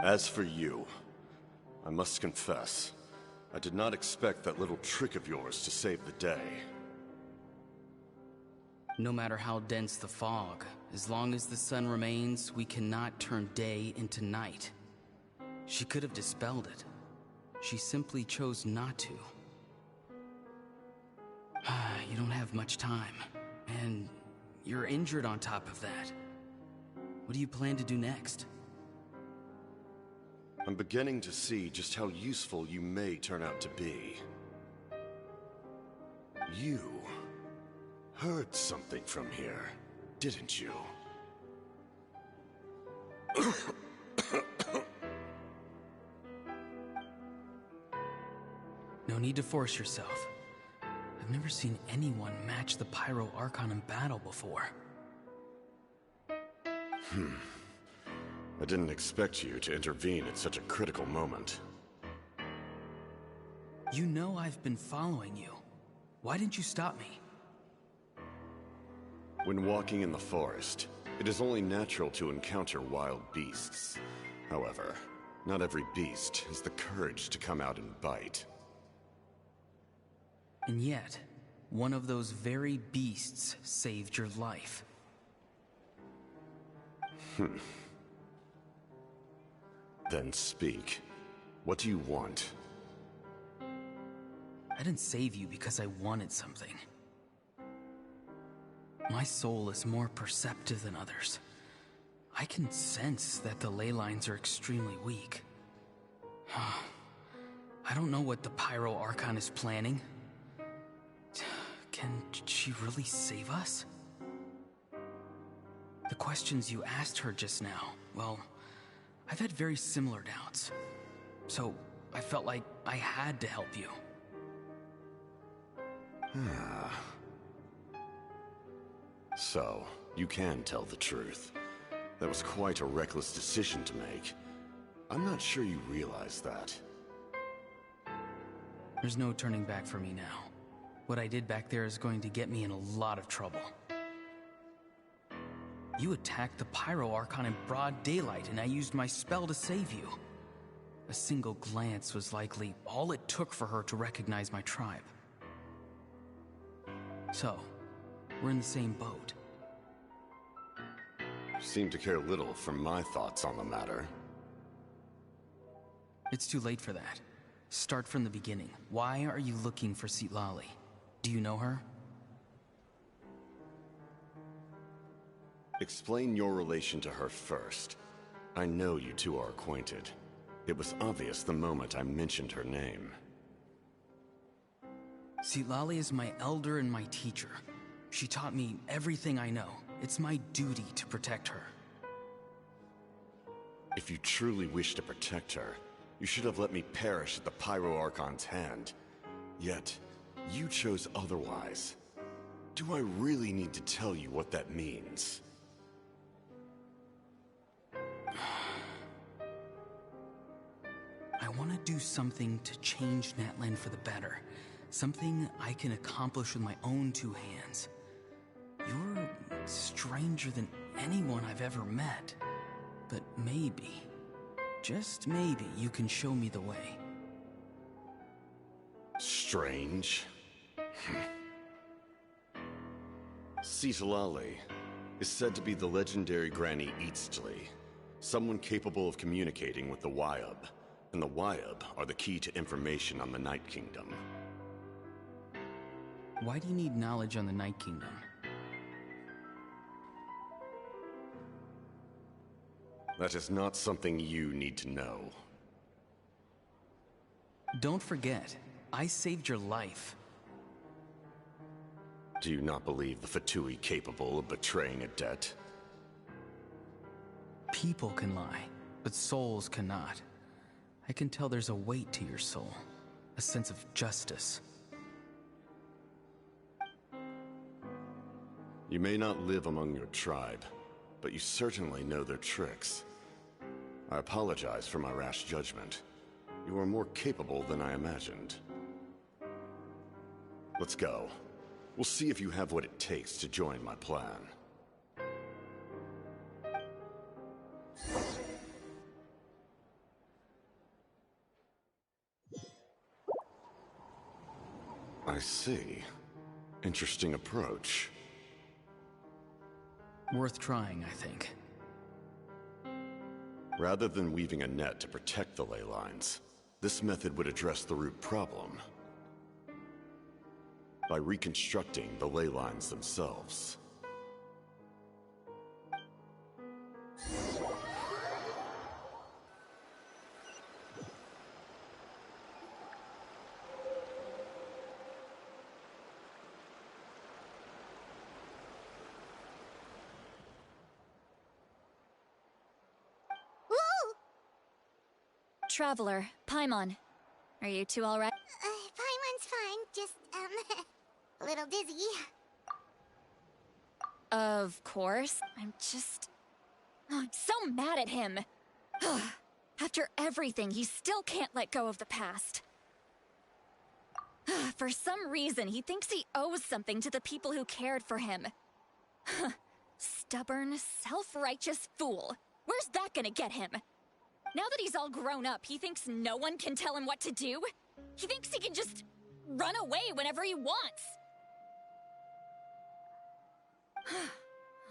As for you, I must confess, I did not expect that little trick of yours to save the day. No matter how dense the fog, as long as the sun remains, we cannot turn day into night. She could have dispelled it. She simply chose not to. You don't have much time, and you're injured on top of that. What do you plan to do next? I'm beginning to see just how useful you may turn out to be. You heard something from here, didn't you? No need to force yourself. I've never seen anyone match the Pyro Archon in battle before. I didn't expect you to intervene at such a critical moment. You know I've been following you. Why didn't you stop me? When walking in the forest, it is only natural to encounter wild beasts. However, not every beast has the courage to come out and bite. And yet, one of those very beasts saved your life. Then speak. What do you want? I didn't save you because I wanted something. My soul is more perceptive than others. I can sense that the ley lines are extremely weak. I don't know what the Pyro Archon is planning. Can she really save us? The questions you asked her just now, well, I've had very similar doubts. So I felt like I had to help you. So, you can tell the truth. That was quite a reckless decision to make. I'm not sure you realize that. There's no turning back for me now. What I did back there is going to get me in a lot of trouble. You attacked the Pyro Archon in broad daylight, and I used my spell to save you. A single glance was likely all it took for her to recognize my tribe. So, we're in the same boat. You seem to care little for my thoughts on the matter. It's too late for that. Start from the beginning. Why are you looking for Xilolen? Do you know her? Explain your relation to her first. I know you two are acquainted. It was obvious the moment I mentioned her name. Xilolen is my elder and my teacher. She taught me everything I know. It's my duty to protect her. If you truly wish to protect her, you should have let me perish at the Pyro Archon's hand. Yet, you chose otherwise. Do I really need to tell you what that means? I want to do something to change Natlan for the better. Something I can accomplish with my own two hands. You're stranger than anyone I've ever met. But maybe, just maybe, you can show me the way. Strange? Xilolen is said to be the legendary Granny Eastly, someone capable of communicating with the Wyub, and the Wyub are the key to information on the Night Kingdom. Why do you need knowledge on the Night Kingdom? That is not something you need to know. Don't forget, I saved your life. Do you not believe the Fatui capable of betraying a debt? People can lie, but souls cannot. I can tell there's a weight to your soul, a sense of justice. You may not live among your tribe, but you certainly know their tricks. I apologize for my rash judgment. You are more capable than I imagined. Let's go. We'll see if you have what it takes to join my plan. I see. Interesting approach. Worth trying, I think. Rather than weaving a net to protect the ley lines, this method would address the root problem by reconstructing the ley lines themselves. Traveler, Paimon. Are you two all right? Paimon's fine, just, a little dizzy. Of course. I'm so mad at him. After everything, he still can't let go of the past. For some reason, he thinks he owes something to the people who cared for him. Stubborn, self-righteous fool. Where's that gonna get him? Now that he's all grown up, he thinks no one can tell him what to do? He thinks he can just run away whenever he wants.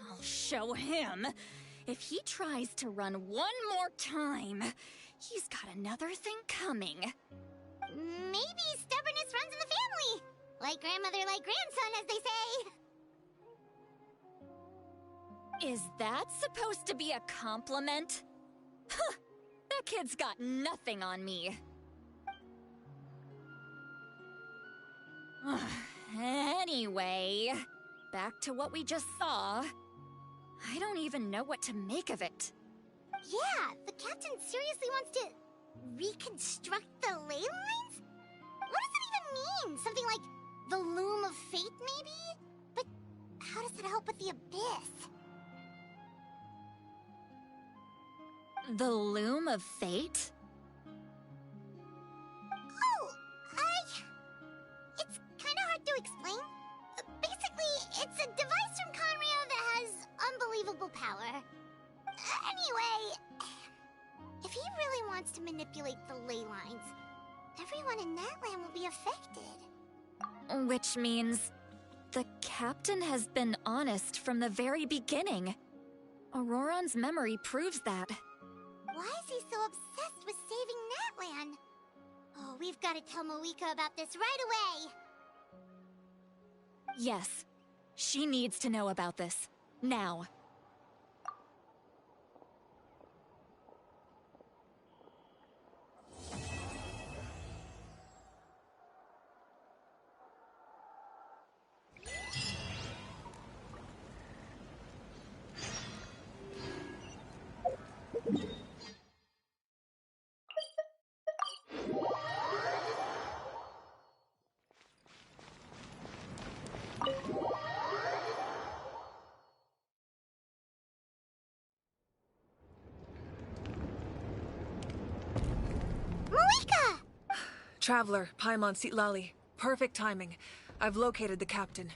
I'll show him. If he tries to run one more time, he's got another thing coming. Maybe stubbornness runs in the family. Like grandmother, like grandson, as they say. Is that supposed to be a compliment? Huh, that kid's got nothing on me. Anyway, back to what we just saw. I don't even know what to make of it. Yeah, the captain seriously wants to reconstruct the ley lines? What does it even mean? Something like the loom of fate, maybe? But how does it help with the abyss? The loom of fate? Oh, it's kind of hard to explain. Basically, it's a device from Conrio that has unbelievable power. Anyway, if he really wants to manipulate the ley lines, everyone in Natlan will be affected. Which means the captain has been honest from the very beginning. Ororon's memory proves that. Why is he so obsessed with saving Natlan? Oh, we've got to tell Mavuika about this right away. Yes, she needs to know about this. Now. Mavuika! Traveler, Paimon Sitlali. Perfect timing. I've located the captain.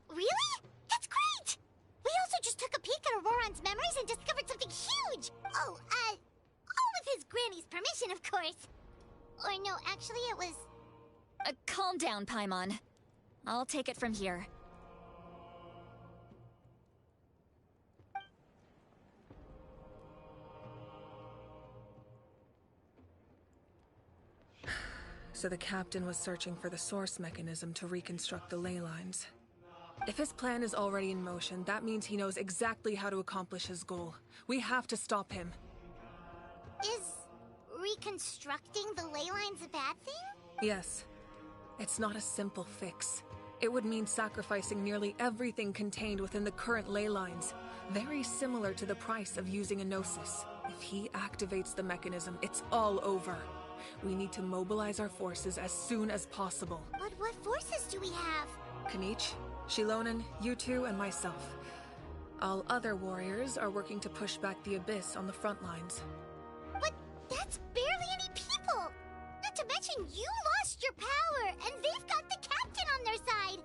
Really? That's great! We also just took a peek at Ororon's memories and discovered something huge! Oh, all with his granny's permission, of course. Or no, actually it was... Calm down, Paimon. I'll take it from here. So the captain was searching for the source mechanism to reconstruct the ley lines. If his plan is already in motion, that means he knows exactly how to accomplish his goal. We have to stop him. Is reconstructing the ley lines a bad thing? Yes. It's not a simple fix. It would mean sacrificing nearly everything contained within the current ley lines. Very similar to the price of using a gnosis. If he activates the mechanism, it's all over. We need to mobilize our forces as soon as possible. But what forces do we have? Kinich, Xilonen, you two, and myself. All other warriors are working to push back the abyss on the front lines. But that's barely any people! Not to mention you lost your power, and they've got the captain on their side!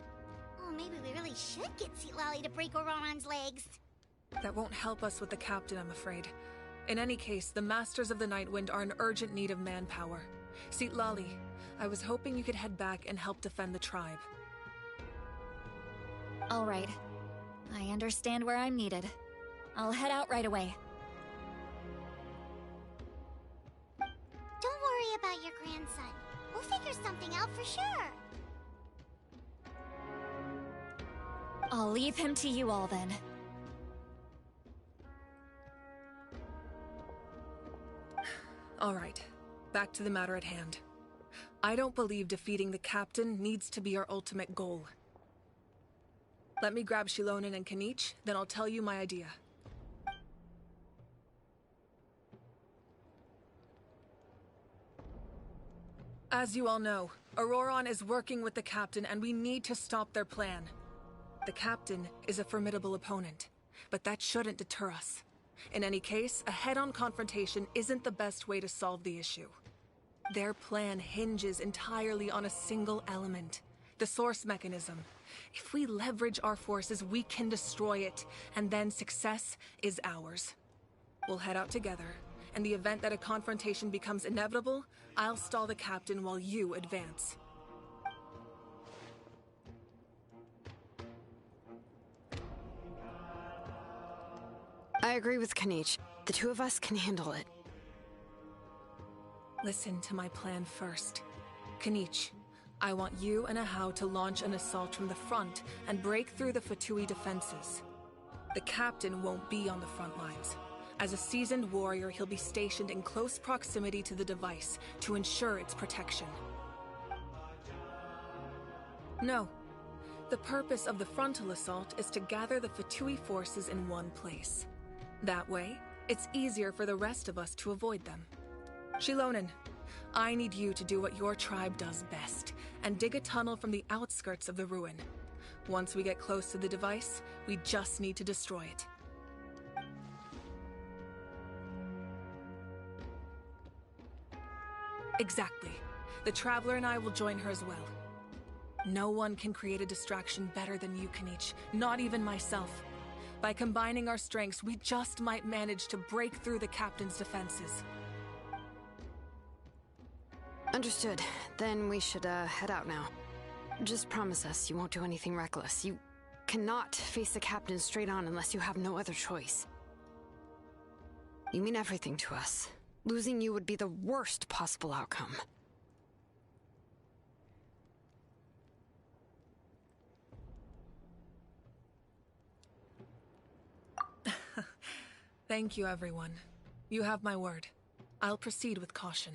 Oh, maybe we really should get Sitlali to break Ororon's legs. That won't help us with the captain, I'm afraid. In any case, the Masters of the Nightwind are in urgent need of manpower. Sitlali, I was hoping you could head back and help defend the tribe. All right. I understand where I'm needed. I'll head out right away. Don't worry about your grandson. We'll figure something out for sure. I'll leave him to you all then. All right, back to the matter at hand. I don't believe defeating the captain needs to be our ultimate goal. Let me grab Xilonen and Kinich, then I'll tell you my idea. As you all know, Ororon is working with the captain and we need to stop their plan. The captain is a formidable opponent, but that shouldn't deter us. In any case, a head-on confrontation isn't the best way to solve the issue. Their plan hinges entirely on a single element, the source mechanism. If we leverage our forces, we can destroy it, and then success is ours. We'll head out together. In the event that a confrontation becomes inevitable, I'll stall the captain while you advance. I agree with Kinich. The two of us can handle it. Listen to my plan first. Kinich, I want you and Ahau to launch an assault from the front and break through the Fatui defenses. The captain won't be on the front lines. As a seasoned warrior, he'll be stationed in close proximity to the device to ensure its protection. No. The purpose of the frontal assault is to gather the Fatui forces in one place. That way, it's easier for the rest of us to avoid them. Xilonen, I need you to do what your tribe does best, and dig a tunnel from the outskirts of the ruin. Once we get close to the device, we just need to destroy it. Exactly. The Traveler and I will join her as well. No one can create a distraction better than you, Kinich, not even myself. By combining our strengths, we just might manage to break through the Captain's defenses. Understood. Then we should, head out now. Just promise us you won't do anything reckless. You cannot face the Captain straight on unless you have no other choice. You mean everything to us. Losing you would be the worst possible outcome. Thank you, everyone. You have my word. I'll proceed with caution.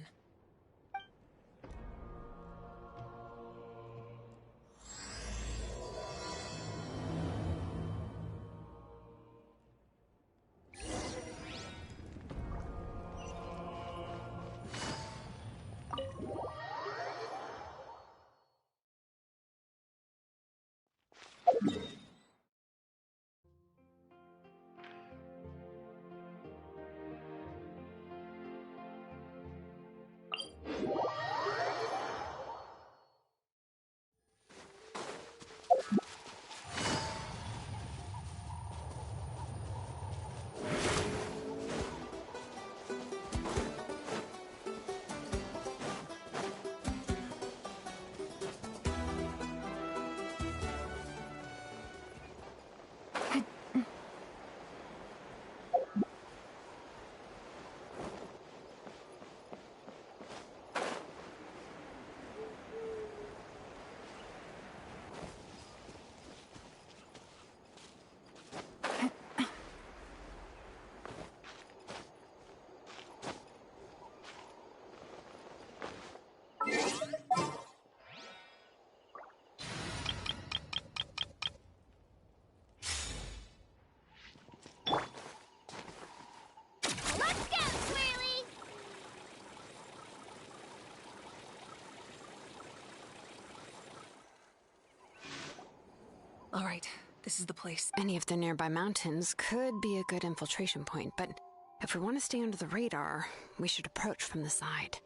All right, this is the place. Any of the nearby mountains could be a good infiltration point, but if we want to stay under the radar, we should approach from the side.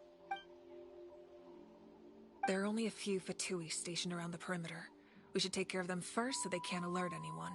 There are only a few Fatui stationed around the perimeter. We should take care of them first so they can't alert anyone.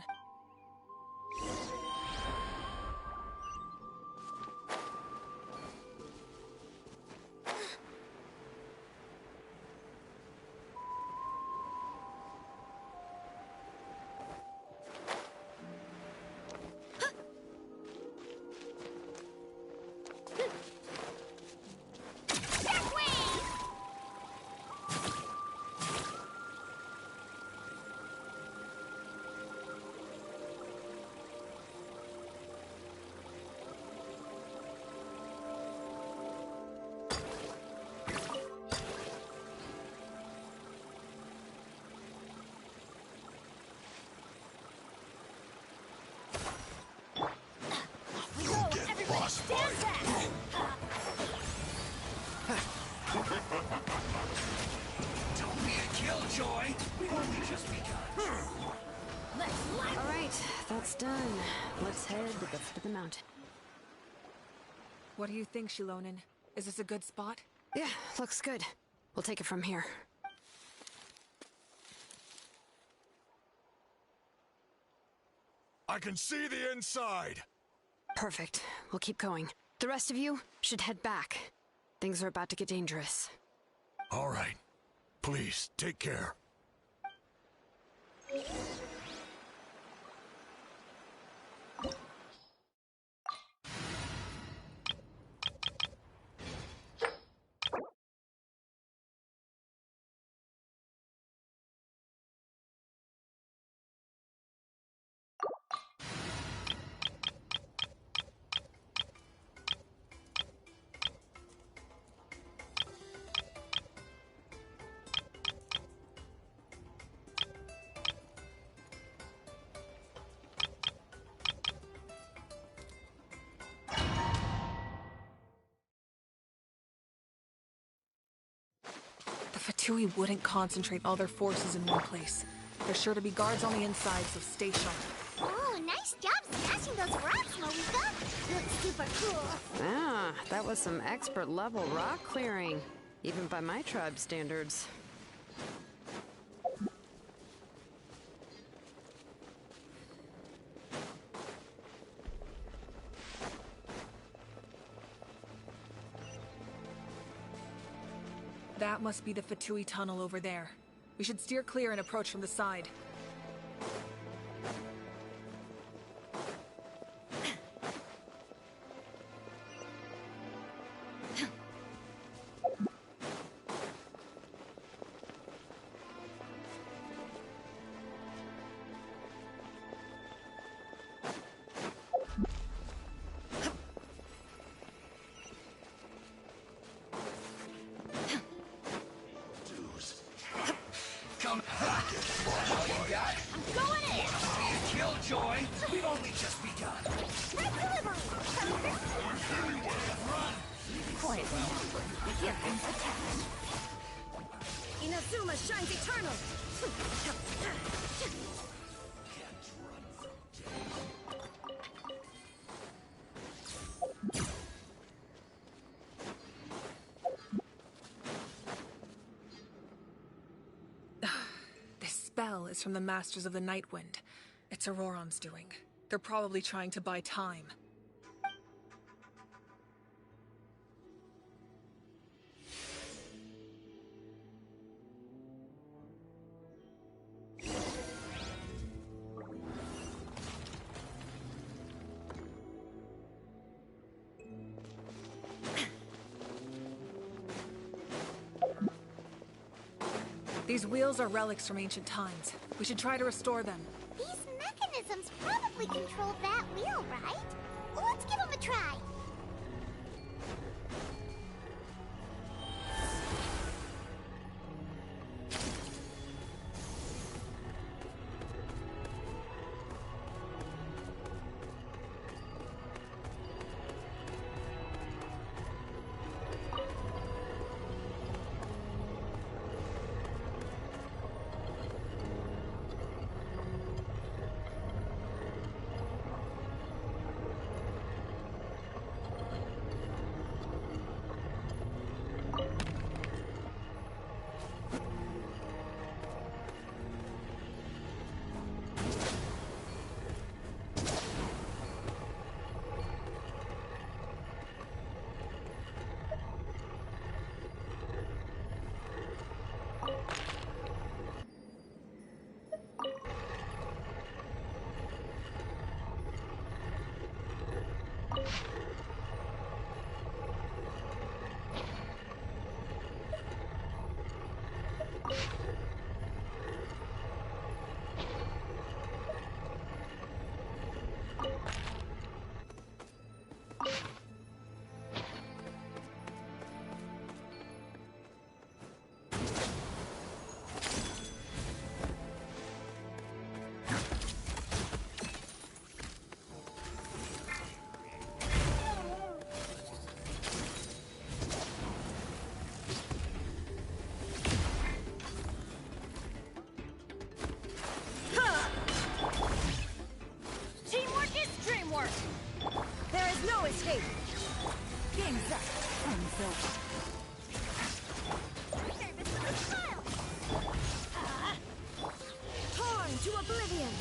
Don't be a killjoy. We've only just begun. All right, that's done. Let's head to the foot of the mountain. What do you think, Xilonen? Is this a good spot? Yeah, looks good. We'll take it from here. I can see the inside! Perfect. We'll keep going. The rest of you should head back. Things are about to get dangerous. All right. Please, take care. Fatui wouldn't concentrate all their forces in one place. There's sure to be guards on the inside, so stay sharp. Oh, nice job smashing those rocks, Mavuika. Looks super cool. Ah, that was some expert level rock clearing, even by my tribe's standards. That must be the Fatui tunnel over there. We should steer clear and approach from the side. Come back. All you got? I'm going in. Be a killjoy. We've only just begun. Red delivery. Run. Quietly. Here comes the cat. Inazuma shines eternal. This spell is from the Masters of the Nightwind. It's Ororon's doing. They're probably trying to buy time. These wheels are relics from ancient times. We should try to restore them. These mechanisms probably control that wheel, right? Let's give them a try. Teamwork is dreamwork. There is no escape. Game's up. Time's over. Torn to oblivion.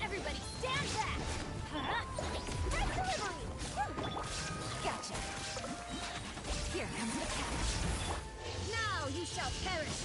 Everybody stand back. Red delivery. Gotcha. Here comes the catch. Now you shall perish.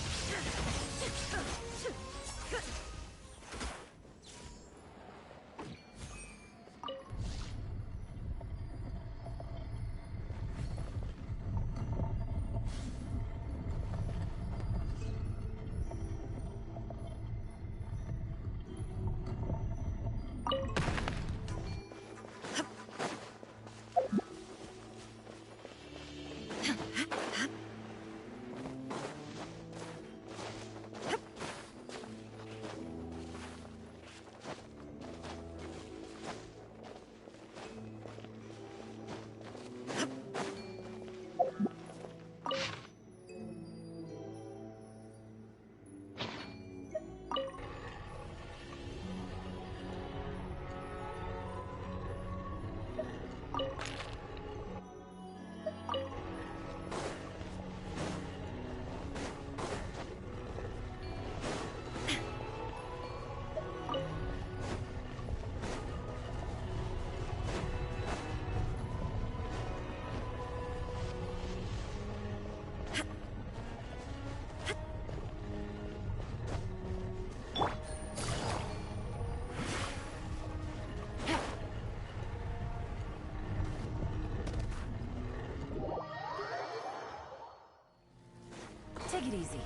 Take it easy.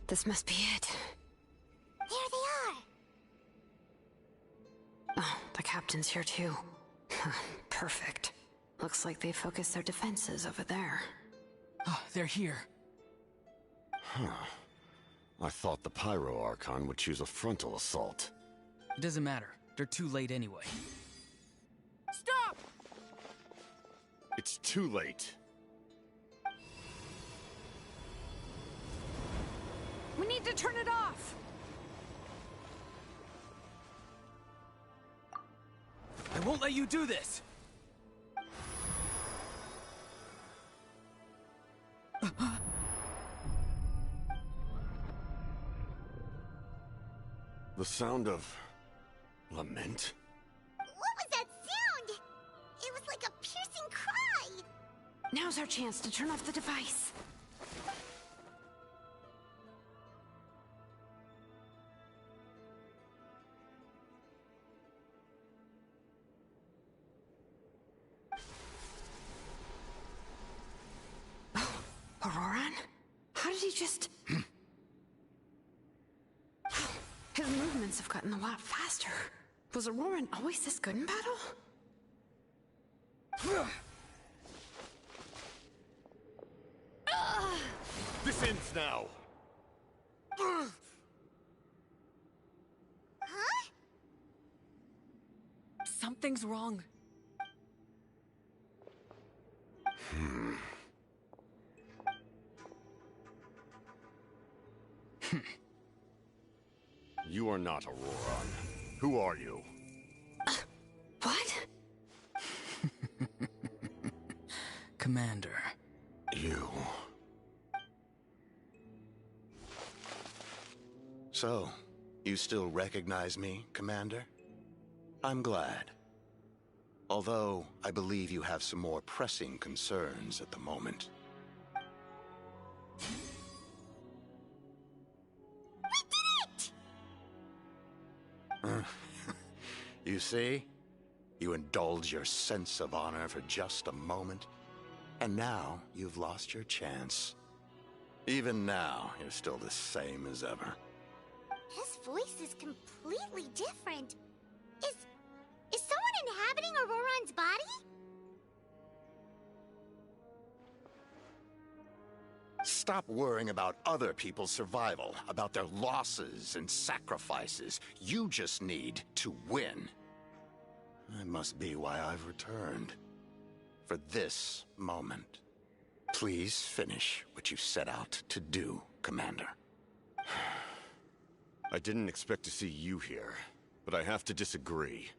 This must be it. There they are! Oh, the captain's here too. Perfect. Looks like they focused their defenses over there. Oh, they're here. Huh. I thought the Pyro Archon would choose a frontal assault. It doesn't matter. They're too late anyway. Stop! It's too late. We need to turn it off! I won't let you do this! The sound of... lament? What was that sound? It was like a piercing cry! Now's our chance to turn off the device. Ororon? How did he just... His movements have gotten a lot faster. Was Ororon always this good in battle? sins now! Huh? Something's wrong. You are not Ororon. Who are you? What? Commander. You. So, you still recognize me, Commander? I'm glad. Although, I believe you have some more pressing concerns at the moment. You see? You indulge your sense of honor for just a moment, and now you've lost your chance. Even now, you're still the same as ever. His voice is completely different. Is someone inhabiting Ororon's body? Stop worrying about other people's survival, about their losses and sacrifices. You just need to win. That must be why I've returned. For this moment. Please finish what you set out to do, Commander. I didn't expect to see you here, but I have to disagree.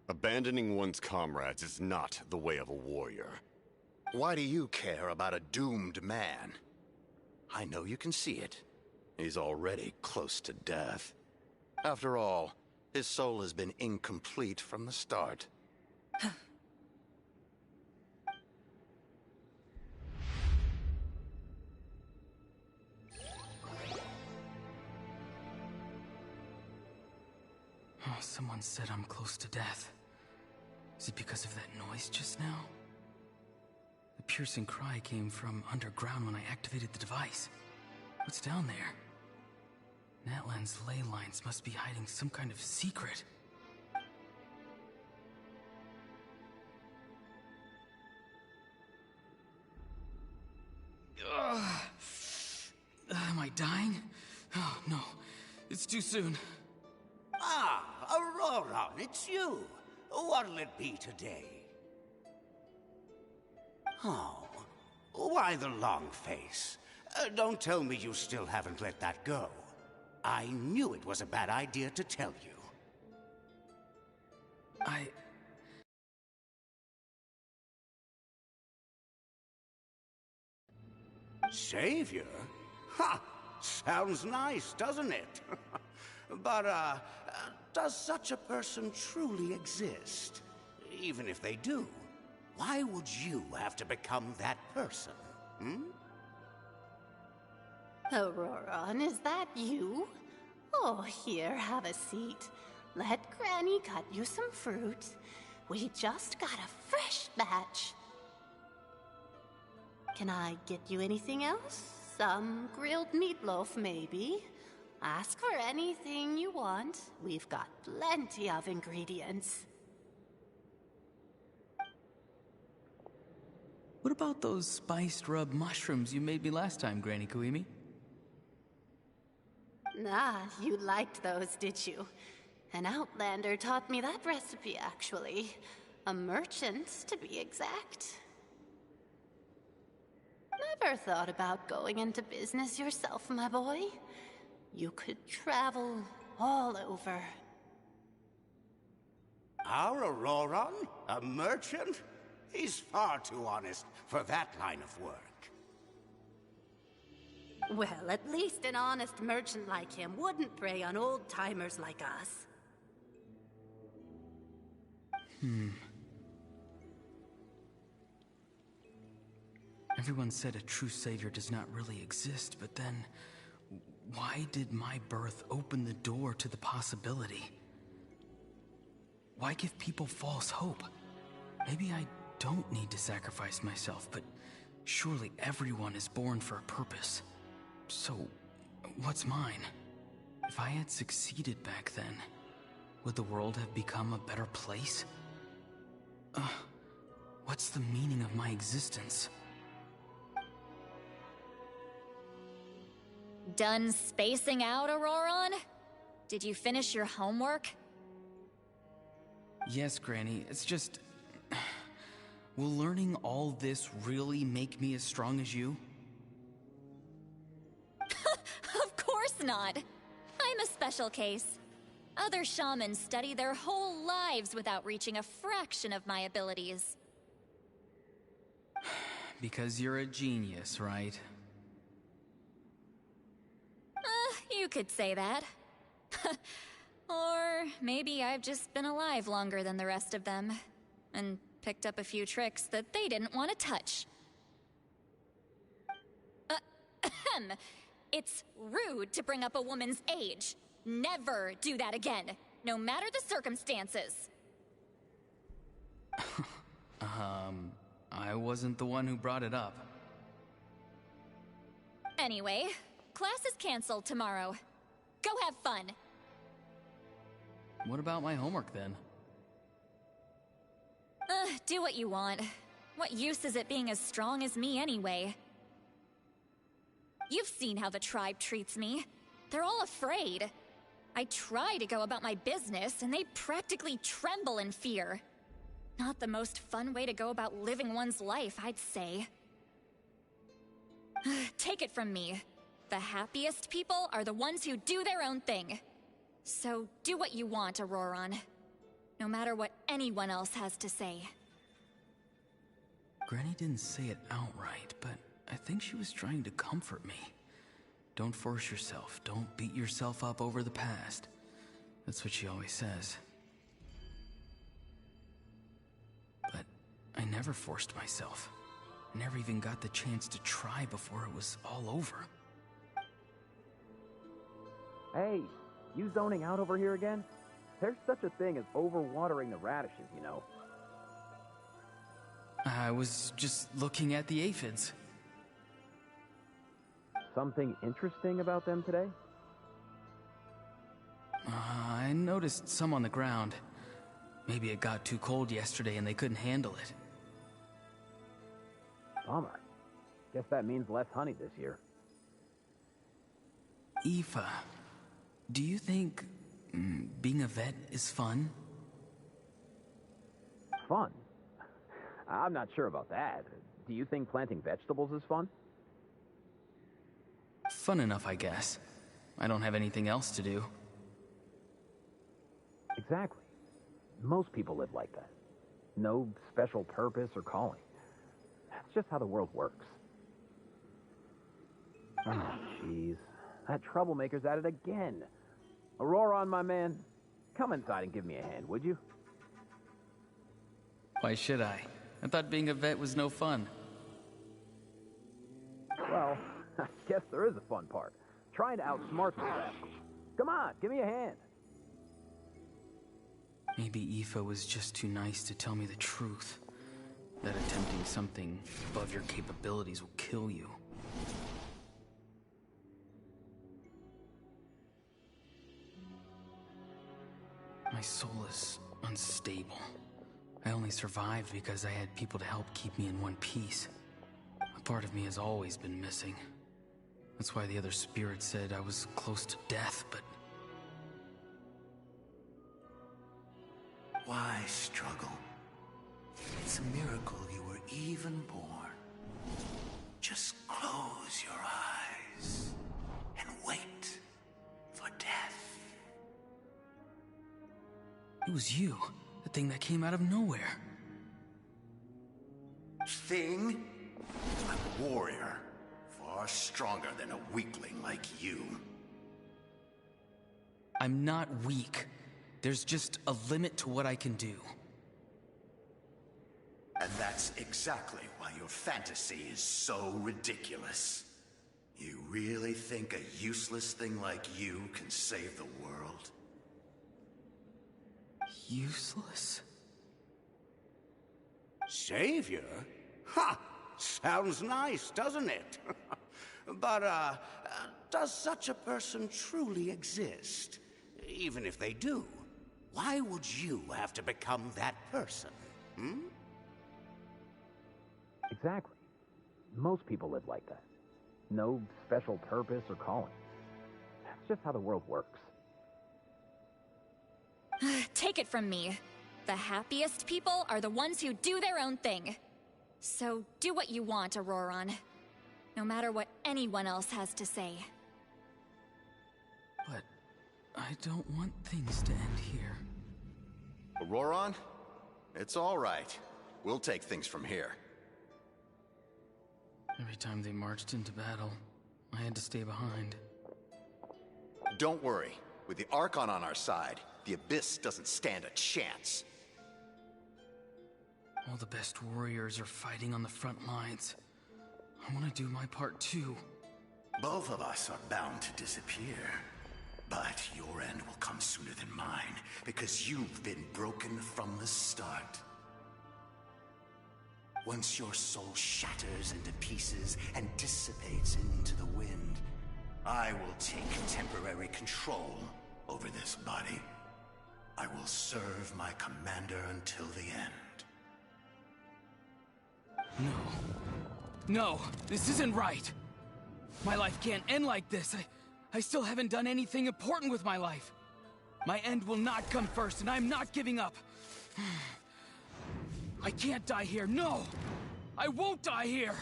Abandoning one's comrades is not the way of a warrior. Why do you care about a doomed man? I know you can see it. He's already close to death. After all, his soul has been incomplete from the start. Oh, someone said I'm close to death. Is it because of that noise just now? The piercing cry came from underground when I activated the device. What's down there? Natlan's ley lines must be hiding some kind of secret. Am I dying? Oh, no. It's too soon. Ah, Ororon, it's you. What'll it be today? Oh, why the long face? Don't tell me you still haven't let that go. I knew it was a bad idea to tell you. Savior? Ha! Sounds nice, doesn't it? But, does such a person truly exist? Even if they do, why would you have to become that person? Hmm? Ororon, is that you? Oh, here, have a seat. Let Granny cut you some fruit. We just got a fresh batch. Can I get you anything else? Some grilled meatloaf, maybe? Ask for anything you want. We've got plenty of ingredients. What about those spiced rub mushrooms you made me last time, Granny Kuimi? Ah, you liked those, did you? An outlander taught me that recipe, actually. A merchant, to be exact. Never thought about going into business yourself, my boy? You could travel all over. Our Ororon? A merchant? He's far too honest for that line of work. Well, at least an honest merchant like him wouldn't prey on old-timers like us. Everyone said a true savior does not really exist, but then why did my birth open the door to the possibility? Why give people false hope? Maybe I don't need to sacrifice myself, but surely everyone is born for a purpose. So, what's mine? If I had succeeded back then, would the world have become a better place? What's the meaning of my existence? Done spacing out, Ororon? Did you finish your homework? Yes, Granny, it's just... Will learning all this really make me as strong as you? Of course not! I'm a special case. Other shamans study their whole lives without reaching a fraction of my abilities. Because you're a genius, right? You could say that. Or maybe I've just been alive longer than the rest of them, and picked up a few tricks that they didn't want to touch. It's rude to bring up a woman's age. Never do that again, no matter the circumstances. I wasn't the one who brought it up. Anyway, class is canceled tomorrow. Go have fun. What about my homework then? Do what you want. What use is it being as strong as me anyway? You've seen how the tribe treats me. They're all afraid. I try to go about my business, and they practically tremble in fear. Not the most fun way to go about living one's life, I'd say. Take it from me. The happiest people are the ones who do their own thing. So do what you want, Ororon. No matter what anyone else has to say. Granny didn't say it outright, but I think she was trying to comfort me. Don't force yourself. Don't beat yourself up over the past. That's what she always says. But I never forced myself. I never even got the chance to try before it was all over. Hey, you zoning out over here again? There's such a thing as overwatering the radishes, you know. I was just looking at the aphids. Something interesting about them today? I noticed some on the ground. Maybe it got too cold yesterday and they couldn't handle it. Bummer. Guess that means less honey this year. Aoife, do you think being a vet is fun? Fun? I'm not sure about that. Do you think planting vegetables is fun? Fun enough, I guess. I don't have anything else to do. Exactly. Most people live like that. No special purpose or calling. That's just how the world works. Oh, jeez. That troublemaker's at it again. Ororon, my man, come inside and give me a hand, would you? Why should I? I thought being a vet was no fun. Well, I guess there is a fun part. Trying to outsmart the rascals. Come on, give me a hand. Maybe Aoife was just too nice to tell me the truth. That attempting something above your capabilities will kill you. My soul is unstable. I only survived because I had people to help keep me in one piece. A part of me has always been missing. That's why the other spirit said I was close to death, but... Why struggle? It's a miracle you were even born. Just close your eyes and wait for death. It was you, the thing that came out of nowhere. Thing? I'm a warrior, far stronger than a weakling like you. I'm not weak. There's just a limit to what I can do. And that's exactly why your fantasy is so ridiculous. You really think a useless thing like you can save the world? Useless? Savior? Ha! Sounds nice, doesn't it? But, does such a person truly exist? Even if they do, why would you have to become that person? Hmm? Exactly. Most people live like that. No special purpose or calling. That's just how the world works. Take it from me. The happiest people are the ones who do their own thing. So do what you want, Ororon. No matter what anyone else has to say. But I don't want things to end here. Ororon? It's all right. We'll take things from here. Every time they marched into battle, I had to stay behind. Don't worry. With the Archon on our side, the Abyss doesn't stand a chance. All the best warriors are fighting on the front lines. I want to do my part too. Both of us are bound to disappear. But your end will come sooner than mine, because you've been broken from the start. Once your soul shatters into pieces and dissipates into the wind, I will take temporary control over this body. I will serve my commander until the end. No, this isn't right. My life can't end like this. I still haven't done anything important with my life. My end will not come first, and I'm not giving up. I can't die here, no! I won't die here!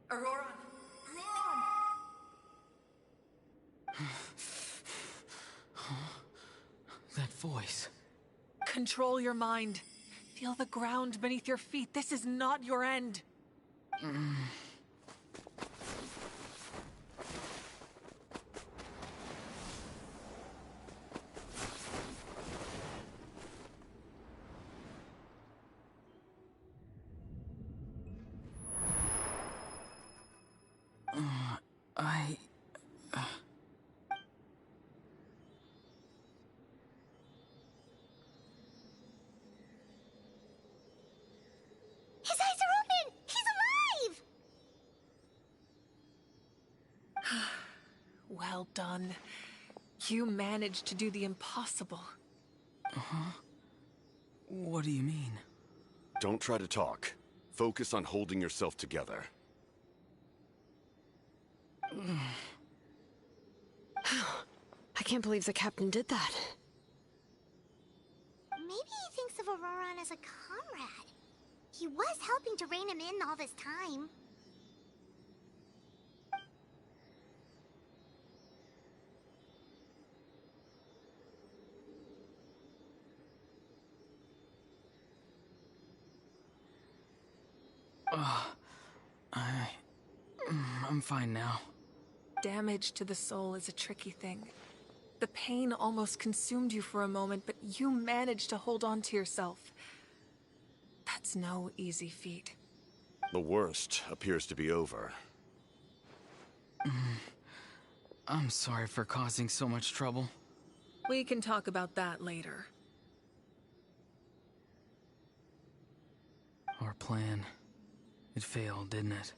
Ororon! That voice. Control your mind. Feel the ground beneath your feet. This is not your end. His eyes are open! He's alive! Well done. You managed to do the impossible. Uh-huh. What do you mean? Don't try to talk. Focus on holding yourself together. I can't believe the captain did that. Maybe he thinks of Ororon as a comrade. He was helping to rein him in all this time. I'm fine now. Damage to the soul is a tricky thing. The pain almost consumed you for a moment, but you managed to hold on to yourself. That's no easy feat. The worst appears to be over. I'm sorry for causing so much trouble. We can talk about that later. Our plan, it failed, didn't it?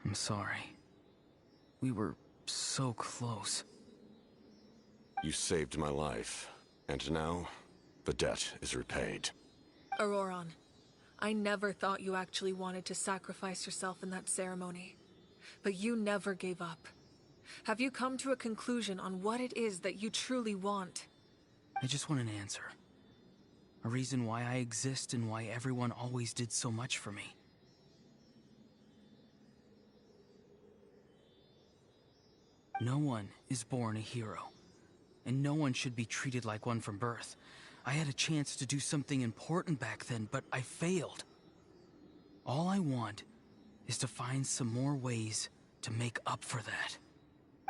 I'm sorry. We were so close. You saved my life, and now the debt is repaid. Ororon, I never thought you actually wanted to sacrifice yourself in that ceremony. But you never gave up. Have you come to a conclusion on what it is that you truly want? I just want an answer. A reason why I exist and why everyone always did so much for me. No one is born a hero, and no one should be treated like one from birth. I had a chance to do something important back then, but I failed. All I want is to find some more ways to make up for that.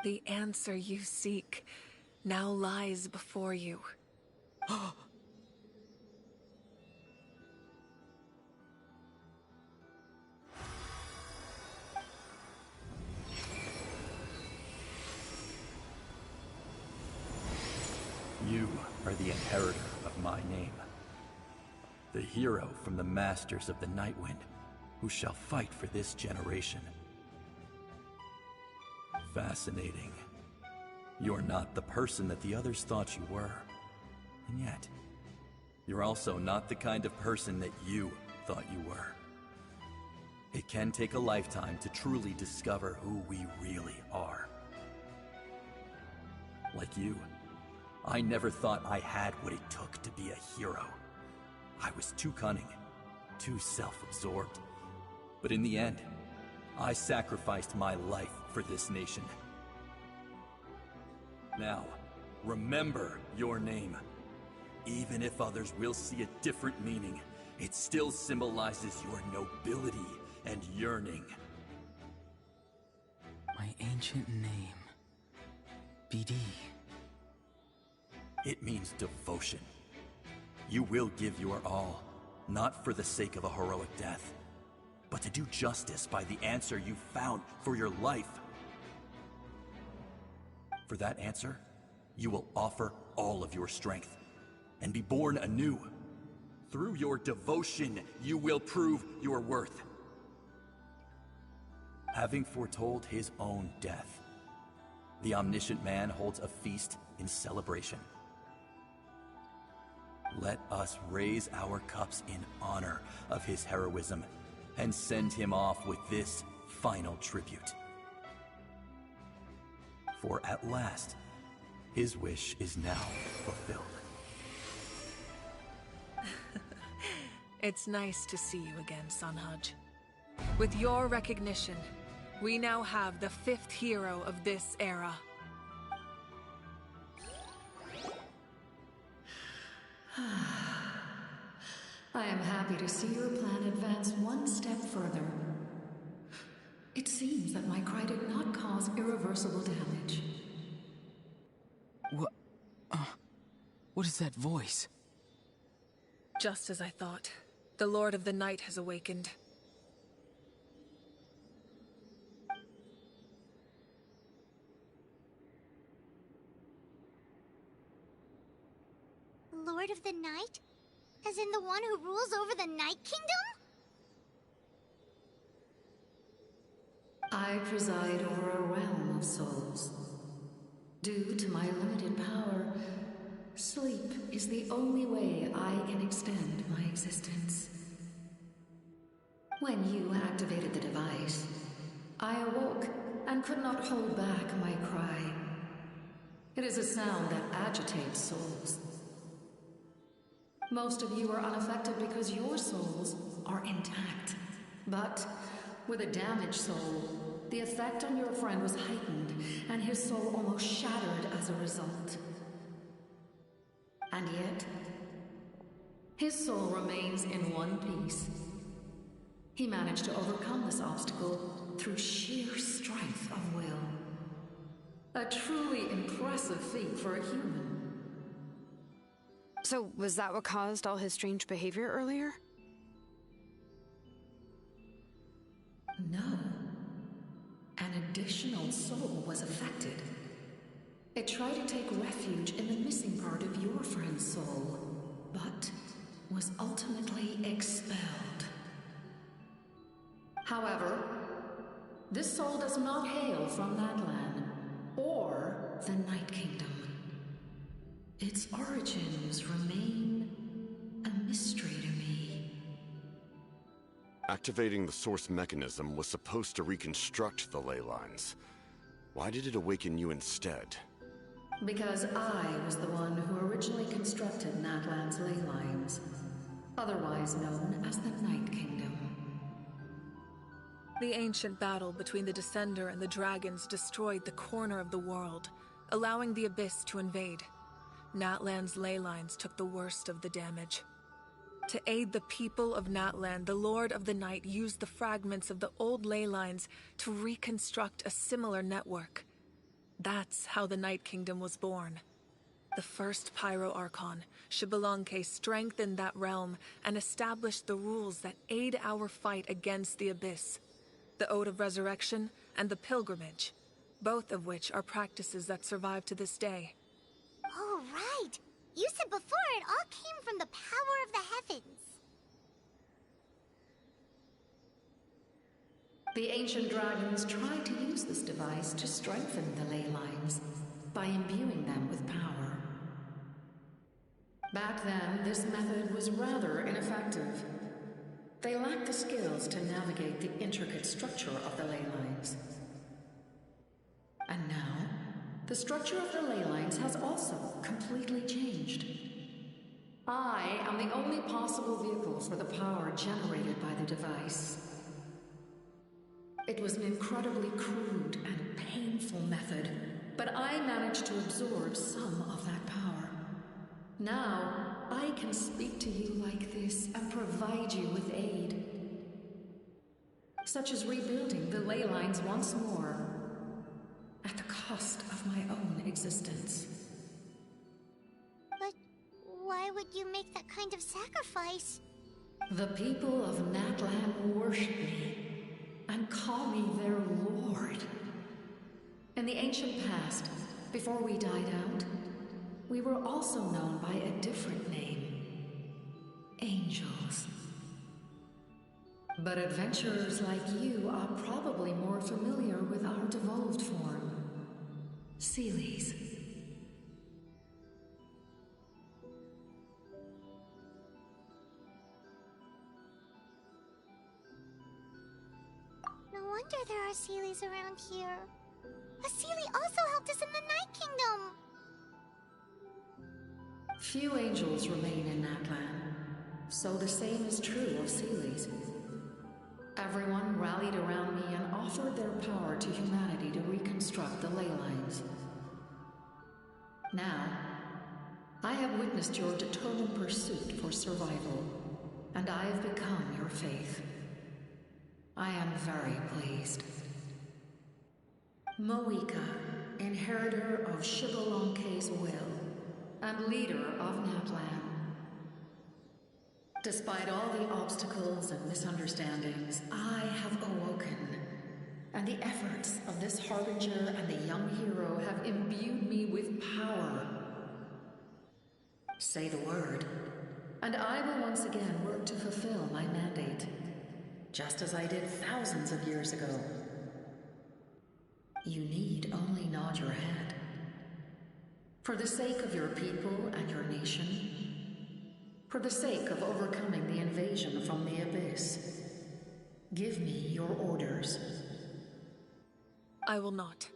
The answer you seek now lies before you. You are the inheritor of my name. The hero from the masters of the Nightwind, who shall fight for this generation. Fascinating. You're not the person that the others thought you were. And yet, You're also not the kind of person that you thought you were. It can take a lifetime to truly discover who we really are. Like you, I never thought I had what it took to be a hero. I was too cunning, too self-absorbed. But in the end, I sacrificed my life for this nation. Now, remember your name. Even if others will see a different meaning, it still symbolizes your nobility and yearning. My ancient name. BD. It means devotion. You will give your all, not for the sake of a heroic death, but to do justice by the answer you found for your life. For that answer, you will offer all of your strength and be born anew. Through your devotion, you will prove your worth. Having foretold his own death, the omniscient man holds a feast in celebration. Let us raise our cups in honor of his heroism and send him off with this final tribute. For at last, his wish is now fulfilled. It's nice to see you again, Sanhaj. With your recognition, we now have the 5th hero of this era. I am happy to see your plan advance one step further. It seems that my cry did not cause irreversible damage. What is that voice? Just as I thought. The Lord of the Night has awakened. Lord of the Night? As in the one who rules over the Night Kingdom? I preside over a realm of souls. Due to my limited power, sleep is the only way I can extend my existence. When you activated the device, I awoke and could not hold back my cry. It is a sound that agitates souls. Most of you are unaffected because your souls are intact. But with a damaged soul, the effect on your friend was heightened, and his soul almost shattered as a result. And yet, his soul remains in one piece. He managed to overcome this obstacle through sheer strength of will. A truly impressive feat for a human. So, was that what caused all his strange behavior earlier? No. An additional soul was affected. It tried to take refuge in the missing part of your friend's soul, but was ultimately expelled. However, this soul does not hail from Natlan or the Night Kingdom. Its origins remain a mystery to me. Activating the source mechanism was supposed to reconstruct the ley lines. Why did it awaken you instead? Because I was the one who originally constructed Natlan's ley lines, otherwise known as the Night Kingdom. The ancient battle between the Descender and the dragons destroyed the corner of the world, allowing the Abyss to invade. Natlan's ley lines took the worst of the damage. To aid the people of Natlan, the Lord of the Night used the fragments of the old ley lines to reconstruct a similar network. That's how the Night Kingdom was born. The first Pyro Archon, Xbalanque, strengthened that realm and established the rules that aid our fight against the Abyss. The Ode of Resurrection and the Pilgrimage, both of which are practices that survive to this day. Oh, right! You said before it all came from the power of the heavens. The ancient dragons tried to use this device to strengthen the ley lines by imbuing them with power. Back then, this method was rather ineffective. They lacked the skills to navigate the intricate structure of the ley lines. And now, the structure of the ley lines has also completely changed. I am the only possible vehicle for the power generated by the device. It was an incredibly crude and painful method, but I managed to absorb some of that power. Now, I can speak to you like this and provide you with aid, such as rebuilding the ley lines once more, at the cost of my own existence. But why would you make that kind of sacrifice? The people of Natlan worship me and call me their lord. In the ancient past, before we died out, we were also known by a different name: angels. But adventurers like you are probably more familiar with our devolved form, Seelies. No wonder there are Seelies around here. A Seelie also helped us in the Night Kingdom! Few angels remain in Natlan, so the same is true of Seelies. Everyone rallied around me and offered their power to humanity to reconstruct the ley lines. Now, I have witnessed your determined pursuit for survival, and I have become your faith. I am very pleased. Mavuika, inheritor of Xilolen's will, and leader of Natlan. Despite all the obstacles and misunderstandings, I have awoken, and the efforts of this harbinger and the young hero have imbued me with power. Say the word, and I will once again work to fulfill my mandate, just as I did thousands of years ago. You need only nod your head. For the sake of your people and your nation, for the sake of overcoming the invasion from the Abyss, give me your orders. I will not.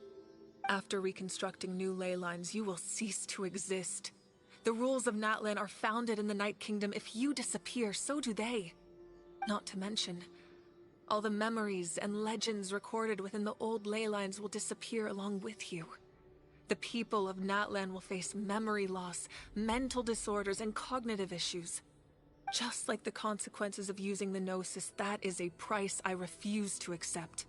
After reconstructing new ley lines, you will cease to exist. The rules of Natlan are founded in the Night Kingdom. If you disappear, so do they. Not to mention, all the memories and legends recorded within the old ley lines will disappear along with you. The people of Natlan will face memory loss, mental disorders, and cognitive issues. Just like the consequences of using the Gnosis, that is a price I refuse to accept.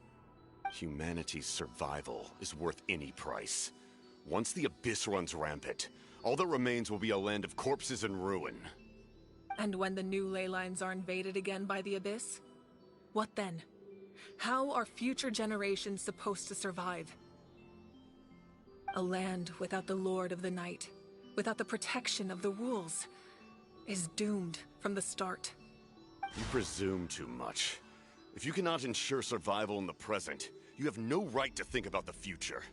Humanity's survival is worth any price. Once the Abyss runs rampant, all that remains will be a land of corpses and ruin. And when the new ley lines are invaded again by the Abyss? What then? How are future generations supposed to survive? A land without the Lord of the Night, without the protection of the rules, is doomed from the start. You presume too much. If you cannot ensure survival in the present, you have no right to think about the future.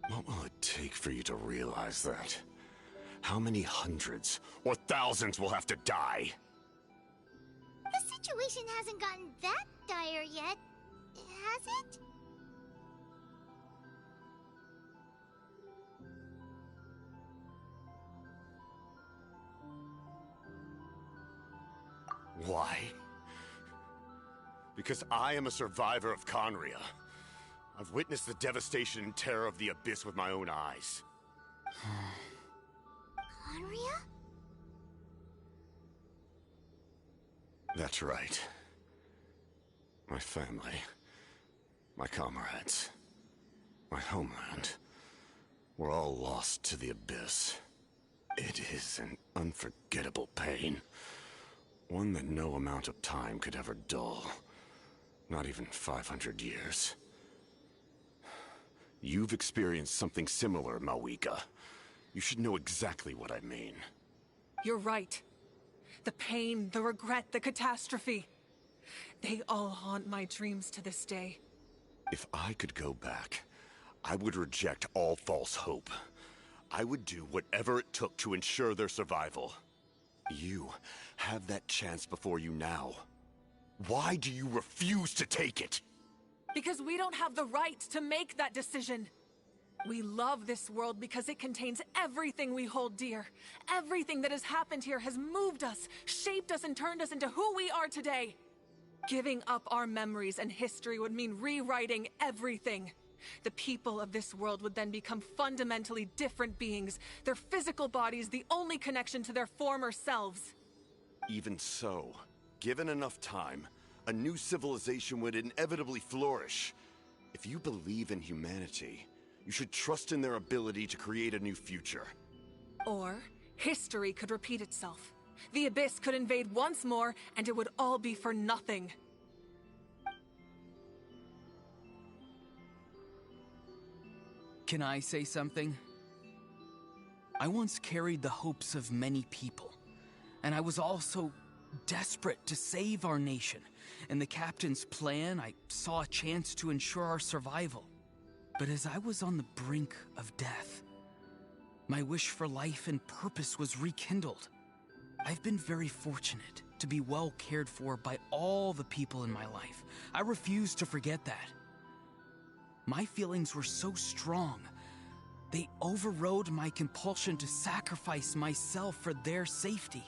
What will it take for you to realize that? How many hundreds or thousands will have to die? The situation hasn't gotten that dire yet, has it? Why? Because I am a survivor of Conria. I've witnessed the devastation and terror of the Abyss with my own eyes. Conria? That's right. My family, my comrades, my homeland, were all lost to the Abyss. It is an unforgettable pain. One that no amount of time could ever dull. Not even 500 years. You've experienced something similar, Mavuika. You should know exactly what I mean. You're right. The pain, the regret, the catastrophe. They all haunt my dreams to this day. If I could go back, I would reject all false hope. I would do whatever it took to ensure their survival. You have that chance before you now. Why do you refuse to take it? Because we don't have the right to make that decision. We love this world because it contains everything we hold dear. Everything that has happened here has moved us, shaped us, and turned us into who we are today. Giving up our memories and history would mean rewriting everything. The people of this world would then become fundamentally different beings, their physical bodies the only connection to their former selves. Even so, given enough time, a new civilization would inevitably flourish. If you believe in humanity, you should trust in their ability to create a new future. Or, history could repeat itself. The Abyss could invade once more, and it would all be for nothing. Can I say something? I once carried the hopes of many people, and I was also desperate to save our nation. In the captain's plan, I saw a chance to ensure our survival. But as I was on the brink of death, my wish for life and purpose was rekindled. I've been very fortunate to be well cared for by all the people in my life. I refuse to forget that. My feelings were so strong, they overrode my compulsion to sacrifice myself for their safety.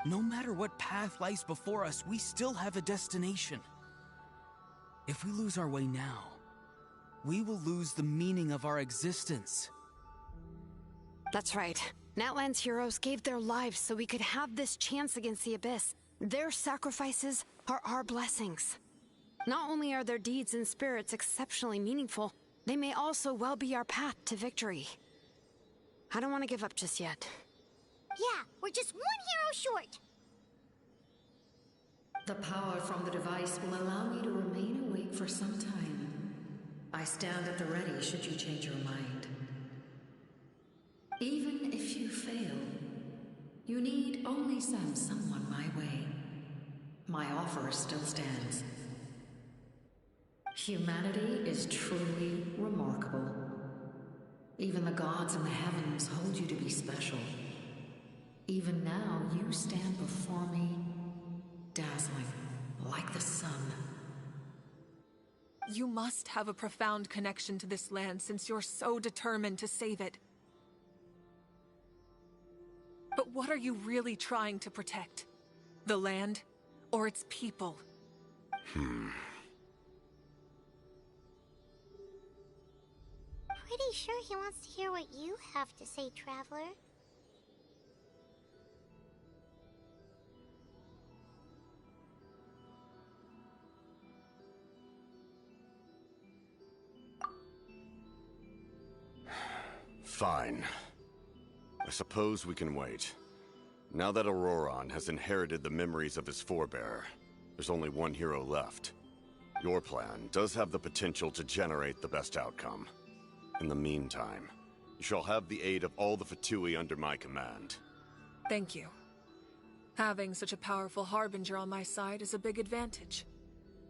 No matter what path lies before us, we still have a destination. If we lose our way now, we will lose the meaning of our existence. That's right. Natlan's heroes gave their lives so we could have this chance against the Abyss. Their sacrifices are our blessings. Not only are their deeds and spirits exceptionally meaningful, they may also well be our path to victory. I don't want to give up just yet. Yeah, we're just one hero short. The power from the device will allow me to remain awake for some time. I stand at the ready should you change your mind. Even if you fail, you need only send someone my way. My offer still stands. Humanity is truly remarkable. Even the gods in the heavens hold you to be special. Even now, you stand before me, dazzling, like the sun. You must have a profound connection to this land since you're so determined to save it. But what are you really trying to protect? The land, or its people? Pretty sure he wants to hear what you have to say, Traveler. Fine. I suppose we can wait. Now that Ororon has inherited the memories of his forebear, there's only one hero left. Your plan does have the potential to generate the best outcome. In the meantime, you shall have the aid of all the Fatui under my command. Thank you. Having such a powerful harbinger on my side is a big advantage.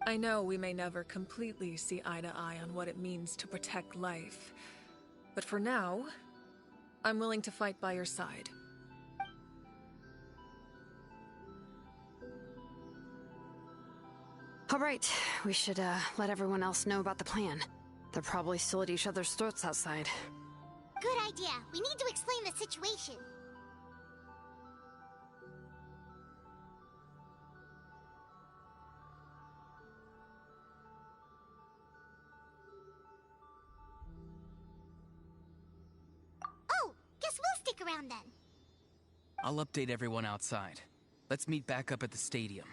I know we may never completely see eye to eye on what it means to protect life, but for now, I'm willing to fight by your side. All right, we should let everyone else know about the plan. They're probably still at each other's throats outside. Good idea. We need to explain the situation. Oh, guess we'll stick around then. I'll update everyone outside. Let's meet back up at the stadium.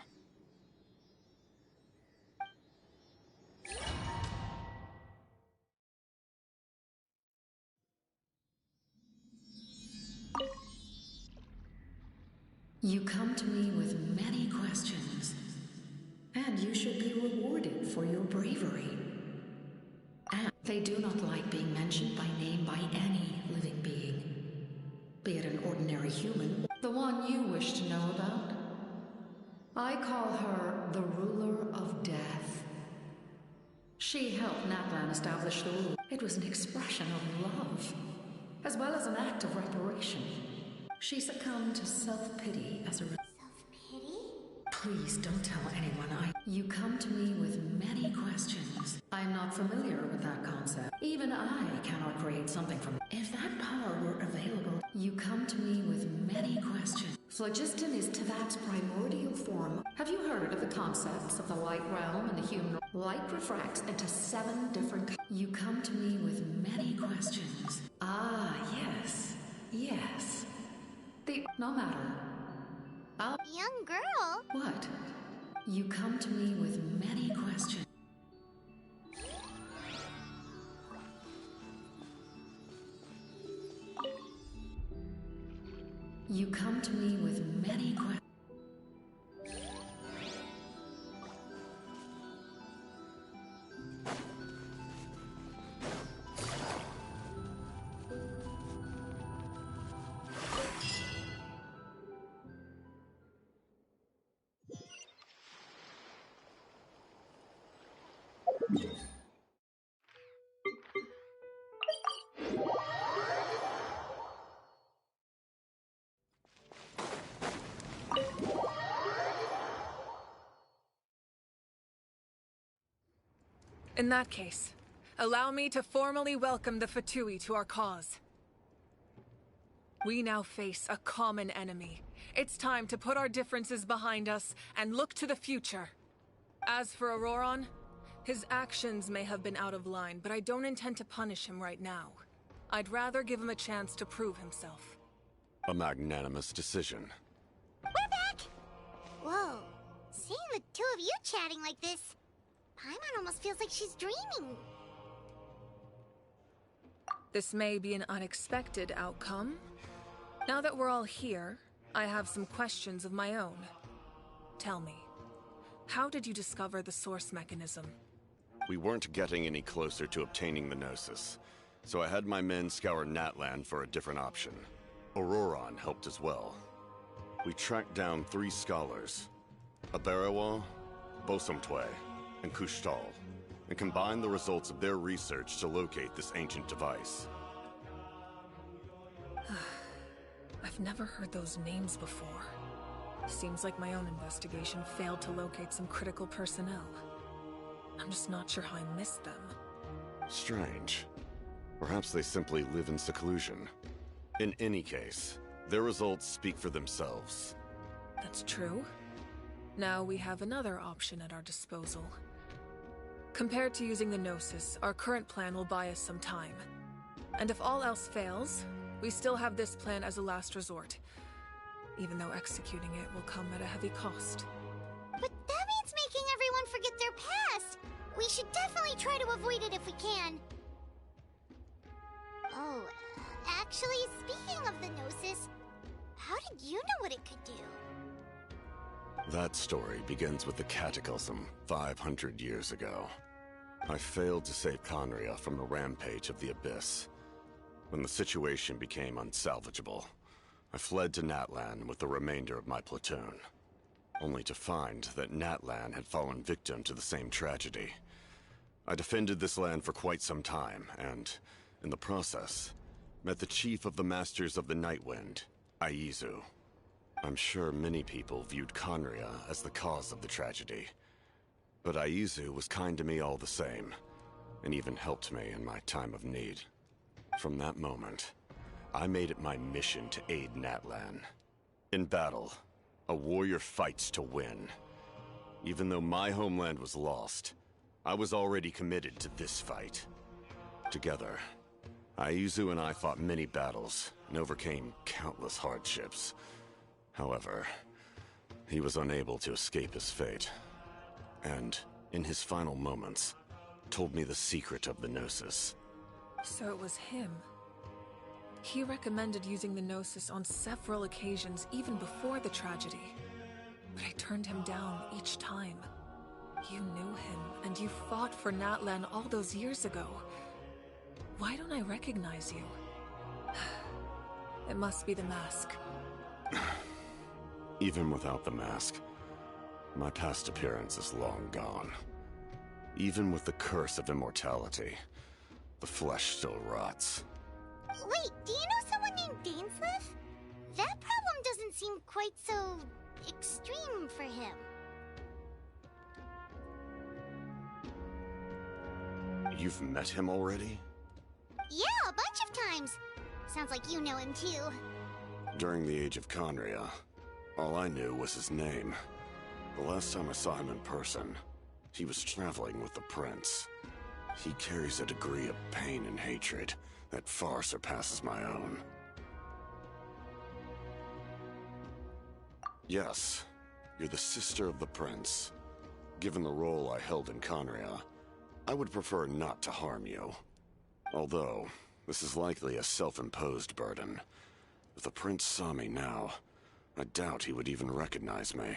You come to me with many questions, and you should be rewarded for your bravery. And they do not like being mentioned by name by any living being, be it an ordinary human, the one you wish to know about. I call her the ruler of death. She helped Natlan establish the rule. It was an expression of love, as well as an act of reparation. She succumbed to self-pity as a result. Self-pity? Please don't tell anyone. You come to me with many questions. I'm not familiar with that concept. Even I cannot create something from... If that power were available, you come to me with many questions. Phlogiston is Teyvat's primordial form. Have you heard of the concepts of the light realm and the human... Light refracts into 7 different... You come to me with many questions. Ah, yes. Yes. No matter. Young girl? What? You come to me with many questions. You come to me with many questions. In that case, allow me to formally welcome the Fatui to our cause. We now face a common enemy. It's time to put our differences behind us and look to the future. As for Ororon, his actions may have been out of line, but I don't intend to punish him right now. I'd rather give him a chance to prove himself. A magnanimous decision. We're back! Whoa, seeing the two of you chatting like this, Paimon almost feels like she's dreaming. This may be an unexpected outcome. Now that we're all here, I have some questions of my own. Tell me, how did you discover the source mechanism? We weren't getting any closer to obtaining the Gnosis, so I had my men scour Natlan for a different option. Ororon helped as well. We tracked down 3 scholars, Abarawa, Bosomtwe, and Kushtal, and combined the results of their research to locate this ancient device. I've never heard those names before. Seems like my own investigation failed to locate some critical personnel. I'm just not sure how I missed them. Strange. Perhaps they simply live in seclusion. In any case, their results speak for themselves. That's true. Now we have another option at our disposal. Compared to using the Gnosis, our current plan will buy us some time. And if all else fails, we still have this plan as a last resort. Even though executing it will come at a heavy cost. But that means making everyone forget their past! We should definitely try to avoid it if we can. Oh, actually, speaking of the Gnosis, how did you know what it could do? That story begins with the Cataclysm 500 years ago. I failed to save Conria from the rampage of the Abyss. When the situation became unsalvageable, I fled to Natlan with the remainder of my platoon, only to find that Natlan had fallen victim to the same tragedy. I defended this land for quite some time, and, in the process, met the chief of the Masters of the Nightwind, Aizu. I'm sure many people viewed Conria as the cause of the tragedy. But Aizu was kind to me all the same, and even helped me in my time of need. From that moment, I made it my mission to aid Natlan. In battle, a warrior fights to win. Even though my homeland was lost, I was already committed to this fight. Together, Aizu and I fought many battles and overcame countless hardships. However, he was unable to escape his fate, and, in his final moments, told me the secret of the Gnosis. So it was him. He recommended using the Gnosis on several occasions, even before the tragedy. But I turned him down each time. You knew him, and you fought for Natlan all those years ago. Why don't I recognize you? It must be the mask. Even without the mask, my past appearance is long gone. Even with the curse of immortality, the flesh still rots. Wait, do you know someone named Dainsleif? that problem doesn't seem quite so extreme for him. You've met him already? Yeah, a bunch of times. Sounds like you know him too. During the Age of Conria, all I knew was his name. The last time I saw him in person, he was traveling with the prince. He carries a degree of pain and hatred that far surpasses my own. Yes, you're the sister of the prince. Given the role I held in Conria, I would prefer not to harm you. Although, this is likely a self-imposed burden. If the prince saw me now, I doubt he would even recognize me.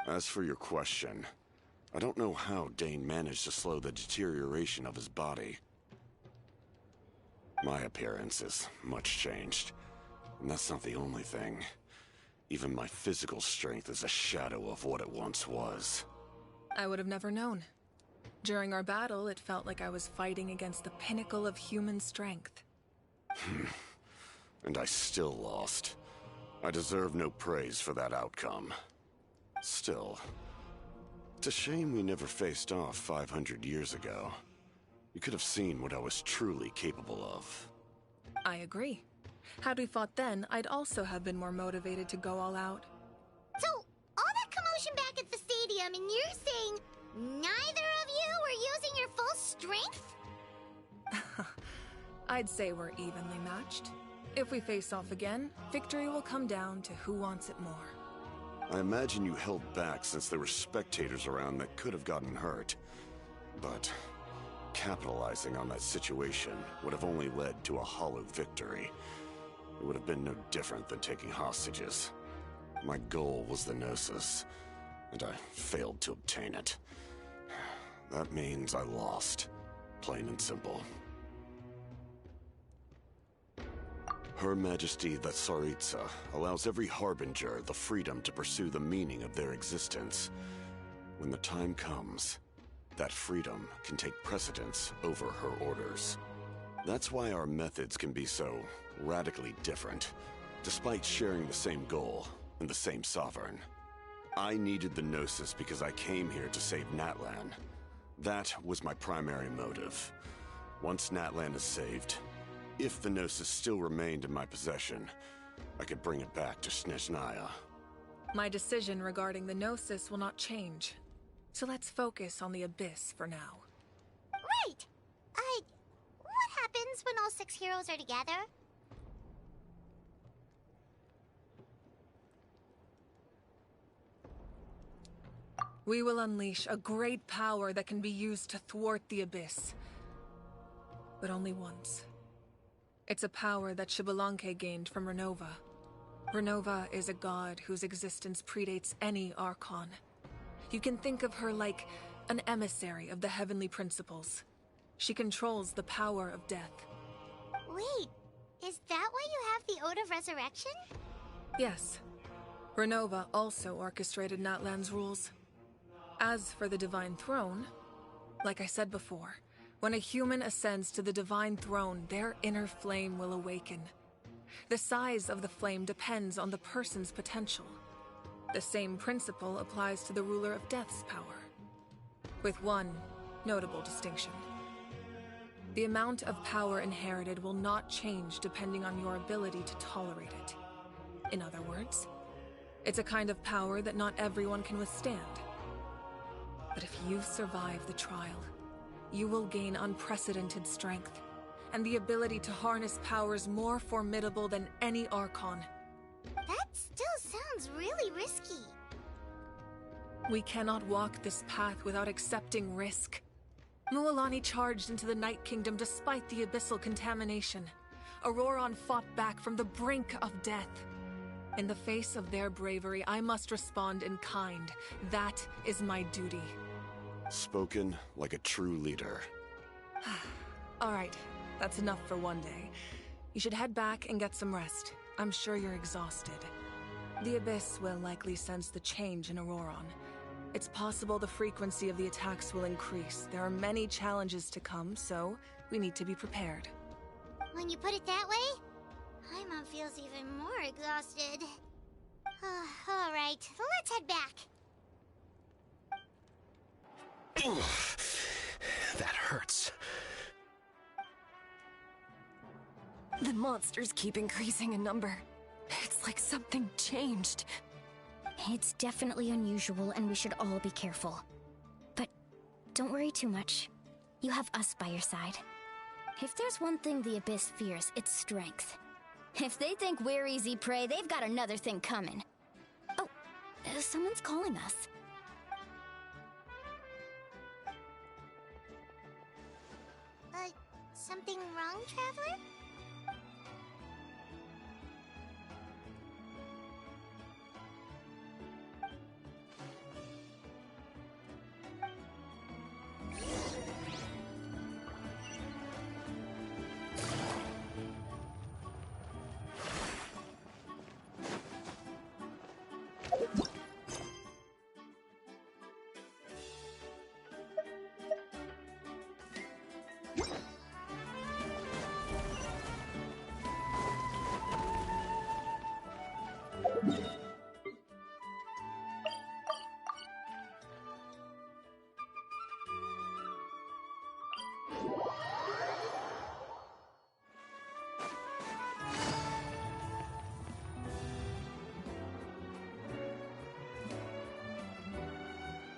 As for your question, I don't know how Dane managed to slow the deterioration of his body. My appearance is much changed, and that's not the only thing. Even my physical strength is a shadow of what it once was. I would have never known. During our battle, it felt like I was fighting against the pinnacle of human strength. And I still lost. I deserve no praise for that outcome. Still, it's a shame we never faced off 500 years ago. You could have seen what I was truly capable of. I agree. Had we fought then, I'd also have been more motivated to go all out. So, all that commotion back at the stadium, and you're saying neither of you were using your full strength? I'd say we're evenly matched. If we face off again, victory will come down to who wants it more. I imagine you held back since there were spectators around that could have gotten hurt. But capitalizing on that situation would have only led to a hollow victory. It would have been no different than taking hostages. My goal was the Gnosis, and I failed to obtain it. That means I lost, plain and simple. Her Majesty the Tsaritsa allows every Harbinger the freedom to pursue the meaning of their existence. When the time comes, that freedom can take precedence over her orders. That's why our methods can be so radically different, despite sharing the same goal and the same sovereign. I needed the Gnosis because I came here to save Natlan. That was my primary motive. Once Natlan is saved, if the Gnosis still remained in my possession, I could bring it back to Snezhnaya. My decision regarding the Gnosis will not change. So let's focus on the Abyss for now. Right! What happens when all 6 heroes are together? We will unleash a great power that can be used to thwart the Abyss. But only once. It's a power that Xbalanque gained from Renova. Renova is a god whose existence predates any Archon. You can think of her like an emissary of the heavenly principles. She controls the power of death. Wait, is that why you have the Ode of Resurrection? Yes. Renova also orchestrated Natlan's rules. As for the Divine Throne, like I said before, when a human ascends to the Divine Throne, their inner flame will awaken. The size of the flame depends on the person's potential. The same principle applies to the ruler of Death's power, with one notable distinction. The amount of power inherited will not change depending on your ability to tolerate it. In other words, it's a kind of power that not everyone can withstand. But if you survive the trial, you will gain unprecedented strength, and the ability to harness powers more formidable than any Archon. That still sounds really risky. We cannot walk this path without accepting risk. Mualani charged into the Night Kingdom despite the abyssal contamination. Ororon fought back from the brink of death. In the face of their bravery, I must respond in kind. That is my duty. Spoken like a true leader. All right, that's enough for one day. You should head back and get some rest. I'm sure you're exhausted. The Abyss will likely sense the change in Ororon. It's possible the frequency of the attacks will increase. There are many challenges to come, so we need to be prepared. When you put it that way, Paimon feels even more exhausted. Alright, let's head back. That hurts. The monsters keep increasing in number. It's like something changed. It's definitely unusual, and we should all be careful. But don't worry too much. You have us by your side. If there's one thing the Abyss fears, it's strength. If they think we're easy prey, they've got another thing coming. Oh, someone's calling us. Something wrong, Traveler?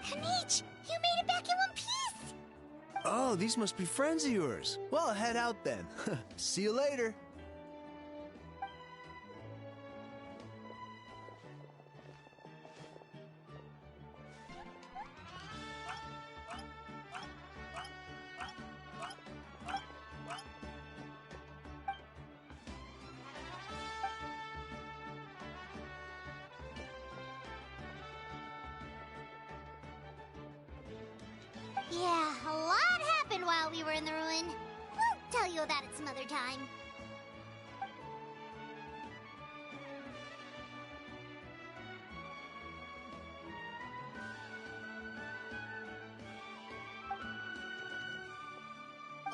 Kinich! You made it back in one piece! Oh, these must be friends of yours. Well, head out then. See you later. Yeah, a lot happened while we were in the ruin. We'll tell you about it some other time.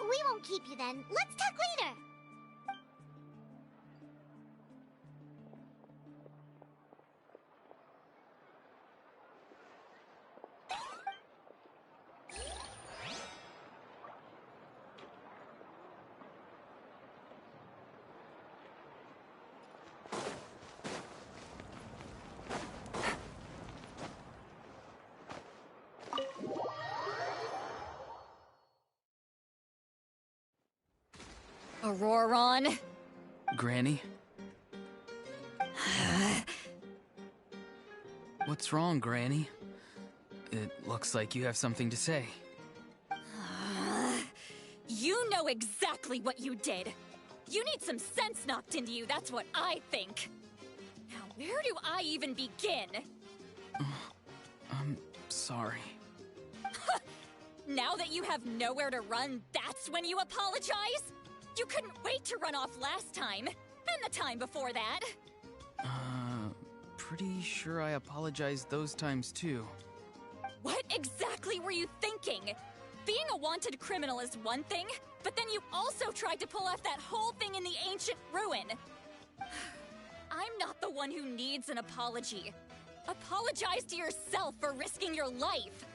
We won't keep you then. Let's talk later. Ororon. Granny? What's wrong, Granny? It looks like you have something to say. You know exactly what you did. You need some sense knocked into you, that's what I think. Now, where do I even begin? I'm sorry. Now that you have nowhere to run, that's when you apologize? You couldn't wait to run off last time, and the time before that. Pretty sure I apologized those times too. What exactly were you thinking? Being a wanted criminal is one thing, but then you also tried to pull off that whole thing in the ancient ruin. I'm not the one who needs an apology. Apologize to yourself for risking your life.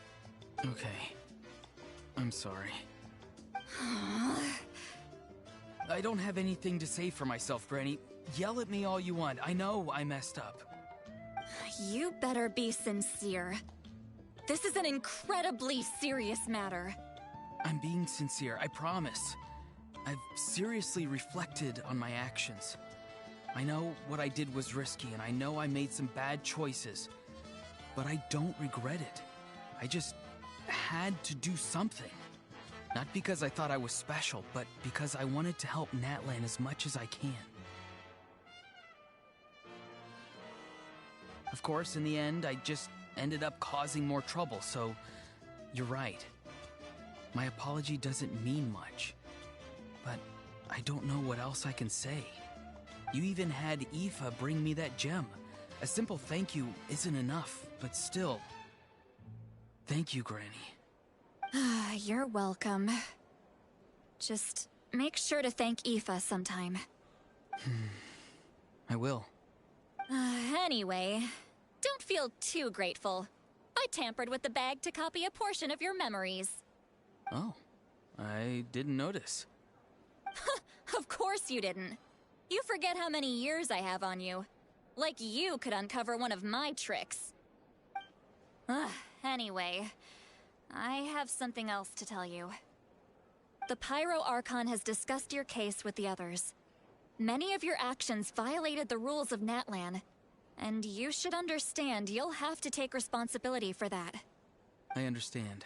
Okay. I'm sorry. I don't have anything to say for myself, Granny. Yell at me all you want. I know I messed up. You better be sincere. This is an incredibly serious matter. I'm being sincere, I promise. I've seriously reflected on my actions. I know what I did was risky, and I know I made some bad choices. But I don't regret it. I just had to do something. Not because I thought I was special, but because I wanted to help Natlan as much as I can. Of course, in the end, I just ended up causing more trouble, so you're right. My apology doesn't mean much, but I don't know what else I can say. You even had Aoife bring me that gem. A simple thank you isn't enough, but still. Thank you, Granny. You're welcome. Just make sure to thank Aoife sometime. I will. Anyway, don't feel too grateful. I tampered with the bag to copy a portion of your memories. Oh, I didn't notice. Of course you didn't. You forget how many years I have on you. Like you could uncover one of my tricks. Anyway, I have something else to tell you. The Pyro Archon has discussed your case with the others. Many of your actions violated the rules of Natlan, and you should understand you'll have to take responsibility for that. I understand.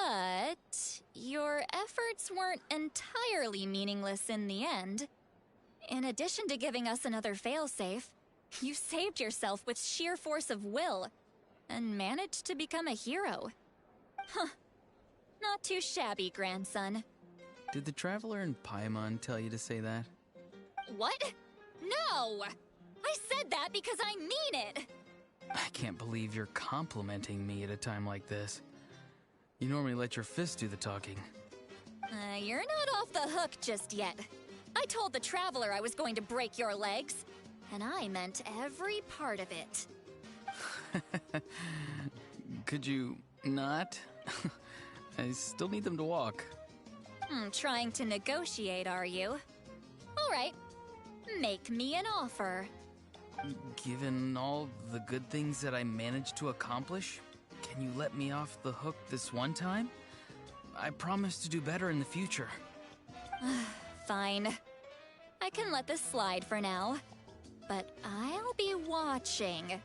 But your efforts weren't entirely meaningless in the end. In addition to giving us another failsafe, you saved yourself with sheer force of will, and managed to become a hero. Huh. Not too shabby, grandson. Did the Traveler in Paimon tell you to say that? What? No! I said that because I mean it! I can't believe you're complimenting me at a time like this. You normally let your fist do the talking. You're not off the hook just yet. I told the Traveler I was going to break your legs, and I meant every part of it. Could you not? I still need them to walk. Trying to negotiate, are you? All right. Make me an offer. Given all the good things that I managed to accomplish, can you let me off the hook this one time? I promise to do better in the future. Fine. I can let this slide for now. But I'll be watching.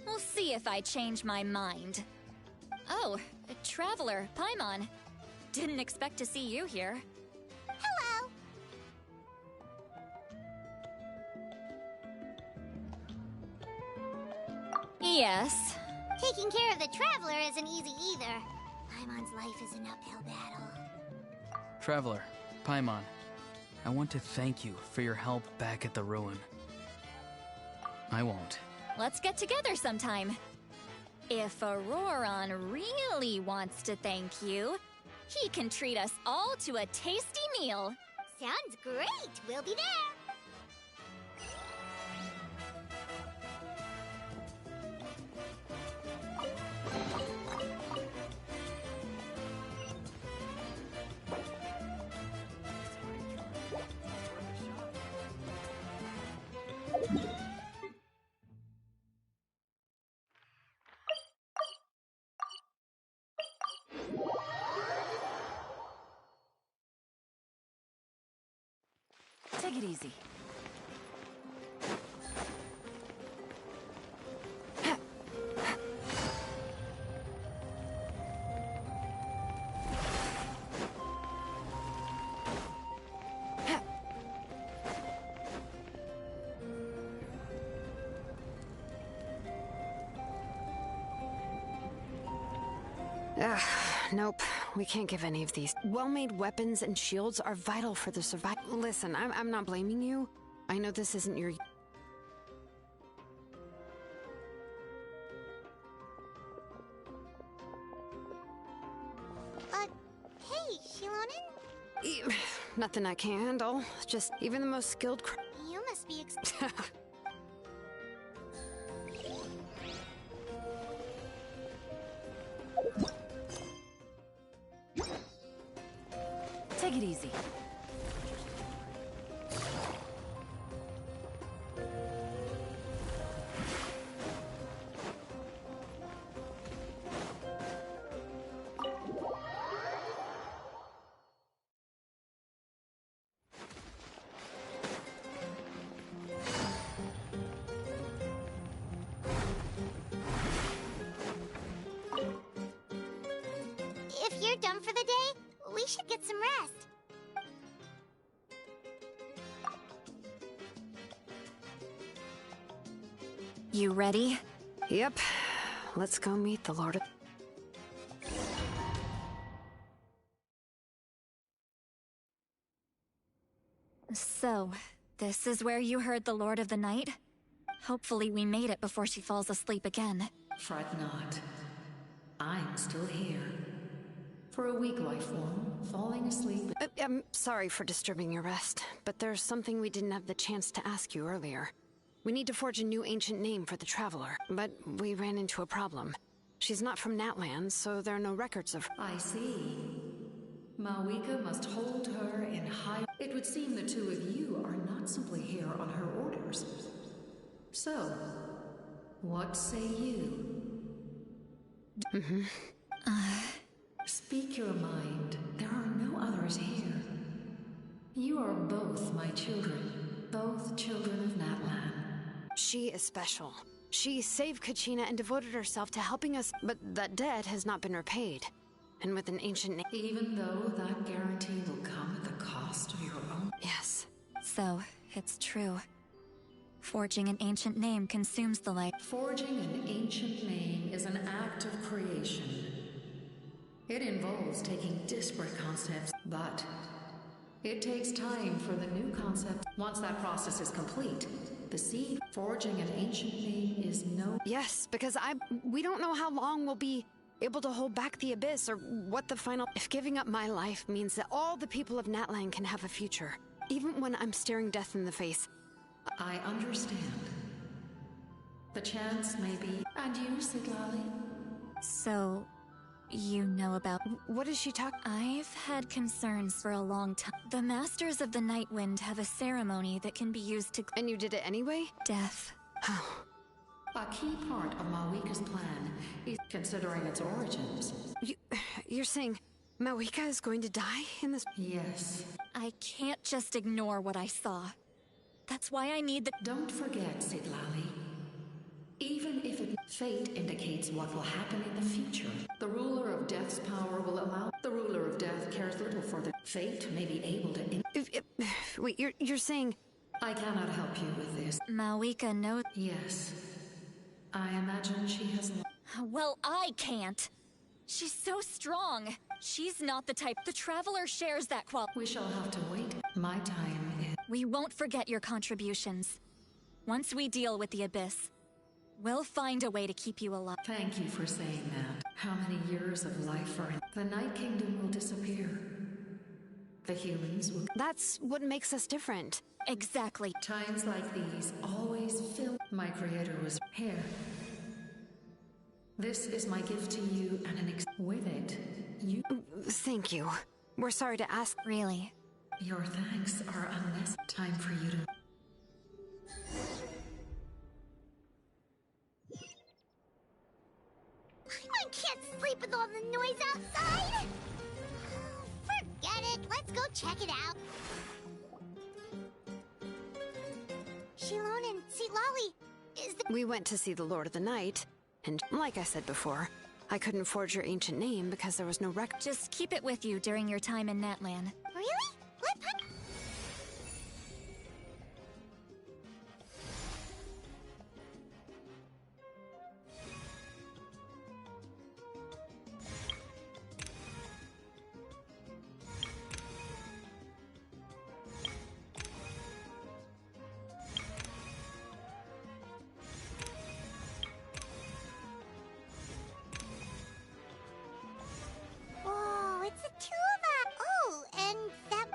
We'll see if I change my mind. Oh, Traveler, Paimon. Didn't expect to see you here. Hello! Yes. Taking care of the Traveler isn't easy either. Paimon's life is an uphill battle. Traveler, Paimon, I want to thank you for your help back at the ruin. I won't. Let's get together sometime. If Ororon really wants to thank you, he can treat us all to a tasty meal. Sounds great! We'll be there! Take it easy. Nope. We can't give any of these. Well-made weapons and shields are vital for the survival. Listen, I'm not blaming you. I know this isn't your... Hey, Xilonen? Nothing I can handle. Just even the most skilled... You must be Take it easy. If you're done for the day, we should get some rest. You ready? Yep. Let's go meet the Lord of... So, this is where you heard the Lord of the Night? Hopefully we made it before she falls asleep again. Fret not. I'm still here. For a weak life form, falling asleep... I'm sorry for disturbing your rest, but there's something we didn't have the chance to ask you earlier. We need to forge a new ancient name for the Traveler, but we ran into a problem. She's not from Natlan, so there are no records of her. I see. Mavuika must hold her in high... It would seem the two of you are not simply here on her orders. So, what say you? Speak your mind. There are no others here. You are both my children. Both children of Natlan. She is special. She saved Kachina and devoted herself to helping us, but that debt has not been repaid. And with an ancient name... Even though that guarantee will come at the cost of your own... Yes. So, it's true. Forging an ancient name consumes the life. Forging an ancient name is an act of creation. It involves taking disparate concepts, but it takes time for the new concept. Once that process is complete, the seed forging an ancient name is no... Yes, because we don't know how long we'll be able to hold back the abyss or what the final... If giving up my life means that all the people of Natlan can have a future, even when I'm staring death in the face. I understand. The chance may be... And you, Siglali? So, you know about... What is she talking... I've had concerns for a long time. The Masters of the Night Wind have a ceremony that can be used to... And you did it anyway? Death. A key part of Mavuika's plan is considering its origins. You're saying Mavuika is going to die in this... Yes. I can't just ignore what I saw. That's why I need the... Don't forget, Siglali. Even if fate indicates what will happen in the future, the ruler of death's power will allow... The ruler of death cares little for the... Fate may be able to... Wait, you're saying... I cannot help you with this. Mavuika knows... Yes. I imagine she has... Well, I can't. She's so strong. She's not the type... The Traveler shares that quality. We shall have to wait. My time is... We won't forget your contributions. Once we deal with the Abyss, we'll find a way to keep you alive. Thank you for saying that. How many years of life are in... The Night Kingdom will disappear. The humans will... That's what makes us different. Exactly. Times like these always fill... My creator was... Here. This is my gift to you and an with it, you... Thank you. We're sorry to ask... Really? Your thanks are unnecessary. Time for you to... I can't sleep with all the noise outside! Forget it, let's go check it out. Xilonen, Siglali, is the... We went to see the Lord of the Night, and like I said before, I couldn't forge your ancient name because there was no record. Just keep it with you during your time in Natlan. Really? What?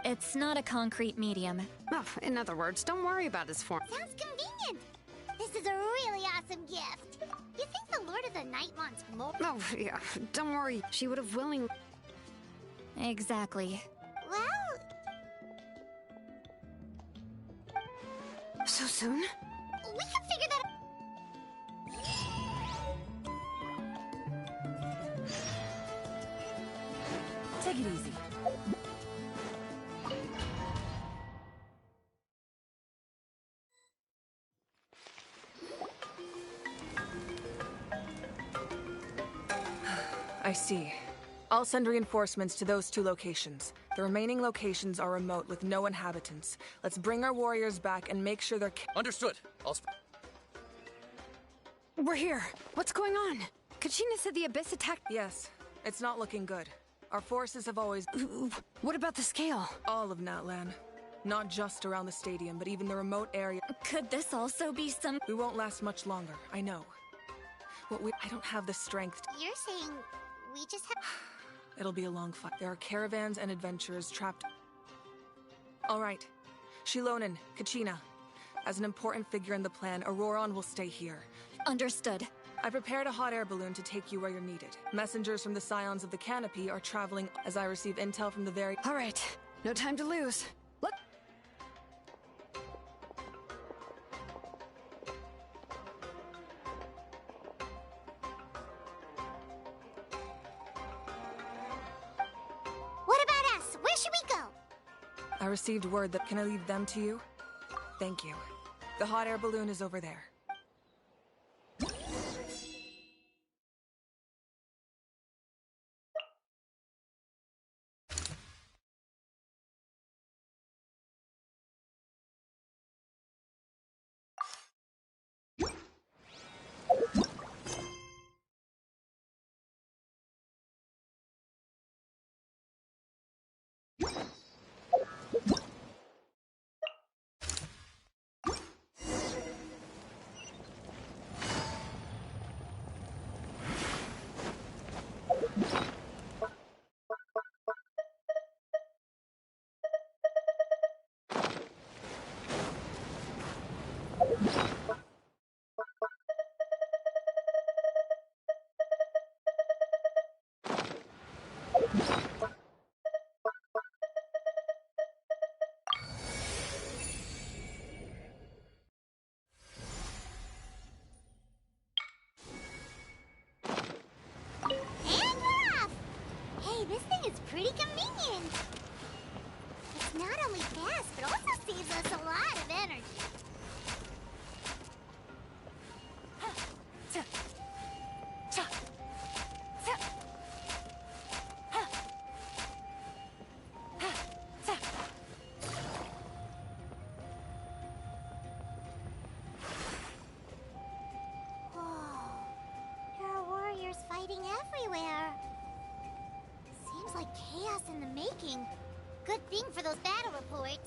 It's not a concrete medium. Oh, in other words, don't worry about his form. Sounds convenient. This is a really awesome gift. You think the Lord of the Night wants more? Oh, yeah, don't worry. She would have willingly... Exactly. Well... So soon? We can figure that out. Take it easy. I see. I'll send reinforcements to those 2 locations. The remaining locations are remote with no inhabitants. Let's bring our warriors back and make sure they're... Understood. We're here. What's going on? Kachina said the Abyss attacked... Yes. It's not looking good. Our forces have always... What about the scale? All of Natlan. Not just around the stadium, but even the remote area. Could this also be some... We won't last much longer, I know. I don't have the strength... You're saying... we just have... It'll be a long fight. There are caravans and adventurers trapped. All right. Xilonen, Kachina. As an important figure in the plan, Ororon will stay here. Understood. I prepared a hot air balloon to take you where you're needed. Messengers from the Scions of the Canopy are traveling as I receive intel from the very— All right. No time to lose. Look. What about us? Where should we go? I received word that— Can I leave them to you? Thank you. The hot air balloon is over there. This thing is pretty convenient. It's not only fast, but also saves us a lot of energy. Whoa, there are warriors fighting everywhere. Seems like chaos in the making. Good thing for those battle reports.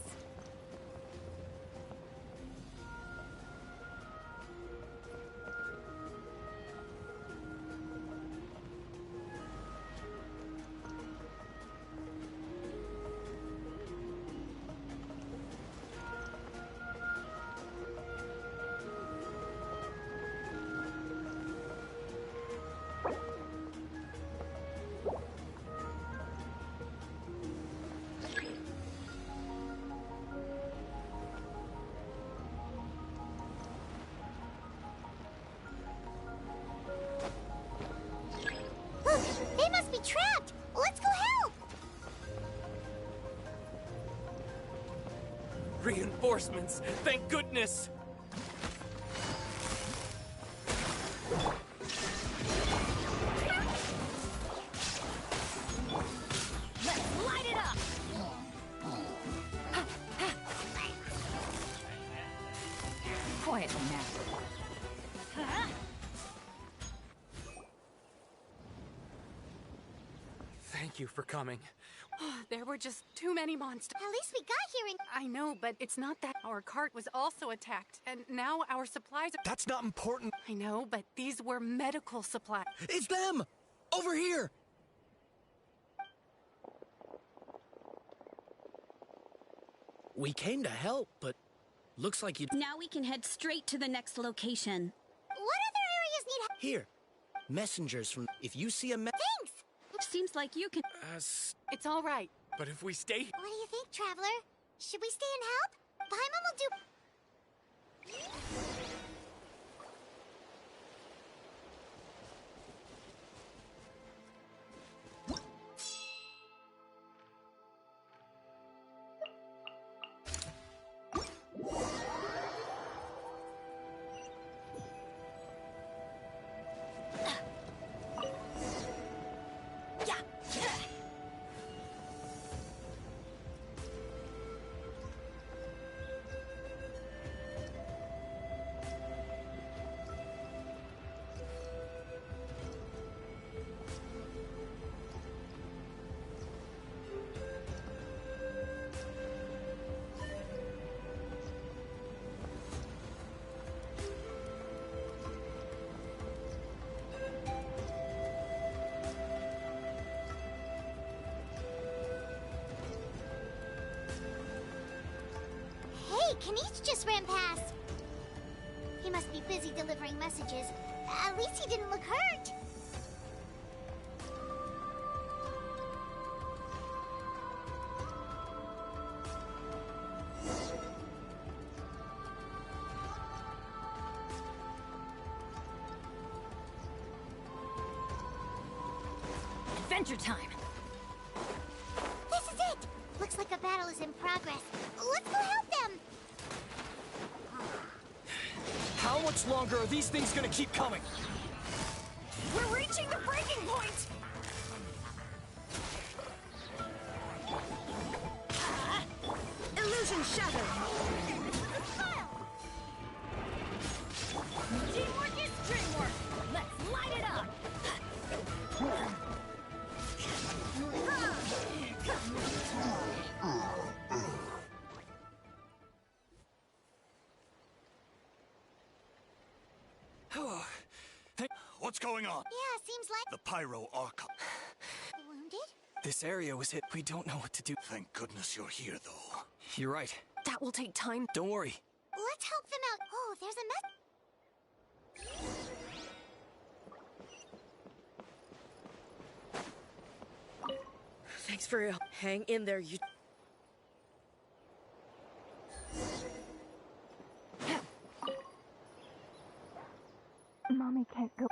They must be trapped! Let's go help! Reinforcements! Thank goodness! Let's light it up! Quietly now. Thank you for coming. There were just too many monsters. At least we got here and— I know, but it's not that. Our cart was also attacked, and now our supplies are— That's not important. I know, but these were medical supplies. It's them! Over here! We came to help, but looks like you— Now we can head straight to the next location. what other areas need help? Here. Messengers from— If you see a Thanks! Seems like you can— It's all right. But if we stay— What do you think, Traveler? Should we stay and help? Paimon will do— Kinich just ran past. He must be busy delivering messages. At least he didn't look hurt. Adventure time! This is it! Looks like a battle is in progress. Let's go help them! How much longer are these things gonna keep coming? We're reaching the breaking point! Illusion shattered! Teamwork is dreamwork! Let's light it up! What's going on? Yeah, seems like... The pyro archon. Wounded? This area was hit. We don't know what to do. Thank goodness you're here, though. You're right. That will take time. Don't worry. Let's help them out. Oh, there's a Thanks for your... Hang in there, you... Mommy can't go.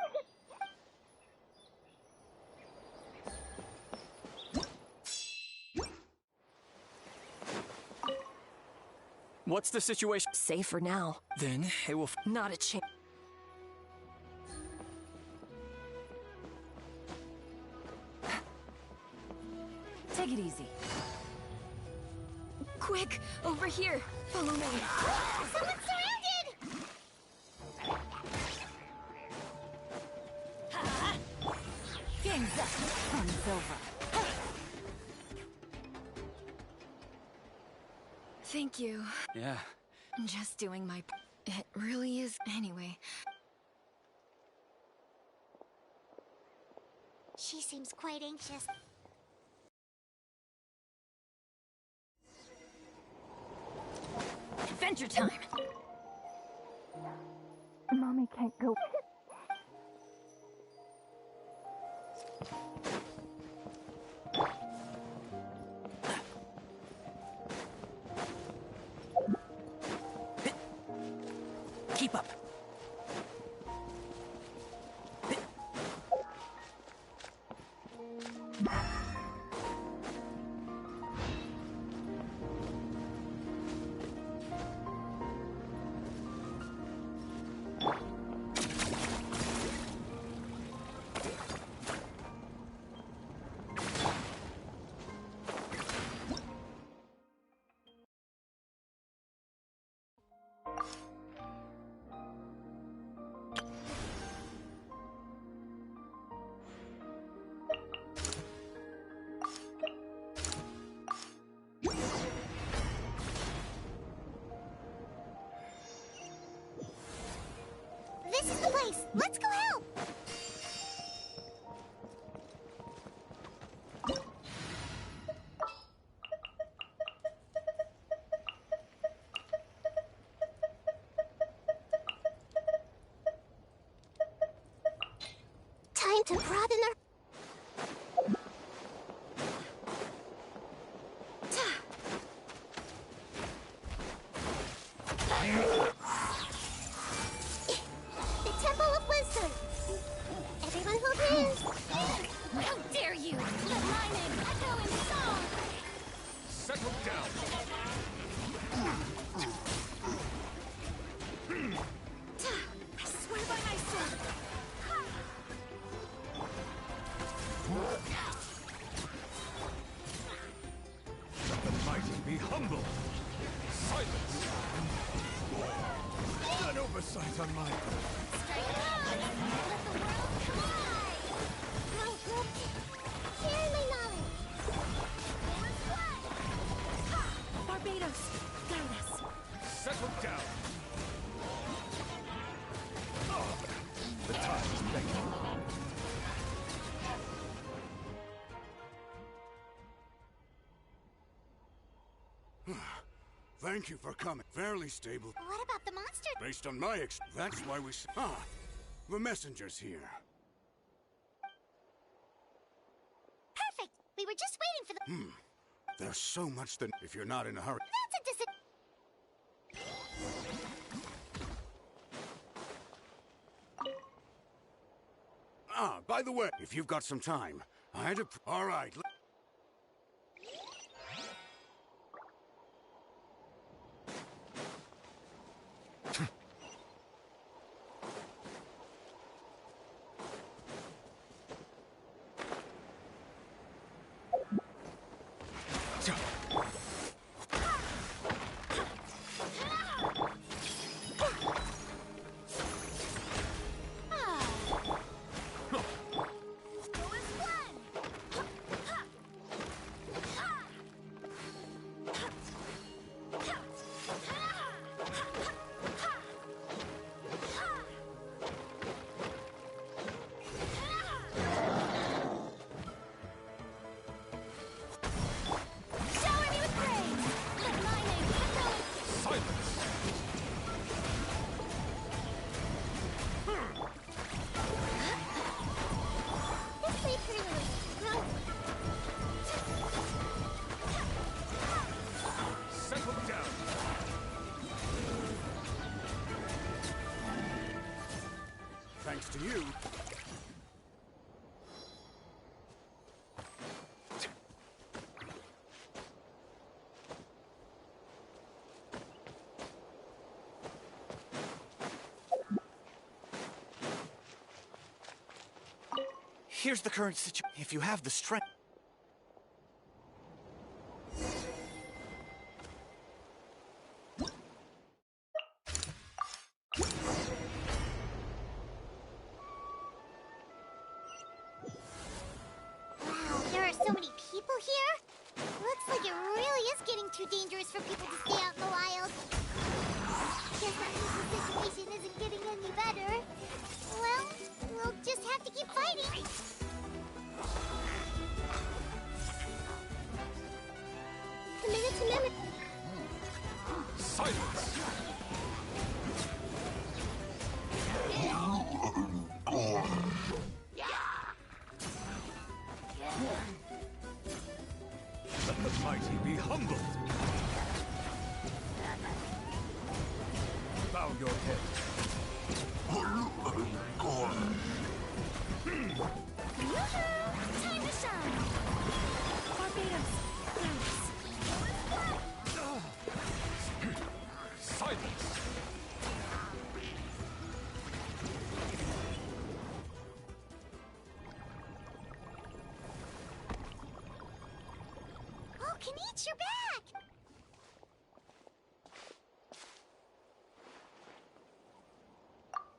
What's the situation? Safe for now. Then it will... Not a chance. Take it easy. Quick! Over here! Follow me! Someone's surrounded! Game's up. Fun's over. Thank you. Yeah. Just doing my... It really is... Anyway. She seems quite anxious. Adventure time! Mommy can't go. Keep up. This is the place! Let's go help! Time to broaden our... The Temple of Wisdom! Everyone hold hands! How dare you! Let mine echo in song! Settle down! I swear by my sword! Let the mighty be humble! Silence! An oversight on my part. Share my knowledge! Barbados, guide us. Settle down! The time is begging. Thank you for coming. Fairly stable. What about the monster? Based on my that's why we the messenger's here. Perfect! We were just waiting for the... There's so much that if you're not in a hurry... That's a by the way, if you've got some time, I had to... All right. Thanks to you. Here's the current situation. If you have the strength... for people to stay out in the wild. Guess that means the situation isn't getting any better. Well, we'll just have to keep fighting. Silence! Let the mighty be humbled! Bow your head. Time to shine! Barbados, Silence! Oh, Kinich, you're back!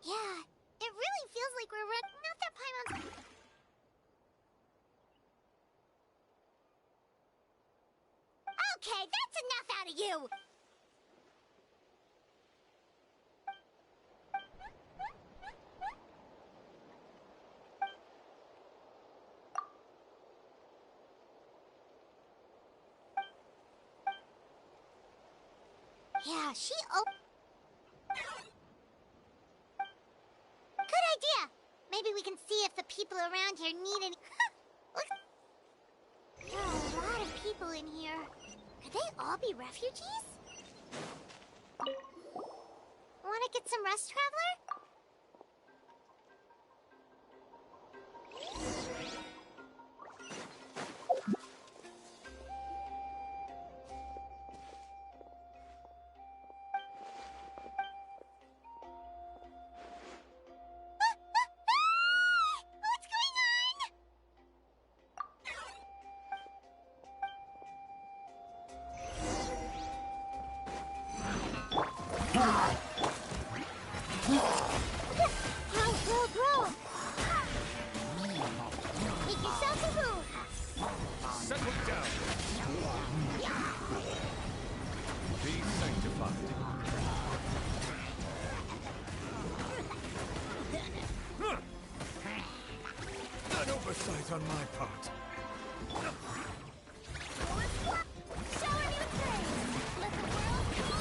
Yeah, it really feels like we're running out that Paimon's... Okay, that's enough out of you! Yeah, she Good idea! Maybe we can see if the people around here need any... There are a lot of people in here. Could they all be refugees? Wanna get some rest, traveler? Settle down. Be sanctified. An oversight on my part. shower me with praise! Let the world come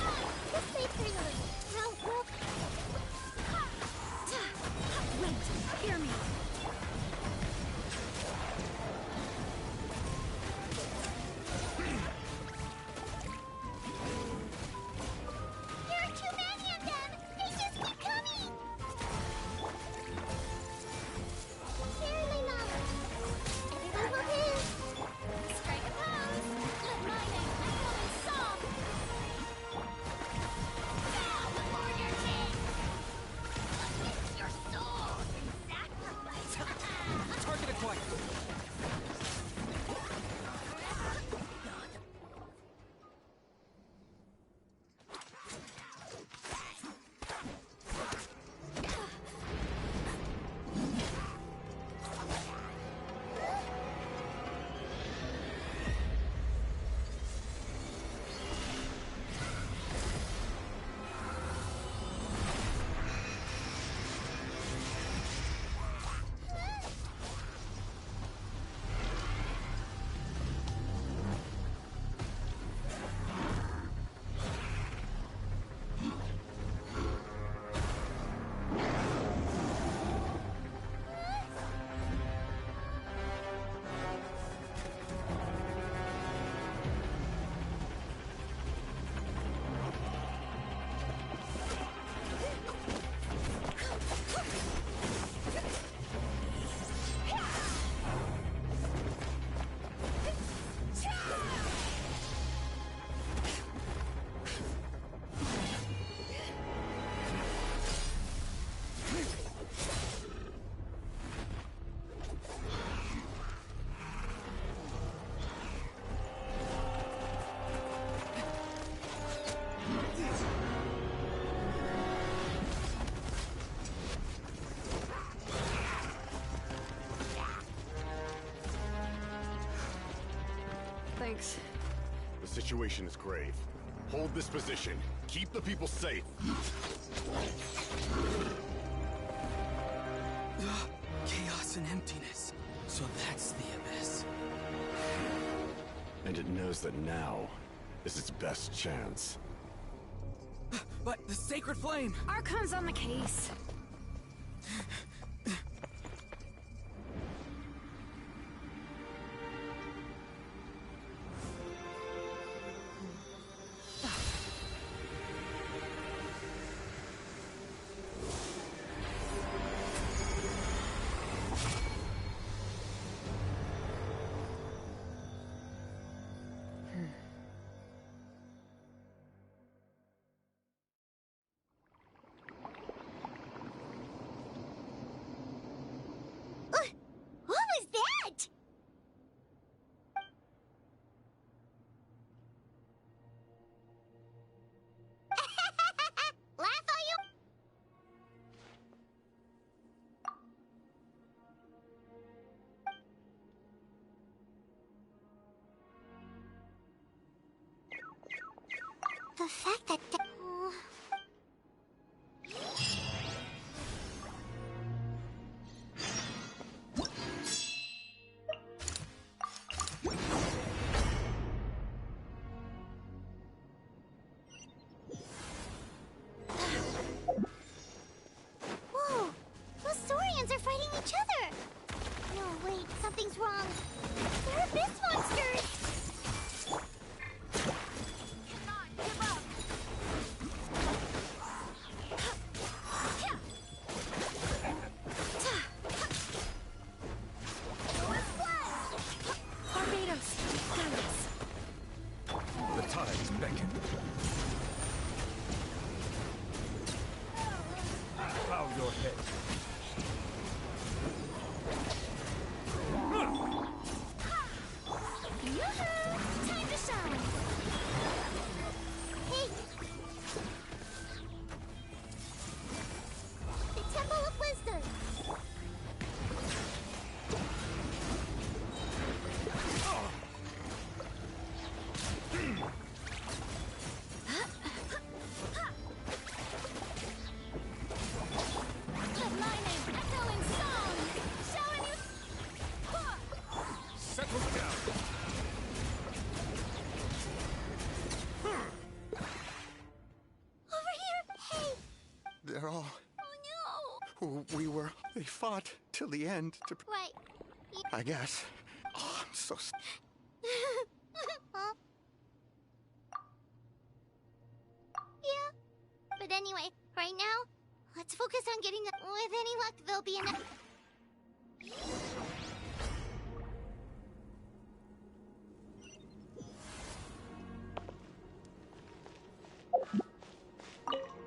Thanks. The situation is grave. Hold this position. Keep the people safe. Chaos and emptiness. So that's the abyss. And it knows that now is its best chance. But the sacred flame! Archon's on the case. What was that? Laugh all you... The fact that... Whoa! Those Saurians are fighting each other! No, wait, something's wrong. They're abyss monsters! Cannot give up! Barbados, Dallas. The tides beckon. Bow your head. Yoo-hoo! Time to shine! Hey! The Temple of Wisdom! Settle down. Over here! Hey! They're all... Oh no! They fought till the end to... Right. I guess. Oh, I'm so... Huh? Yeah. But anyway, right now, let's focus on getting the... With any luck, there'll be enough...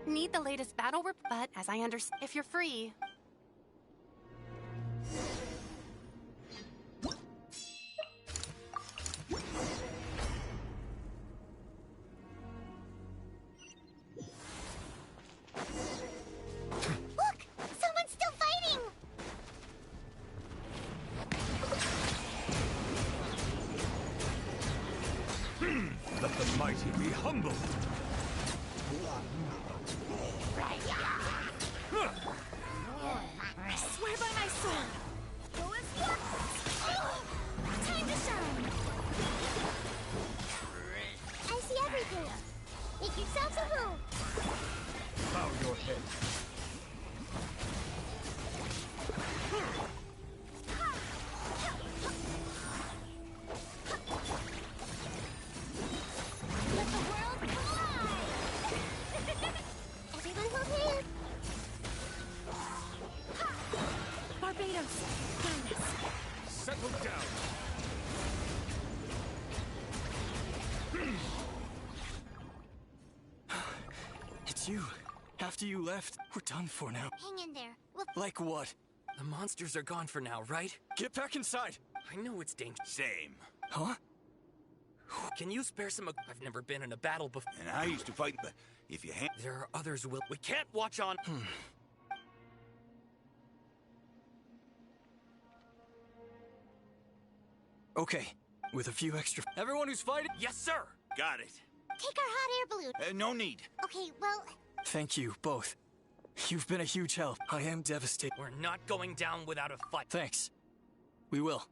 Need the latest battle report, but as I understand, if you're free. Look! Someone's still fighting! Let the mighty be humbled. I swear by my sword! Time to shine! I see everything! Make yourselves a room! Bow your head. Let the world collide! Everyone hold hands! Barbados, Dallas. Settle down. It's you. After you left, we're done for now. Hang in there. We'll... Like what? The monsters are gone for now, right? Get back inside. I know it's dangerous. Same. Huh? Can you spare some? I've never been in a battle before. And I used to fight, but if you There are others will. We can't watch on. Okay, With a few extra... Everyone who's fighting... Yes, sir! Got it. Take our hot air balloon. No need. Okay, well... Thank you, both. You've been a huge help. I am devastated. We're not going down without a fight. Thanks. We will.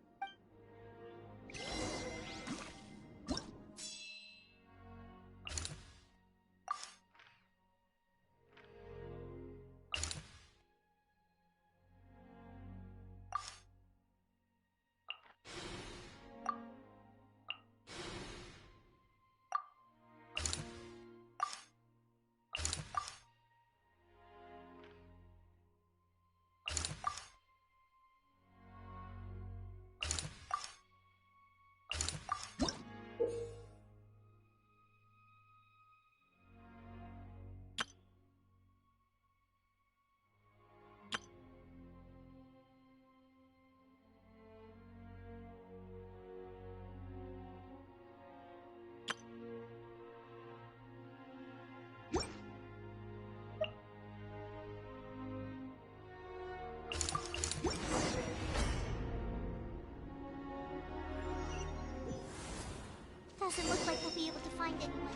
Doesn't look like we'll be able to find anyone.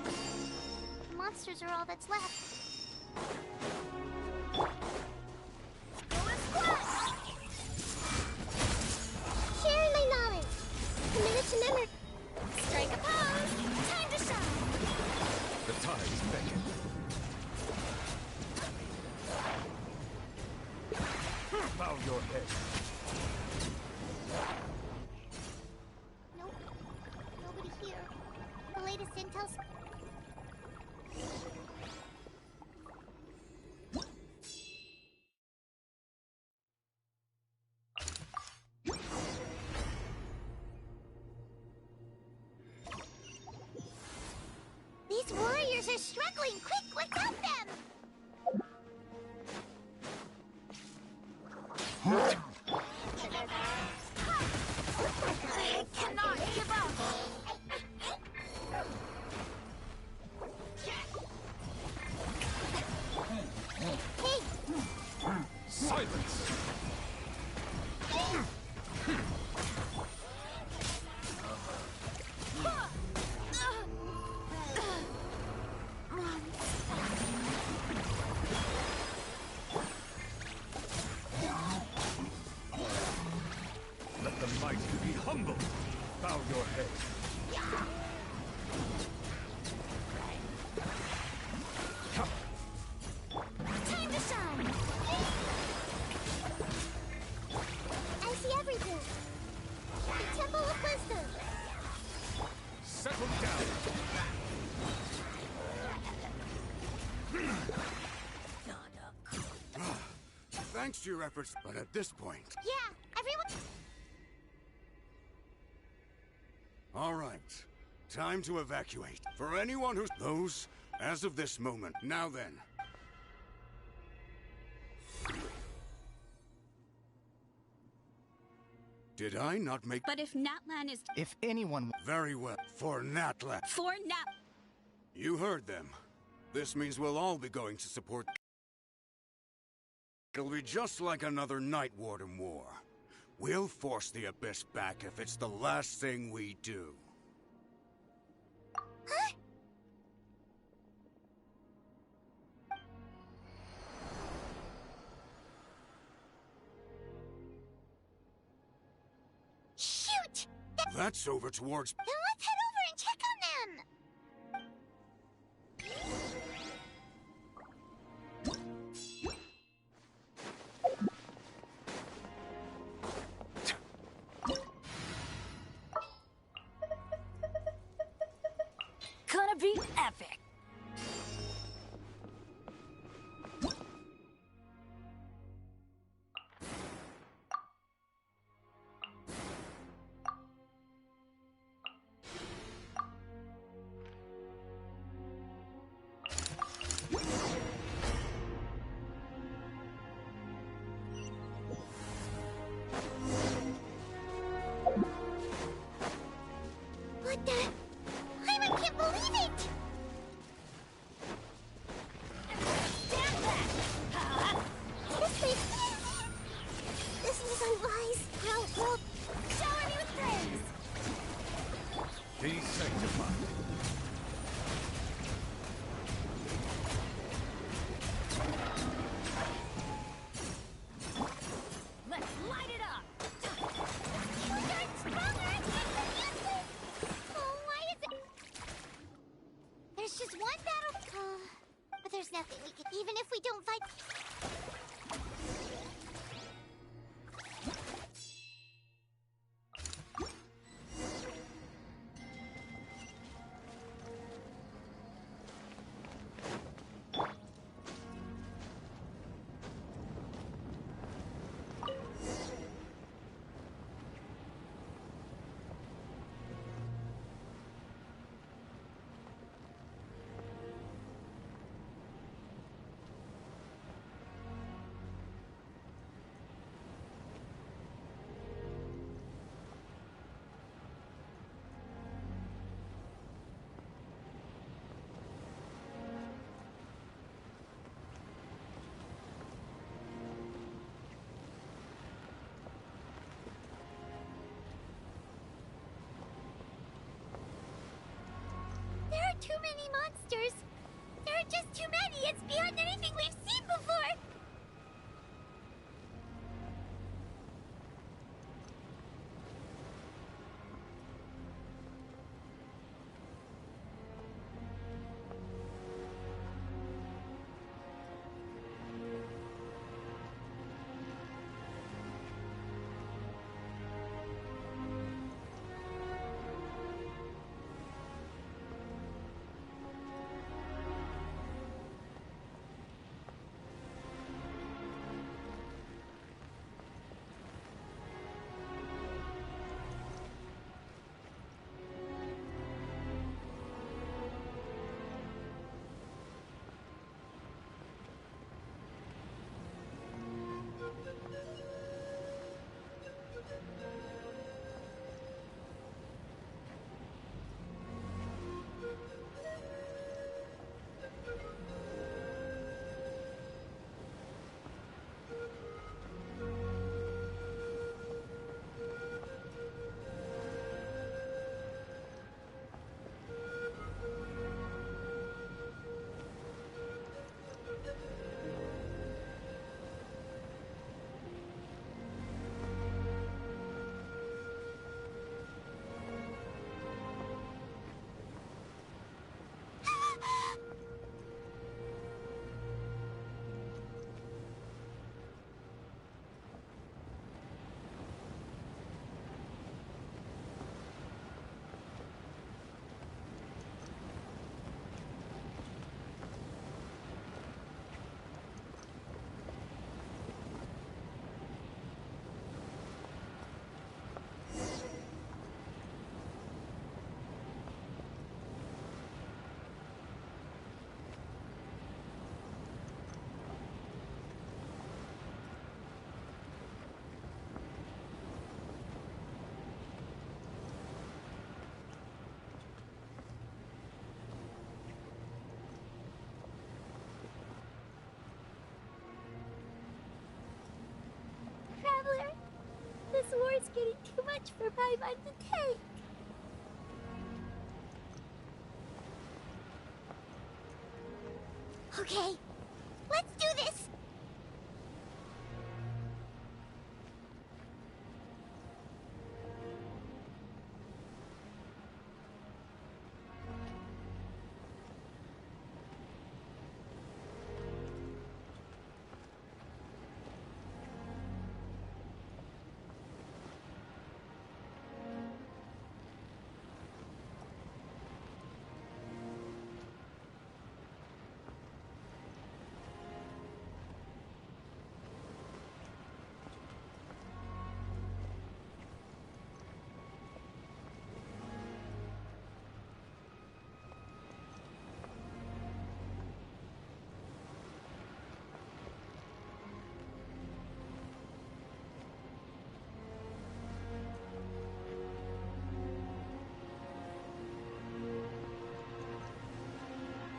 The monsters are all that's left. Sharing my knowledge. Committed to memory. Strike a pose. Time to shine. The tide is beckoning. Bow your head. Nope. Nobody here. The latest intel's... These warriors are struggling! Quick, let's help them! I cannot give up! Hey! Silence! Let the mighty be humble. Bow your head. Time to shine! I see everything! The Temple of Wisdom! Settle down. Thanks to your efforts, but at this point... Yeah, everyone... All right. Time to evacuate. For anyone who's... Those, as of this moment. Now then. Did I not make... But if Natlan is... If anyone... Very well. For Natlan. For Nat... You heard them. This means we'll all be going to support... It'll be just like another Night Warden war. We'll force the Abyss back if it's the last thing we do. Huh? Shoot! That's over towards... Then let's head over and check on them! Gonna be epic! monsters. There are just too many. It's beyond anything we've seen before. Traveler, this war's getting too much for Paimon to take. Okay, let's do this!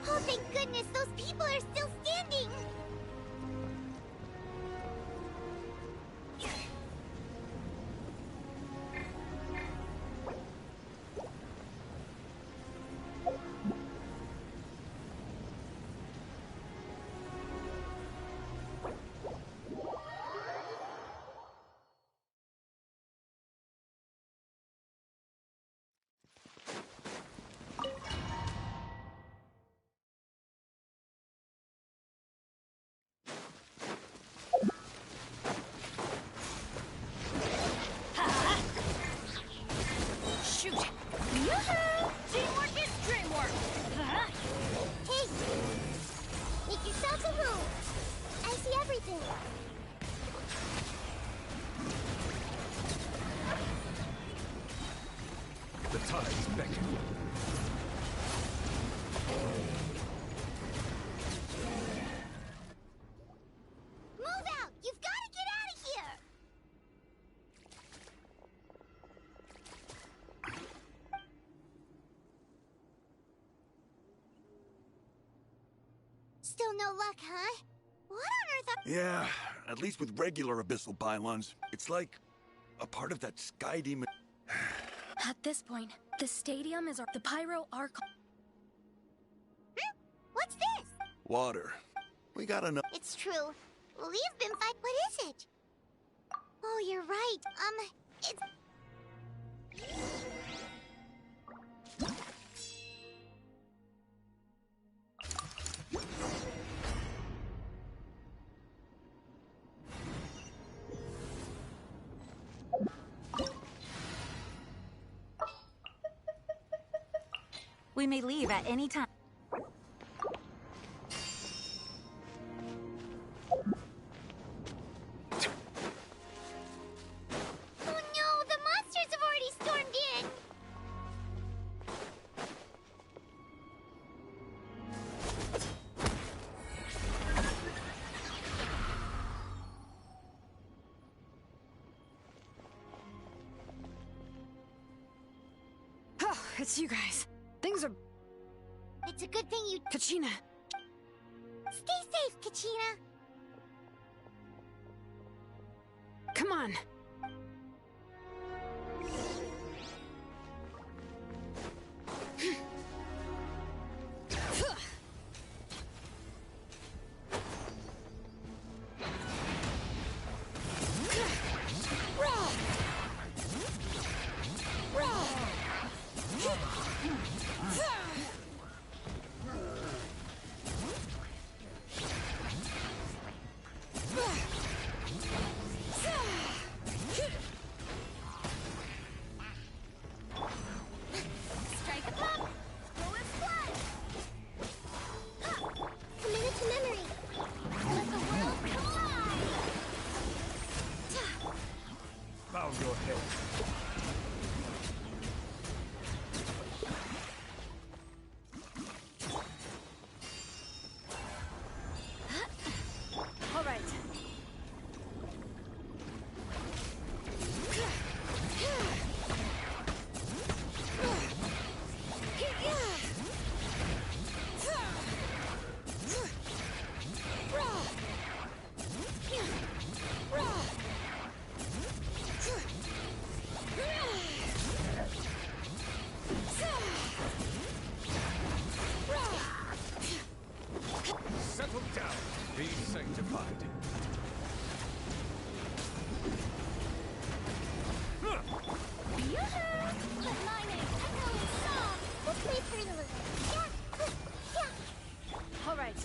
Oh, thank goodness, those people are still standing! The tides beckon. Move out! You've got to get out of here! Still no luck, huh? What on earth are— Yeah, at least with regular abyssal pylons. It's like a part of that sky demon. At this point, the stadium is the pyro arconte. What's this? Water. We gotta know. It's true. We've been fight. What is it? Oh, you're right. It's... We may leave at any time. Oh no, the monsters have already stormed in! Oh, it's you guys. Things are... It's a good thing you... Kachina! Stay safe, Kachina! Come on! Strike a pop! Roll a splash! Ha! Commit it to memory! Let the world collide! Bow your head. All right. Settle down. Be sanctified. Let mine echo in song! We'll play for a little. Yeah! Yeah! All right.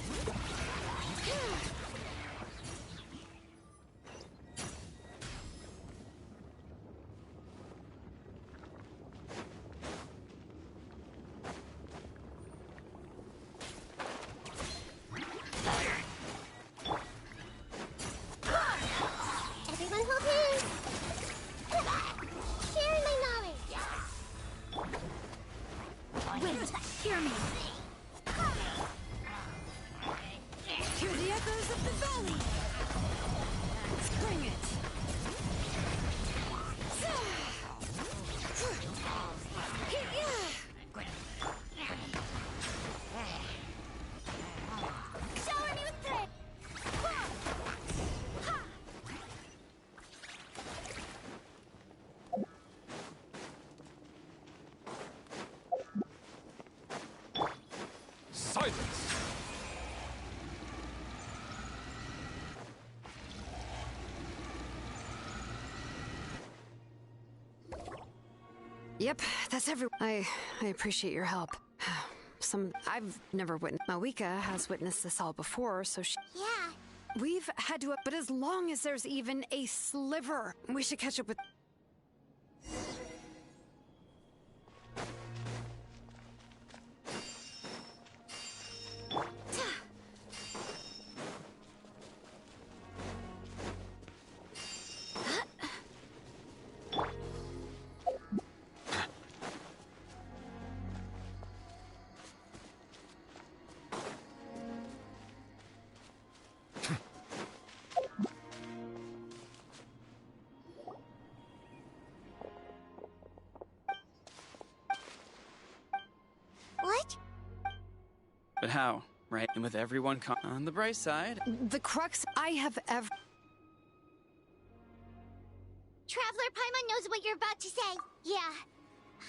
Everyone hold hands! Sharing my knowledge! Wait, hear me. Hear the echoes of the valley! Let's bring it! Shower me with thread! Silence! Yep, that's I appreciate your help. I've never witnessed... Mavuika has witnessed this all before, so she... Yeah. We've had to... But as long as there's even a sliver, we should catch up with... What? But how, right? And with everyone on the bright side... The crux I have ever... Traveler Paimon knows what you're about to say. Yeah.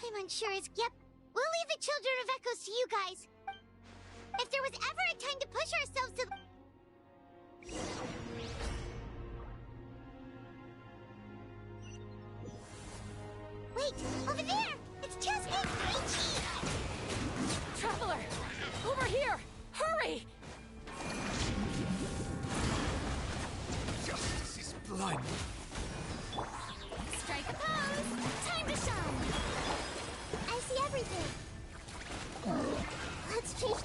I'm unsure as... Yep. We'll leave the Children of Echoes to you guys. If there was ever a time to push ourselves to... Wait, over there! It's Chasca and Kinich! Traveler! Over here! Hurry! Justice is blind. Strike a pose! Time to shine! I see everything. Let's change...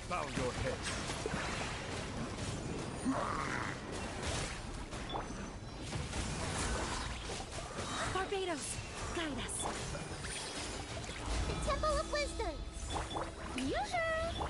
Bow your head. Barbados, guide us. The Temple of Wisdom. Usual.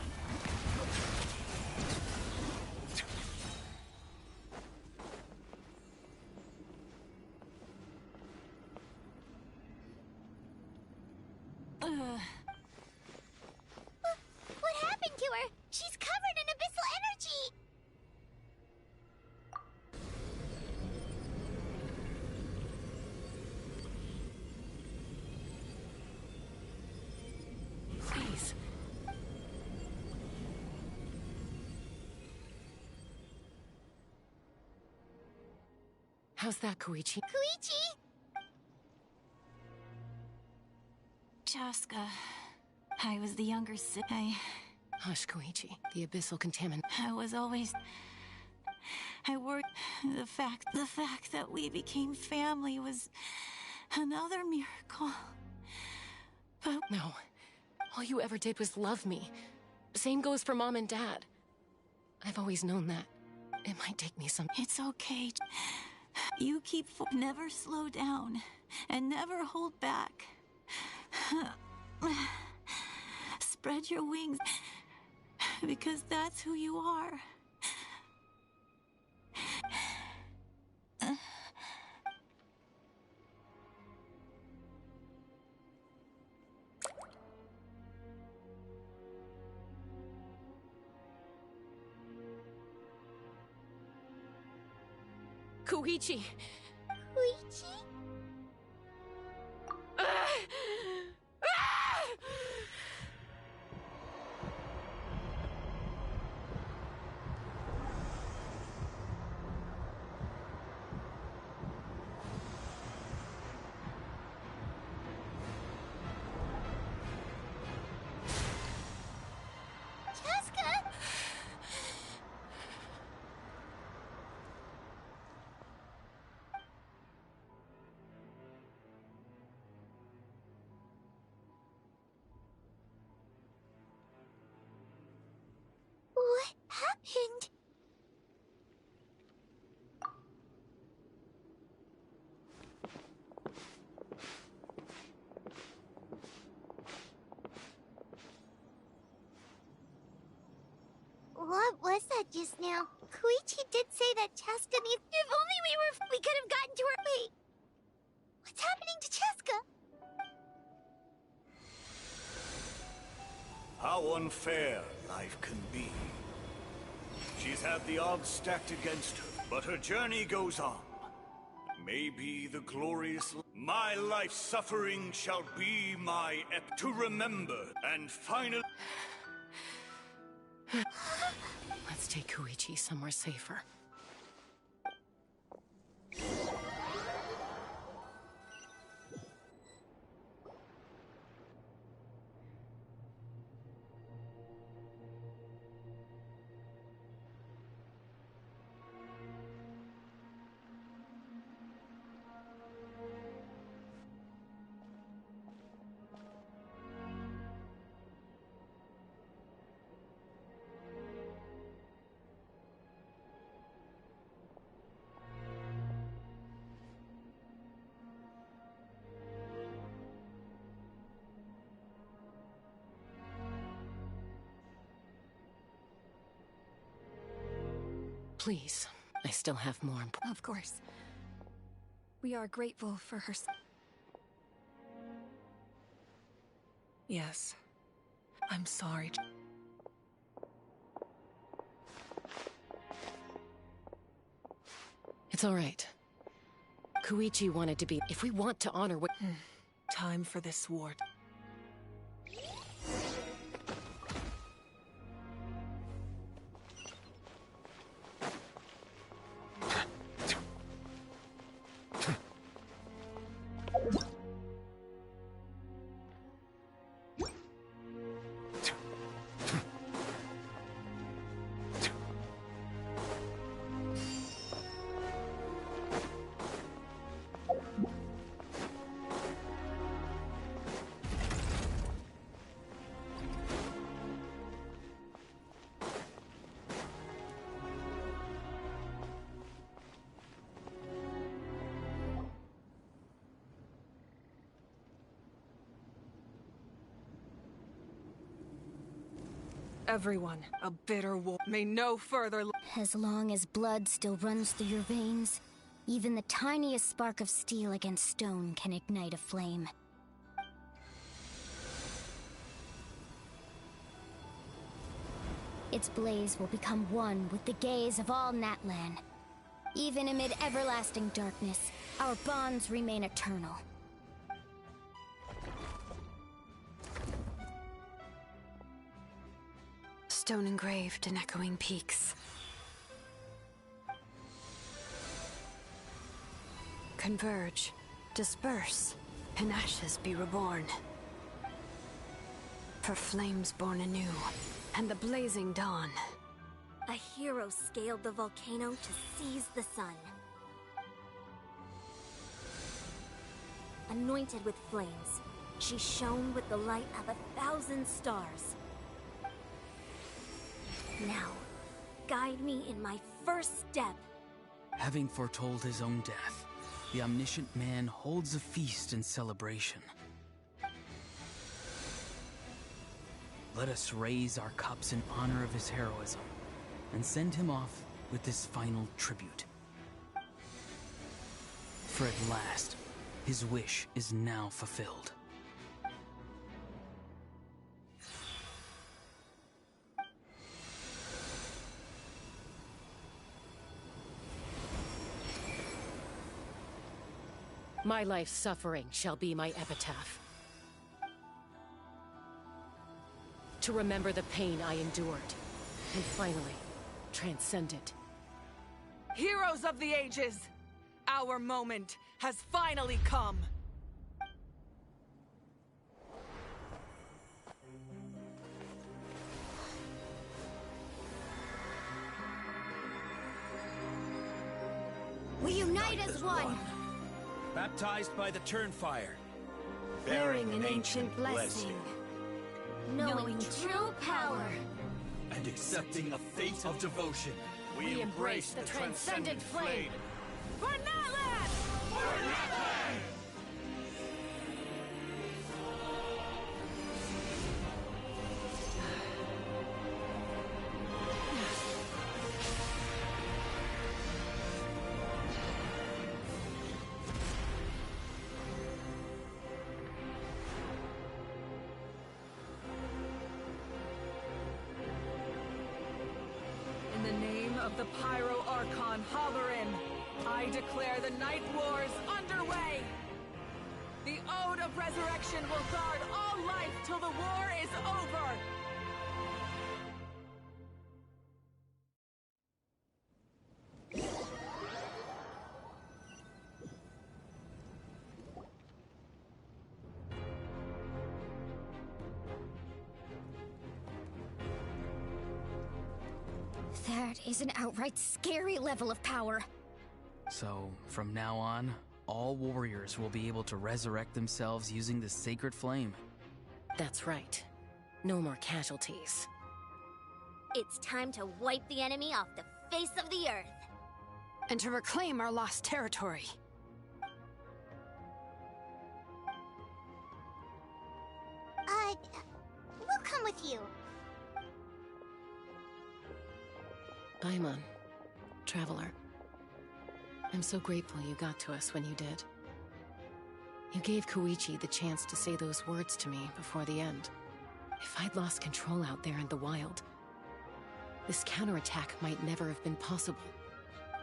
What happened to her? She's covered in abyssal energy. Please. How's that, Koichi? Koichi? Chasca. I was the younger sister. Hush, Koichi. The abyssal contaminant. I was always... I worried... The fact that we became family was another miracle. But... No. All you ever did was love me. Same goes for Mom and Dad. I've always known that. It might take me some... It's okay. You keep... Never slow down. And never hold back. Spread your wings. Because that's who you are. Koichi! Koichi? What happened? What was that just now? Koichi did say that Chasca needs... If only we could have gotten to her... Wait. What's happening to Chasca? How unfair life can be. She's had the odds stacked against her, but her journey goes on. Maybe the glorious... My life's suffering shall be my to remember, and finally... Let's take Koichi somewhere safer. Please, I still have more important... Of course. We are grateful for her... Yes. I'm sorry. It's all right. Koichi wanted to be... If we want to honor what... Time for this war. everyone, a bitter war. May no further... As long as blood still runs through your veins, even the tiniest spark of steel against stone can ignite a flame. Its blaze will become one with the gaze of all Natlan. Even amid everlasting darkness, our bonds remain eternal. Stone engraved in echoing peaks. Converge, disperse, and ashes be reborn. For flames born anew, and the blazing dawn. A hero scaled the volcano to seize the sun. Anointed with flames, she shone with the light of 1,000 stars. Now, guide me in my first step. Having foretold his own death, the omniscient man holds a feast in celebration. Let us raise our cups in honor of his heroism, and send him off with this final tribute. For at last, his wish is now fulfilled. My life's suffering shall be my epitaph. To remember the pain I endured, and finally, transcend it. Heroes of the ages! Our moment has finally come! We unite as one! Baptized by the Turnfire. Bearing an ancient blessing. Knowing true power. And accepting a fate of devotion. We embrace the transcendent flame. For Natlan! For Natlan! In the name of the Pyro Archon Hoyoverse, I declare the Night Wars underway! The Ode of Resurrection will guard all life till the war is over! That is an outright scary level of power. So, from now on, all warriors will be able to resurrect themselves using the sacred flame. That's right. No more casualties. It's time to wipe the enemy off the face of the earth. And to reclaim our lost territory. We'll come with you. Paimon, traveler. I'm so grateful you got to us when you did. You gave Koichi the chance to say those words to me before the end. If I'd lost control out there in the wild, this counterattack might never have been possible.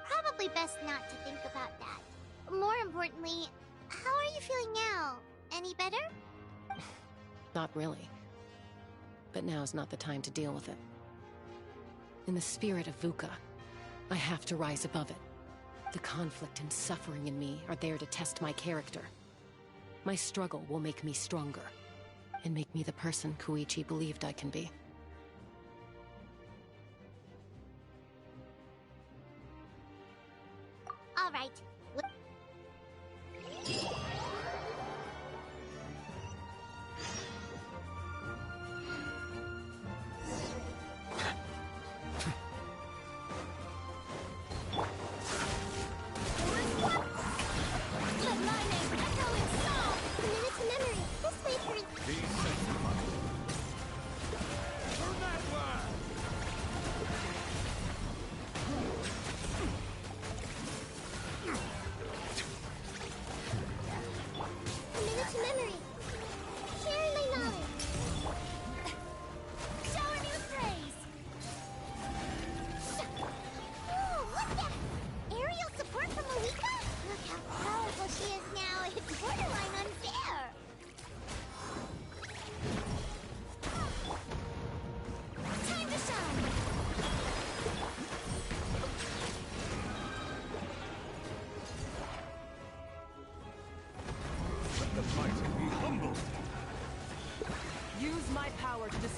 Probably best not to think about that. More importantly, how are you feeling now? Any better? Not really. But now's not the time to deal with it. In the spirit of VUCA, I have to rise above it. The conflict and suffering in me are there to test my character. My struggle will make me stronger, and make me the person Koichi believed I can be. All right.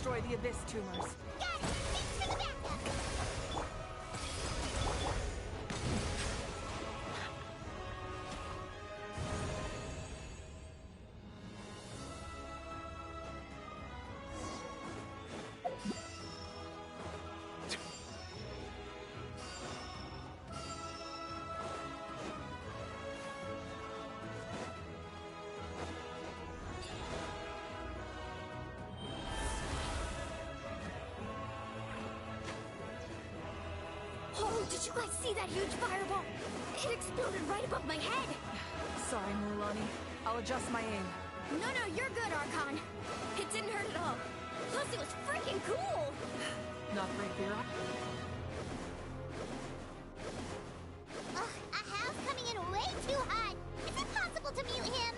destroy the abyss tumors. Got it! Thanks for the backup! Oh, did you guys see that huge fireball? It exploded right above my head! Sorry, Mualani. I'll adjust my aim. No, you're good, Archon. It didn't hurt at all. Plus, it was freaking cool! Not great, Vera. Ugh, a house coming in way too hot! Is it possible to mute him?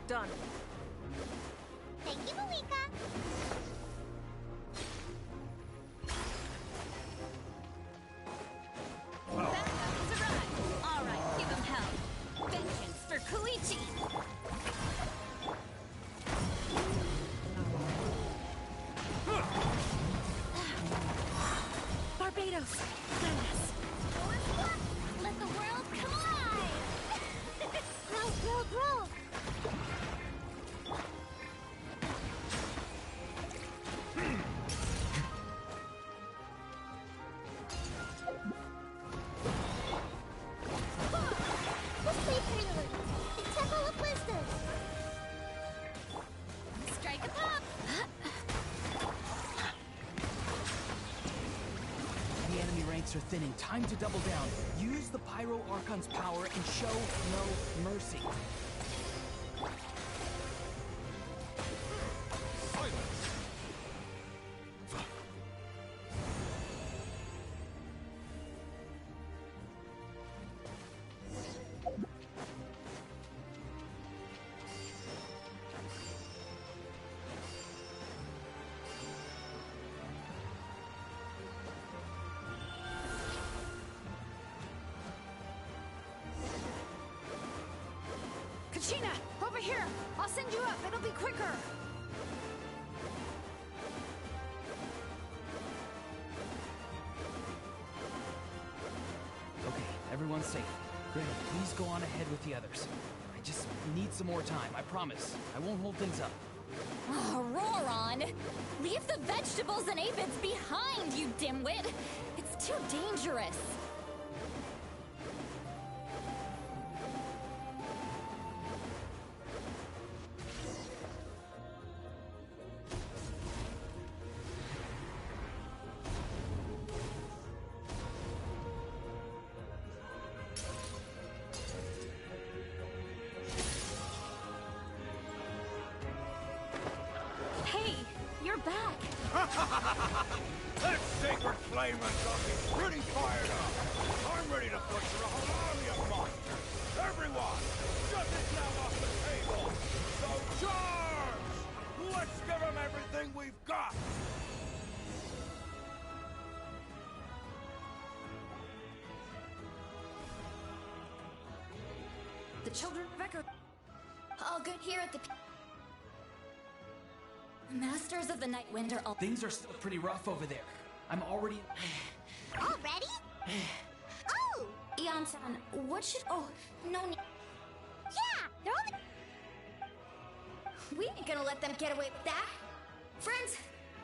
Done. Thank you, Mavuika. Backup has arrived! Alright, give him hell. Vengeance for Koichi! Barbados! Glass! Let the world come alive! Grow! Let's play prelude. The Temple of Wisdom. Strike a pop! The enemy ranks are thinning. Time to double down. Use the Pyro Archon's power and show no mercy. Kachina, over here! I'll send you up, it'll be quicker! Okay, everyone's safe. Granny, please go on ahead with the others. I just need some more time, I promise. I won't hold things up. Oh, Ororon! Leave the vegetables and aphids behind, you dimwit! It's too dangerous! Hey, you're back! That sacred flame has got me pretty fired up. I'm ready to butcher a whole army of monsters. Everyone, justice now off the table. So charge! Let's give them everything we've got. The children of Echo. All good here at the... Masters of the Night Wind are all... Things are still pretty rough over there. I'm already... Already? Oh! Ian-san, what should... Oh, no need... Yeah! They're only... We ain't gonna let them get away with that! Friends,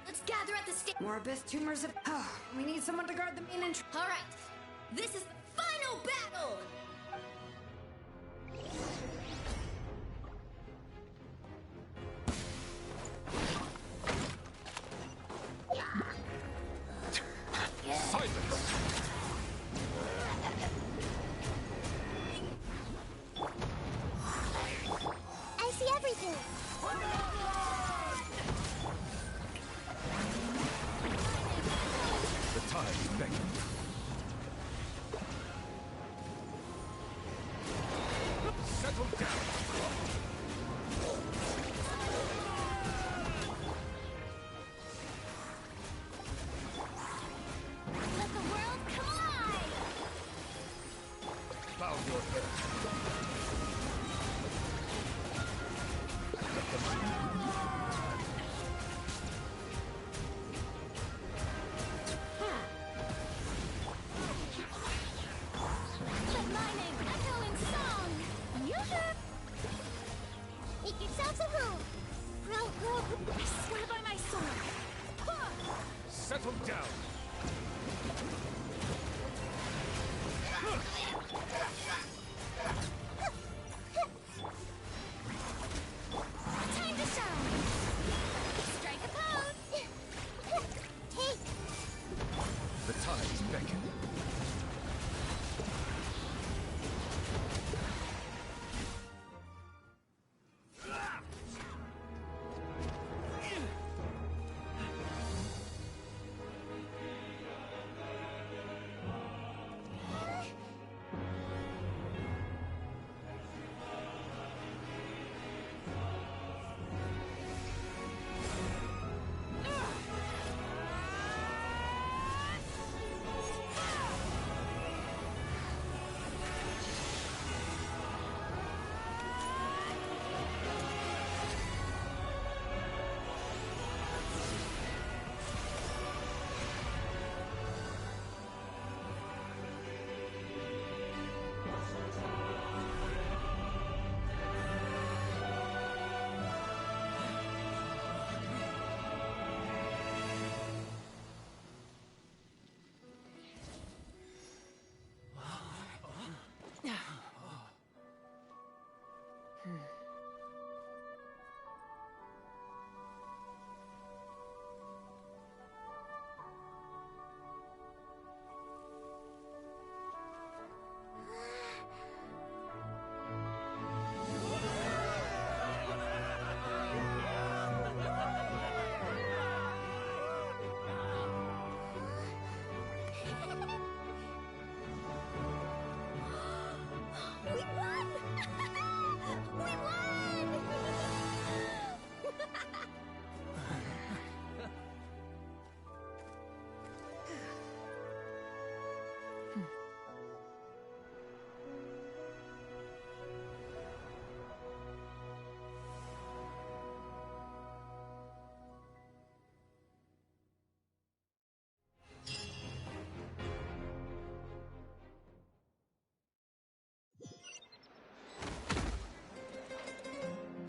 let's gather at the stage... More abyss tumors. We need someone to guard the main entrance. Alright, this is the final battle! I see everything. The tide beckons. Settle back.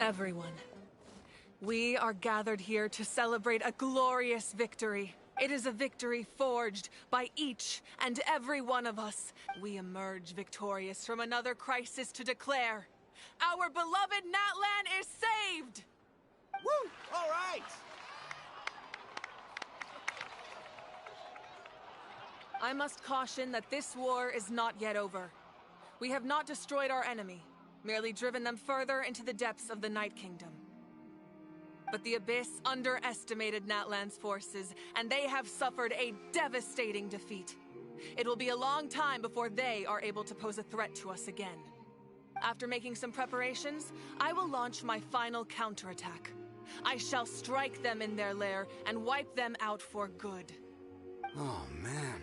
Everyone, we are gathered here to celebrate a glorious victory. It is a victory forged by each and every one of us. We emerge victorious from another crisis to declare, our beloved Natlan is saved! Woo! All right! I must caution that this war is not yet over. We have not destroyed our enemy, merely driven them further into the depths of the Night Kingdom. But the Abyss underestimated Natlan's forces, and they have suffered a devastating defeat. It will be a long time before they are able to pose a threat to us again. After making some preparations, I will launch my final counterattack. I shall strike them in their lair and wipe them out for good. Oh, man.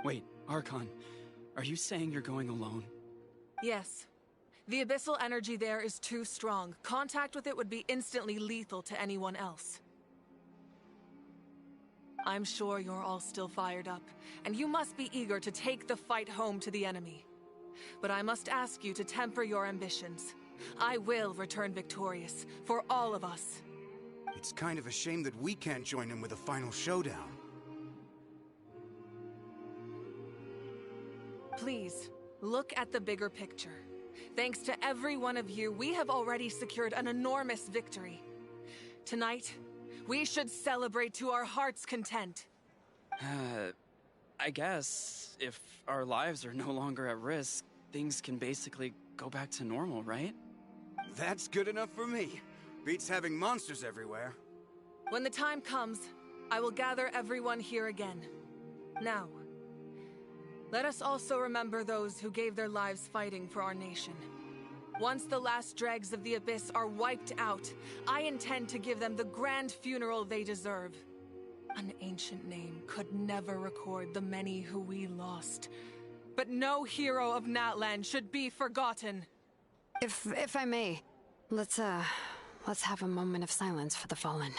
Wait, Archon, are you saying you're going alone? Yes. The abyssal energy there is too strong. Contact with it would be instantly lethal to anyone else. I'm sure you're all still fired up, and you must be eager to take the fight home to the enemy. But I must ask you to temper your ambitions. I will return victorious, for all of us. It's kind of a shame that we can't join in with a final showdown. Please, look at the bigger picture. Thanks to every one of you, we have already secured an enormous victory. Tonight, we should celebrate to our heart's content. I guess if our lives are no longer at risk, things can basically go back to normal, right? That's good enough for me. Beats having monsters everywhere. When the time comes, I will gather everyone here again. Now, let us also remember those who gave their lives fighting for our nation. Once the last dregs of the Abyss are wiped out, I intend to give them the grand funeral they deserve. An ancient name could never record the many who we lost. But no hero of Natlan should be forgotten. If I may, let's have a moment of silence for the fallen.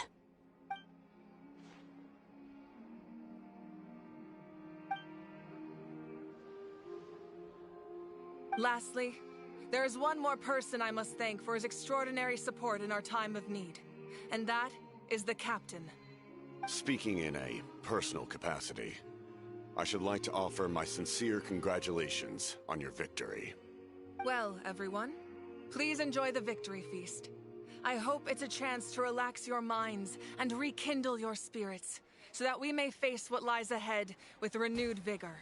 Lastly, there is one more person I must thank for his extraordinary support in our time of need, and that is the Captain. Speaking in a personal capacity, I should like to offer my sincere congratulations on your victory. Well, everyone, please enjoy the victory feast. I hope it's a chance to relax your minds and rekindle your spirits, so that we may face what lies ahead with renewed vigor.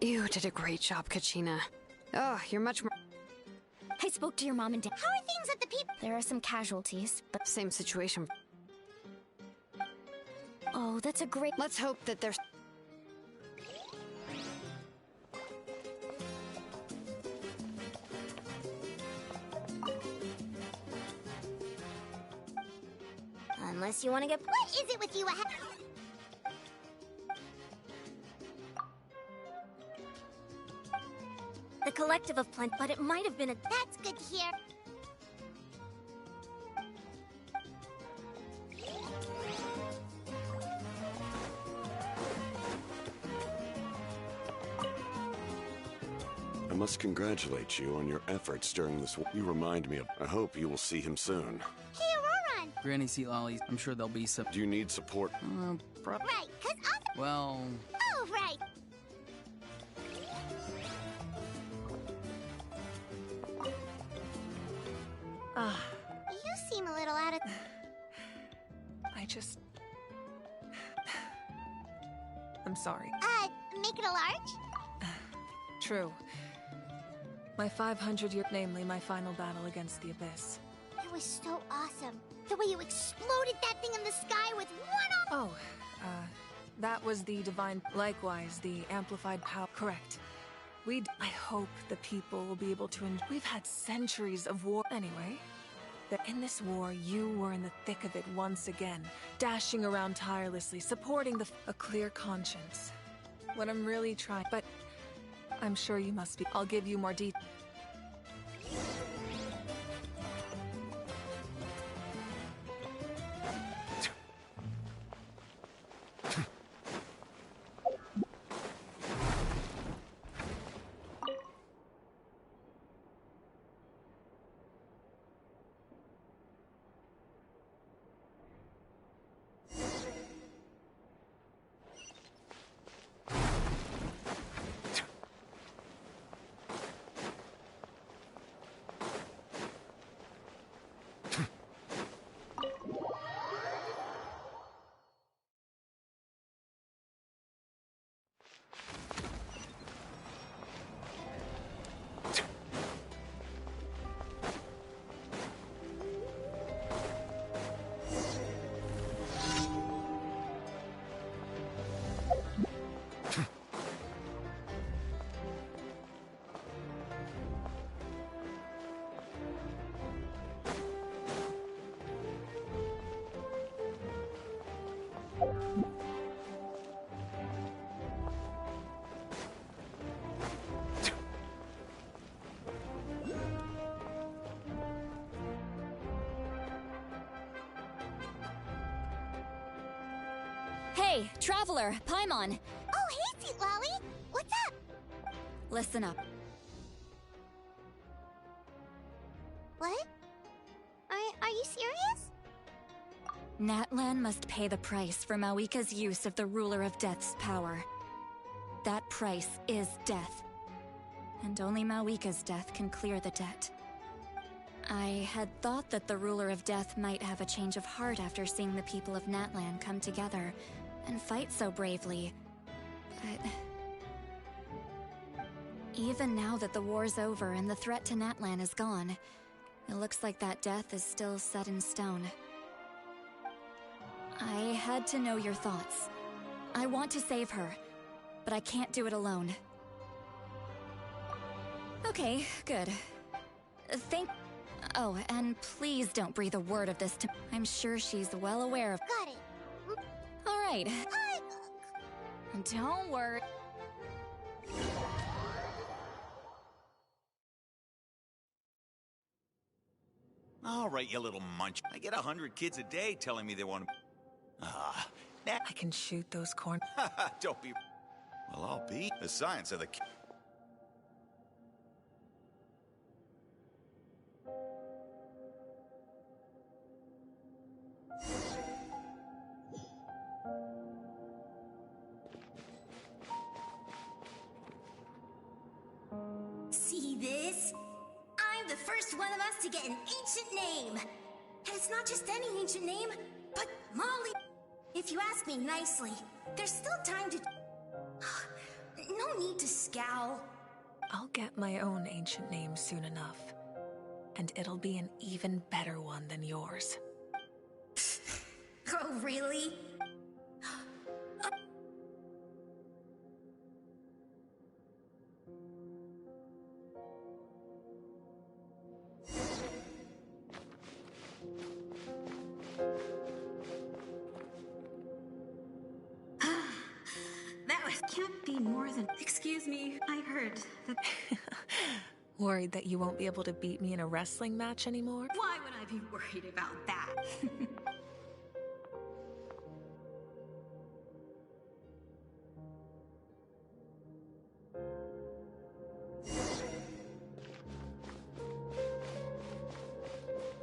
You did a great job, Kachina. Oh, you're much more... I spoke to your mom and dad. How are things at the people? There are some casualties, but... Same situation. Oh, that's a great... Let's hope that there's... Unless you want to get... What is it with you? The collective of plenty, but it might have been a... That's good to hear. I must congratulate you on your efforts during this war. You remind me of... I hope you will see him soon. Hey, ororon! Granny Sea Lollies, I'm sure there'll be some... Do you need support? Right, 'cause other... Well... Oh, right. You seem a little out of... I'm sorry. Make it a large? True. My 500-year... Namely, my final battle against the Abyss. It was so awesome. The way you exploded that thing in the sky with one... Oh, that was the divine... Likewise, the amplified power... Correct. I hope the people will be able to... We've had centuries of war... Anyway... In this war, you were in the thick of it once again, dashing around tirelessly, supporting a clear conscience. What I'm really trying... But I'm sure you must be... I'll give you more detail. Hey, Traveler, Paimon! Oh, hey, Sweet Lolly! What's up? Listen up. What? Are you serious? Natlan must pay the price for Mawika's use of the Ruler of Death's power. That price is death. And only Mawika's death can clear the debt. I had thought that the Ruler of Death might have a change of heart after seeing the people of Natlan come together and fight so bravely. But even now that the war's over and the threat to Natlan is gone, it looks like that death is still set in stone. I had to know your thoughts. I want to save her, but I can't do it alone. Okay, good. Oh, and please don't breathe a word of this to... I'm sure she's well aware of... Got it. All right. Don't worry. All right, you little munch. I get 100 kids a day telling me they want to... I can shoot those corn... Don't be... Well, I'll be. The science of the... See this? I'm the first one of us to get an ancient name. And it's not just any ancient name, but Molly. If you ask me nicely, there's still time to... No need to scowl. I'll get my own ancient name soon enough. And it'll be an even better one than yours. Oh, really? Can't be more than... Excuse me, I heard that... Worried that you won't be able to beat me in a wrestling match anymore? Why would I be worried about that?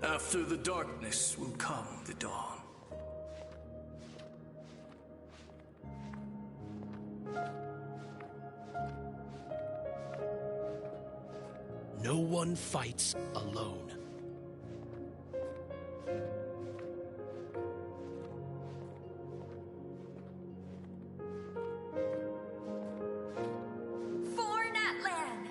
After the darkness will come the dawn. No one fights alone. For Natlan!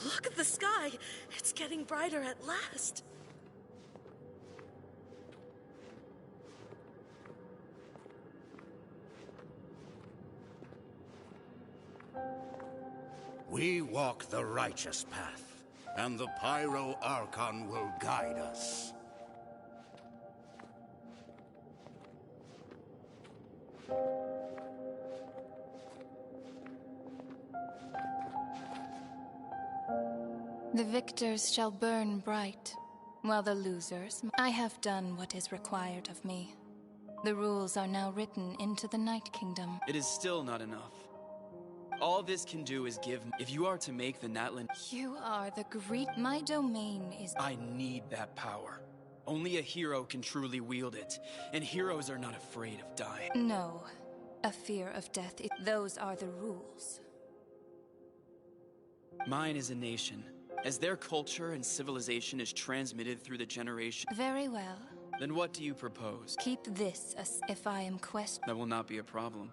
Look at the sky! It's getting brighter at last! We walk the righteous path, and the Pyro Archon will guide us. The victors shall burn bright, while the losers... I have done what is required of me. The rules are now written into the Night Kingdom. It is still not enough. All this can do is give... If you are to make the Natlan... You are the great... My domain is... I need that power. Only a hero can truly wield it, and heroes are not afraid of dying. No. A fear of death. Those are the rules. Mine is a nation. As their culture and civilization is transmitted through the generation... Very well. Then what do you propose? Keep this as if I am questioned. That will not be a problem.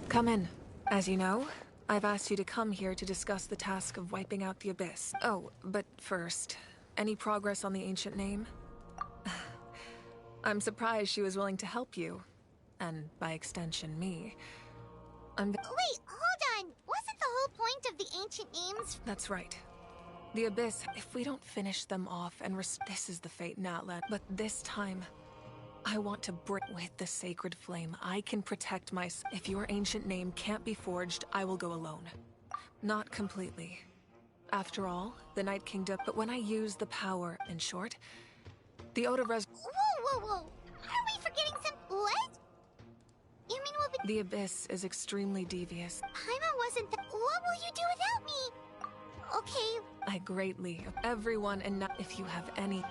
Come in. As you know, I've asked you to come here to discuss the task of wiping out the Abyss. Oh, but first, any progress on the ancient name? I'm surprised she was willing to help you. And by extension, me. Wait, hold on! Wasn't the whole point of the ancient names... That's right. The Abyss, if we don't finish them off and this is the fate, Natlan. But this time, I want to break with the sacred flame. I can protect myself. If your ancient name can't be forged, I will go alone. Not completely. After all, the Night Kingdom... But when I use the power, in short, the hoyoverse... Whoa! Are we forgetting some... What? You mean we'll be... The Abyss is extremely devious. Paimon wasn't What will you do without me? Okay. I greatly... Everyone and not... If you have any...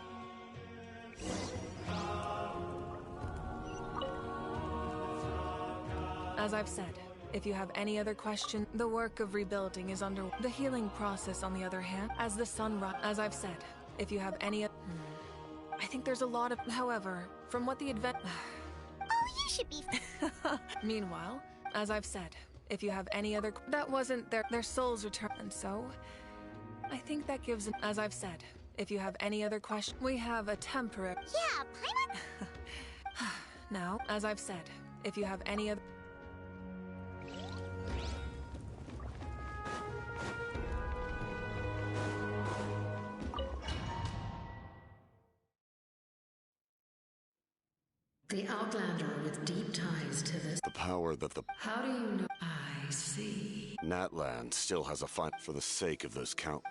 As I've said, if you have any other question, the work of rebuilding is under... The healing process, on the other hand, as the sun rises... As I've said, if you have any... I think there's a lot of... However, from what the event... Oh, you should be... Meanwhile, as I've said, if you have any other... That wasn't their soul's return, and so... I think that gives... As I've said, if you have any other question... We have a temporary... Yeah, Paimon... Now, as I've said, if you have any other... The Outlander with deep ties to this. The power that the... How do you know? I see. Natlan still has a fight for the sake of those count...